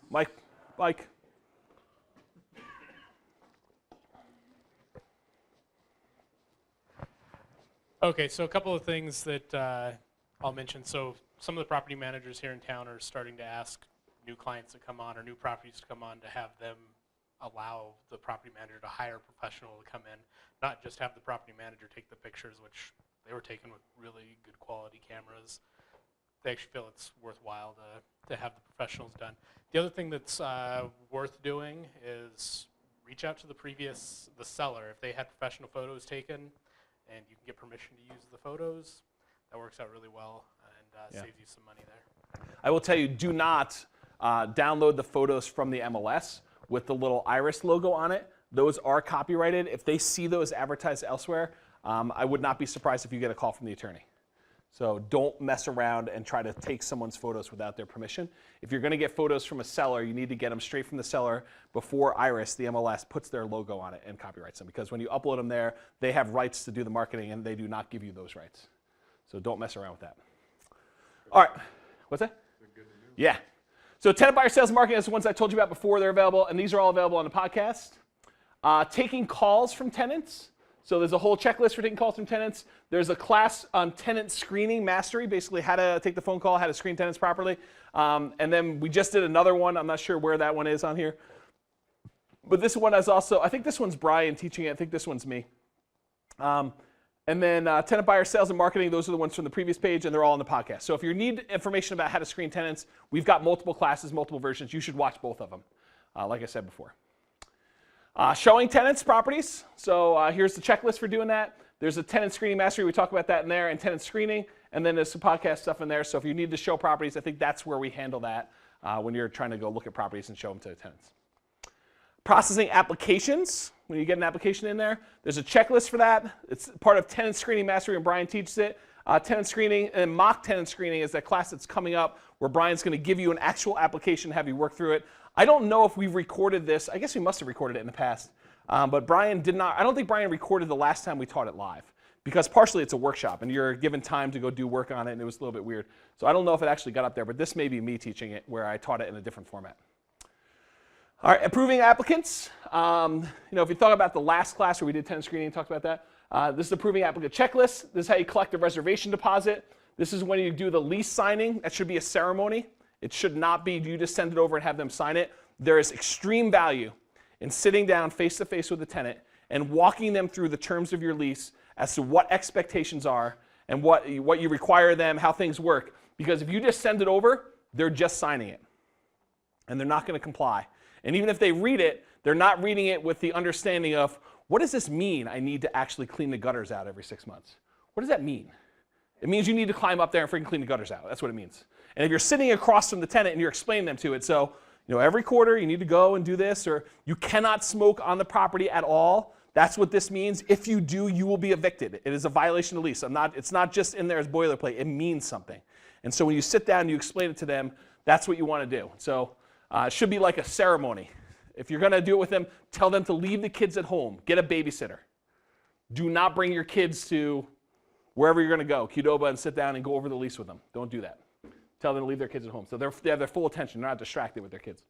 Mike. Okay, so a couple of things that I'll mention. So some of the property managers here in town are starting to ask new clients to come on, or new properties to come on, to have them allow the property manager to hire a professional to come in, not just have the property manager take the pictures, which they were taken with really good quality cameras. They actually feel it's worthwhile to have the professionals done. The other thing that's worth doing is reach out to the seller. If they had professional photos taken and you can get permission to use the photos, that works out really well and saves you some money there. I will tell you, do not download the photos from the MLS with the little iris logo on it. Those are copyrighted. If they see those advertised elsewhere, I would not be surprised if you get a call from the attorney. So don't mess around and try to take someone's photos without their permission. If you're going to get photos from a seller, you need to get them straight from the seller before Iris, the MLS, puts their logo on it and copyrights them. Because when you upload them there, they have rights to do the marketing, and they do not give you those rights. So don't mess around with that. All right. What's that? Yeah. So tenant buyer sales and marketing is the ones I told you about before. They're available, and these are all available on the podcast. Taking calls from tenants. So there's a whole checklist for taking calls from tenants. There's a class on tenant screening mastery, basically how to take the phone call, how to screen tenants properly. And then we just did another one. I'm not sure where that one is on here. But this one is also, I think this one's Brian teaching it. I think this one's me. And then tenant buyer sales and marketing, those are the ones from the previous page, and they're all on the podcast. So if you need information about how to screen tenants, we've got multiple classes, multiple versions. You should watch both of them, like I said before. Showing tenants properties. So here's the checklist for doing that. There's a tenant screening mastery. We talk about that in there, and tenant screening. And then there's some podcast stuff in there. So if you need to show properties, I think that's where we handle that when you're trying to go look at properties and show them to the tenants. Processing applications. When you get an application in there, there's a checklist for that. It's part of tenant screening mastery, and Brian teaches it. Tenant screening and mock tenant screening is that class that's coming up where Brian's going to give you an actual application, have you work through it. I don't know if we've recorded this. I guess we must have recorded it in the past. But Brian did not. I don't think Brian recorded the last time we taught it live, because partially it's a workshop and you're given time to go do work on it, and it was a little bit weird. So I don't know if it actually got up there, but this may be me teaching it where I taught it in a different format. All right, approving applicants. If you thought about the last class where we did tenant screening and talked about that, this is the approving applicant checklist. This is how you collect a reservation deposit. This is when you do the lease signing. That should be a ceremony. It should not be you just send it over and have them sign it. There is extreme value in sitting down face-to-face with the tenant and walking them through the terms of your lease as to what expectations are and what you require them, how things work. Because if you just send it over, they're just signing it. And they're not going to comply. And even if they read it, they're not reading it with the understanding of, what does this mean I need to actually clean the gutters out every 6 months? What does that mean? It means you need to climb up there and freaking clean the gutters out. That's what it means. And if you're sitting across from the tenant and you're explaining them to it, so every quarter you need to go and do this, or you cannot smoke on the property at all That's what this means. If you do, you will be evicted. It is a violation of the lease. It's not just in there as boilerplate. It means something. And so when you sit down and you explain it to them, that's what you want to do. So it should be like a ceremony. If you're going to do it with them, tell them to leave the kids at home. Get a babysitter. Do not bring your kids to wherever you're going to go, Qdoba, and sit down and go over the lease with them. Don't do that. Tell them to leave their kids at home. So they have their full attention. They're not distracted with their kids.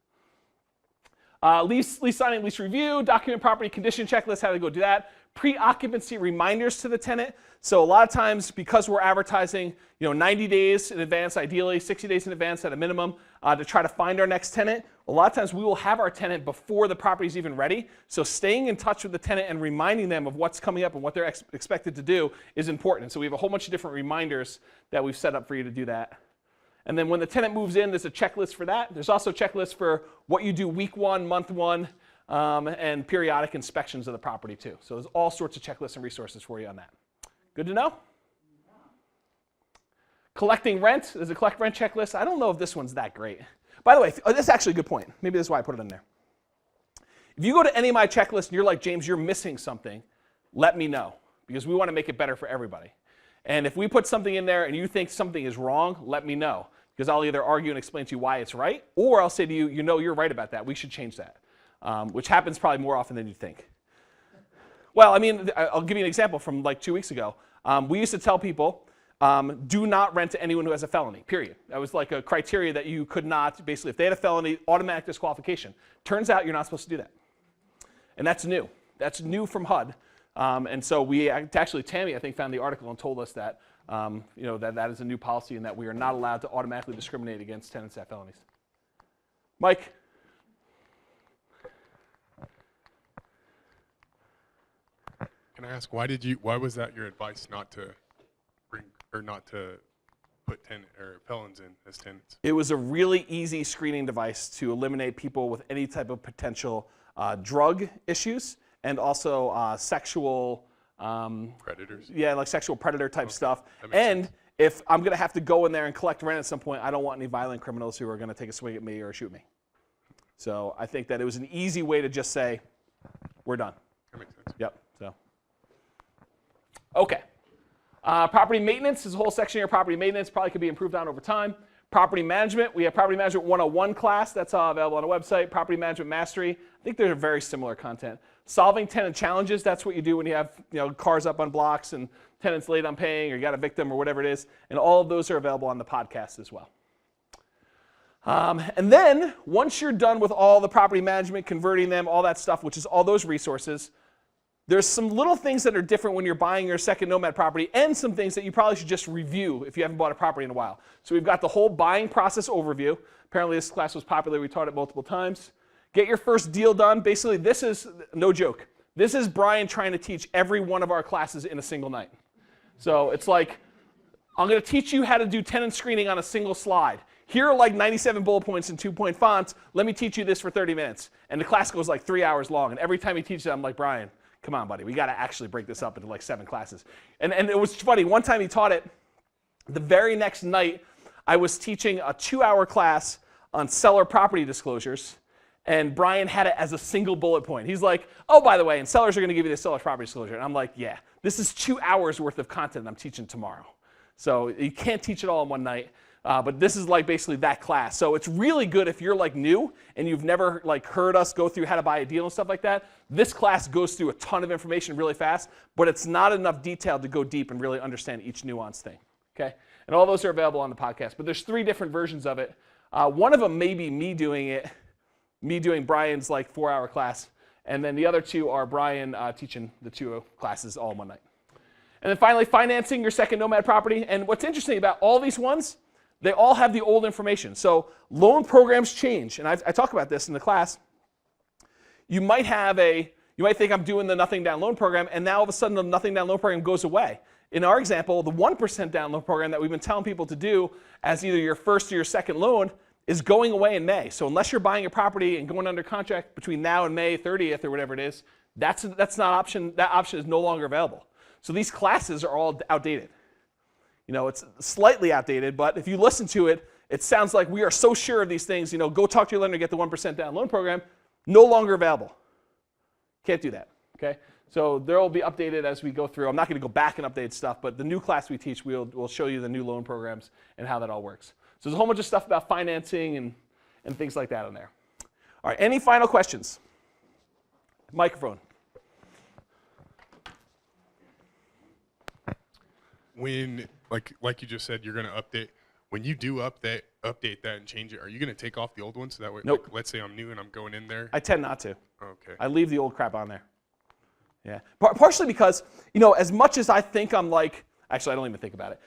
Lease signing, lease review, document property condition checklist, how to go do that. Pre-occupancy reminders to the tenant. So a lot of times, because we're advertising 90 days in advance, ideally 60 days in advance at a minimum, to try to find our next tenant, a lot of times we will have our tenant before the property is even ready. So staying in touch with the tenant and reminding them of what's coming up and what they're expected to do is important. So we have a whole bunch of different reminders that we've set up for you to do that. And then when the tenant moves in, there's a checklist for that. There's also a checklist for what you do week 1, month 1, and periodic inspections of the property too. So there's all sorts of checklists and resources for you on that. Good to know? Collecting rent. There's a collect rent checklist. I don't know if this one's that great. By the way, this is actually a good point. Maybe that's why I put it in there. If you go to any of my checklists and you're like, James, you're missing something, let me know, because we want to make it better for everybody. And if we put something in there and you think something is wrong, let me know, because I'll either argue and explain to you why it's right, or I'll say to you, you're right about that. We should change that, which happens probably more often than you think. Well, I mean, I'll give you an example from like 2 weeks ago. We used to tell people, do not rent to anyone who has a felony, period. That was like a criteria that you could not, basically, if they had a felony, automatic disqualification. Turns out you're not supposed to do that. And that's new. That's new from HUD. And so actually, Tammy, I think, found the article and told us that, that is a new policy and that we are not allowed to automatically discriminate against tenants that have felonies. Mike? Can I ask, why was that your advice not to put felons in as tenants? It was a really easy screening device to eliminate people with any type of potential drug issues and also sexual predators. Yeah, like sexual predator type stuff. And if I'm going to have to go in there and collect rent at some point, I don't want any violent criminals who are going to take a swing at me or shoot me. So I think that it was an easy way to just say, we're done. That makes sense. Yep. So. Okay. Property maintenance is a whole section here. Property maintenance probably could be improved on over time. Property management, we have Property Management 101 class. That's available on the website. Property Management Mastery, I think they're very similar content. Solving tenant challenges, that's what you do when you have cars up on blocks and tenants late on paying or you got a victim or whatever it is. And all of those are available on the podcast as well. And then once you're done with all the property management, converting them, all that stuff, which is all those resources, there's some little things that are different when you're buying your second Nomad property and some things that you probably should just review if you haven't bought a property in a while. So we've got the whole buying process overview. Apparently this class was popular. We taught it multiple times. Get your first deal done. Basically, this is, no joke, this is Brian trying to teach every one of our classes in a single night. So it's like, I'm going to teach you how to do tenant screening on a single slide. Here are like 97 bullet points in 2-point fonts. Let me teach you this for 30 minutes. And the class goes like 3 hours long. And every time he teaches it, I'm like, Brian, come on, buddy. We got to actually break this up into like 7 classes. And it was funny. One time he taught it. The very next night, I was teaching a 2-hour class on seller property disclosures. And Brian had it as a single bullet point. He's like, oh, by the way, and sellers are going to give you the seller's property disclosure. And I'm like, yeah, this is 2 hours worth of content I'm teaching tomorrow. So you can't teach it all in one night. But this is like basically that class. So it's really good if you're like new and you've never like heard us go through how to buy a deal and stuff like that. This class goes through a ton of information really fast, but it's not enough detail to go deep and really understand each nuanced thing. Okay? And all those are available on the podcast. But there's 3 different versions of it. One of them may be me doing it, me doing Brian's like 4-hour class, and then the other 2 are Brian teaching the 2 classes all in one night. And then finally, financing your second Nomad property. And what's interesting about all these ones, they all have the old information. So loan programs change, and I talk about this in the class. You might think I'm doing the nothing down loan program, and now all of a sudden the nothing down loan program goes away. In our example, the 1% down loan program that we've been telling people to do as either your first or your second loan is going away in May. So unless you're buying a property and going under contract between now and May 30th or whatever it is, that's not an option. That option is no longer available. So these classes are all outdated. It's slightly outdated, but if you listen to it, it sounds like we are so sure of these things. Go talk to your lender, get the 1% down loan program. No longer available. Can't do that. Okay. So they'll be updated as we go through. I'm not going to go back and update stuff, but the new class we teach, we'll show you the new loan programs and how that all works. So there's a whole bunch of stuff about financing and things like that in there. All right, any final questions? Microphone. When, like you just said, you're going to update. When you do update that and change it, are you going to take off the old one so that way? Nope. Like, let's say I'm new and I'm going in there. I tend not to. Okay. I leave the old crap on there. Yeah, partially because, as much as I think I'm like, actually I don't even think about it.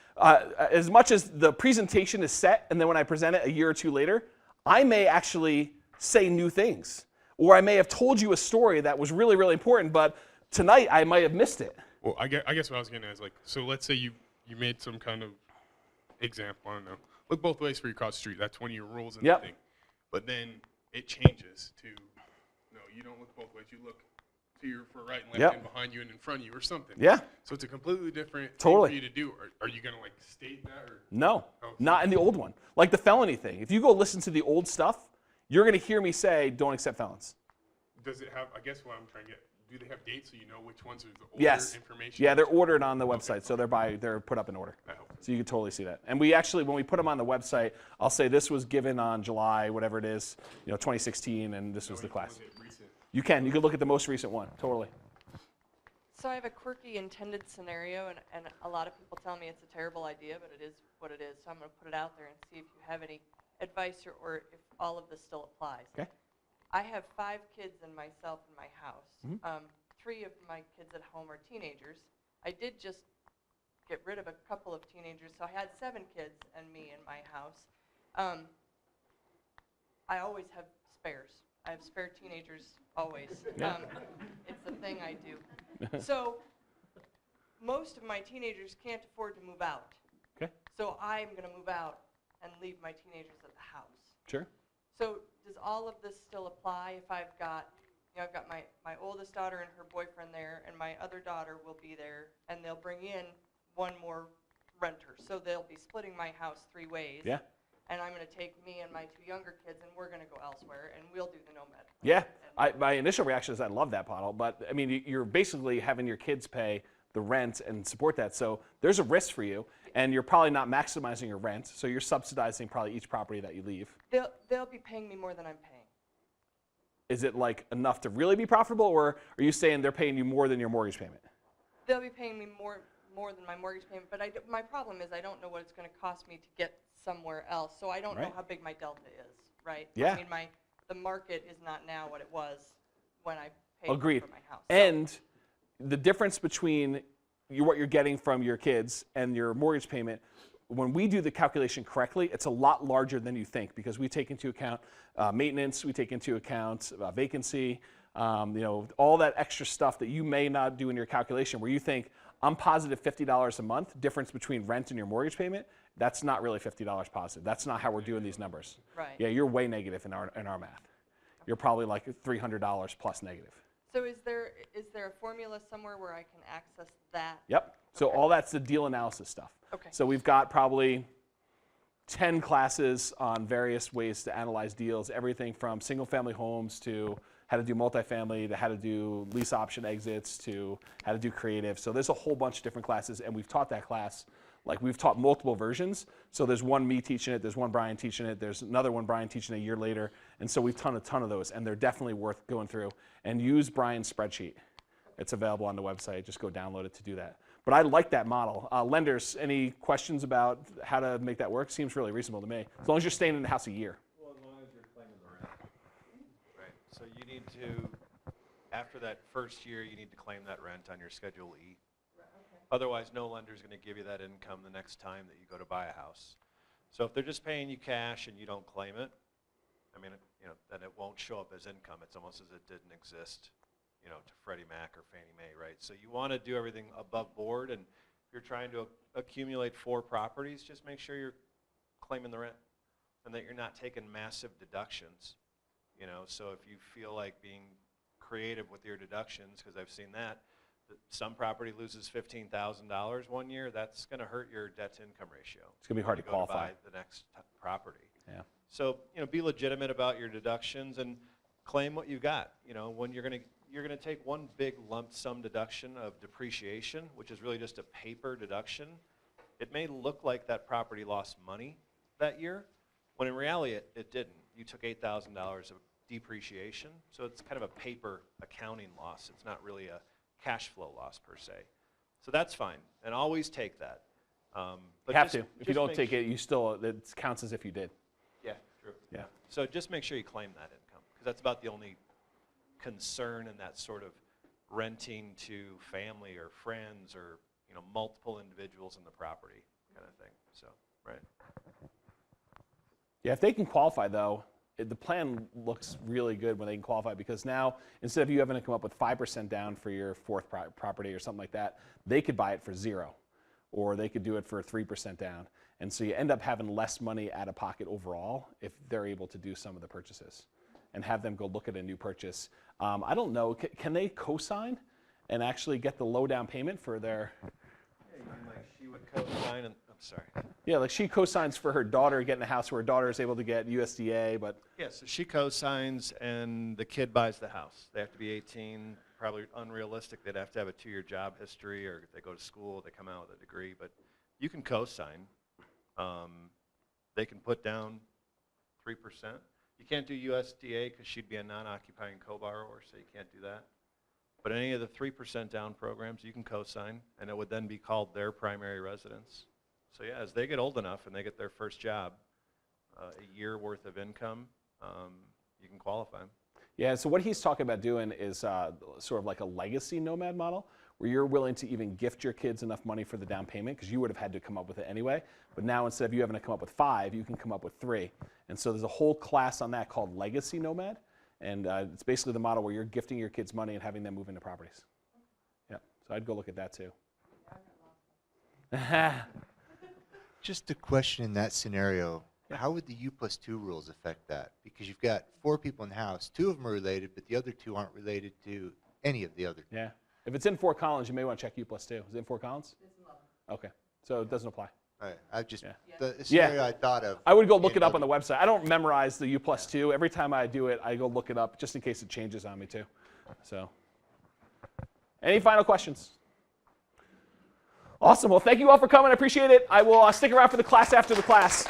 As much as the presentation is set and then when I present it a year or two later, I may actually say new things. Or I may have told you a story that was really, really important, but tonight I might have missed it. Well, I guess what I was getting at is so let's say you made some kind of example, I don't know. Look both ways for you across the street. That's one of your rules and Yep. everything. But then it changes to, no, you don't look both ways. You look to your for right and left Yep. and behind you and in front of you or something. Yeah. So it's a completely different Totally. thing for you to do. Are you going to state that? Or? No, Oh. not in the old one. Like the felony thing. If you go listen to the old stuff, you're going to hear me say, don't accept felons. Does it have, I guess what I'm trying to get, do they have dates so you know which ones are the older Yes. information? Yeah, they're ordered on the website, so they're put up in order. So you can totally see that. And we actually, when we put them on the website, I'll say this was given on July, whatever it is, 2016, and this was the class. You can look at the most recent one, totally. So I have a quirky intended scenario, and a lot of people tell me it's a terrible idea, but it is what it is. So I'm going to put it out there and see if you have any advice or if all of this still applies. Okay. I have 5 kids and myself in my house. Mhm. 3 of my kids at home are teenagers. I did just get rid of a couple of teenagers, so I had 7 kids and me in my house. I always have spares. I have spare teenagers always. Yeah. It's a thing I do. So most of my teenagers can't afford to move out. Okay. So I'm going to move out and leave my teenagers at the house. Sure. So does all of this still apply if I've got, I've got my oldest daughter and her boyfriend there, and my other daughter will be there, and they'll bring in one more renter. So they'll be splitting my house 3 ways. Yeah. And I'm going to take me and my 2 younger kids, and we're going to go elsewhere, and we'll do the Nomad. Yeah, my initial reaction is I love that model, but I mean, you're basically having your kids pay the rent and support that. So there's a risk for you, and you're probably not maximizing your rent, so you're subsidizing probably each property that you leave. They'll be paying me more than I'm paying. Is it like enough to really be profitable, or are you saying they're paying you more than your mortgage payment? They'll be paying me more than my mortgage payment, but my problem is I don't know what it's going to cost me to get somewhere else, so I don't know Right. how big my delta is, right? Yeah. I mean, the market is not now what it was when I paid Agreed. for my house. And the difference between what you're getting from your kids and your mortgage payment, when we do the calculation correctly, it's a lot larger than you think because we take into account maintenance, we take into account vacancy, all that extra stuff that you may not do in your calculation where you think, I'm positive $50 a month, difference between rent and your mortgage payment, that's not really $50 positive. That's not how we're doing these numbers. Right. Yeah, you're way negative in our math. You're probably like $300 plus negative. So is there a formula somewhere where I can access that? Yep. So all that's the deal analysis stuff. Okay. So we've got probably 10 classes on various ways to analyze deals, everything from single family homes to how to do multifamily, to how to do lease option exits, to how to do creative. So there's a whole bunch of different classes, and we've taught that class. Like we've taught multiple versions. So there's one me teaching it, there's one Brian teaching it, there's another one Brian teaching a year later. And so we've done a ton of those, and they're definitely worth going through. And use Brian's spreadsheet. It's available on the website. Just go download it to do that. But I like that model. Lenders, any questions about how to make that work? Seems really reasonable to me. As long as you're staying in the house a year. Well, as long as you're claiming the rent. Right. So you need to, after that first year, you need to claim that rent on your Schedule E. Otherwise, no lender is going to give you that income the next time that you go to buy a house. So if they're just paying you cash and you don't claim it, I mean, then it won't show up as income. It's almost as it didn't exist, to Freddie Mac or Fannie Mae, right? So you want to do everything above board, and if you're trying to accumulate 4 properties, just make sure you're claiming the rent and that you're not taking massive deductions, So if you feel like being creative with your deductions, because I've seen that some property loses $15,000 one year, that's going to hurt your debt-to-income ratio. It's going to be hard to go qualify. buy the next property. Yeah. So be legitimate about your deductions and claim what you got. When you're going to you're going to take one big lump sum deduction of depreciation, which is really just a paper deduction. It may look like that property lost money that year, when in reality it didn't. You took $8,000 of depreciation, so it's kind of a paper accounting loss. It's not really a cash flow loss per se. So that's fine, and always take that. You have to. If you don't take it, you still, it counts as if you did. Yeah, true. Yeah. So just make sure you claim that income, because that's about the only concern in that sort of renting to family or friends or multiple individuals in the property kind of thing. So, right. Yeah, if they can qualify though, the plan looks really good when they can qualify, because now instead of you having to come up with 5% down for your fourth property or something like that, they could buy it for 0, or they could do it for 3% down. And so you end up having less money out of pocket overall if they're able to do some of the purchases and have them go look at a new purchase. I don't know, can they co-sign and actually get the low down payment for their... She would co-sign, and I'm sorry. Yeah, like she co-signs for her daughter getting a house where her daughter is able to get USDA, but... Yeah, so she co-signs and the kid buys the house. They have to be 18, probably unrealistic. They'd have to have a 2-year job history, or if they go to school, they come out with a degree. But you can co-sign. They can put down 3%. You can't do USDA because she'd be a non-occupying co-borrower, so you can't do that. But any of the 3% down programs, you can co-sign, and it would then be called their primary residence. So yeah, as they get old enough and they get their first job, a year worth of income, you can qualify. Yeah, so what he's talking about doing is sort of like a legacy Nomad model, where you're willing to even gift your kids enough money for the down payment, because you would have had to come up with it anyway. But now instead of you having to come up with 5, you can come up with 3. And so there's a whole class on that called Legacy Nomad. And it's basically the model where you're gifting your kids money and having them move into properties. Yeah, so I'd go look at that too. Just a question in that scenario. How would the U+2 rules affect that? Because you've got 4 people in the house. 2 of them are related, but the other 2 aren't related to any of the other. Yeah. If it's in Fort Collins, you may want to check U+2. Is it in Fort Collins? It's in Lebanon. Okay. So it doesn't apply. All right. I just, the scenario I thought of. I would go look it up on the website. I don't memorize the U+2. Every time I do it, I go look it up just in case it changes on me too. So, any final questions? Awesome. Well, thank you all for coming. I appreciate it. I will stick around for the class after the class.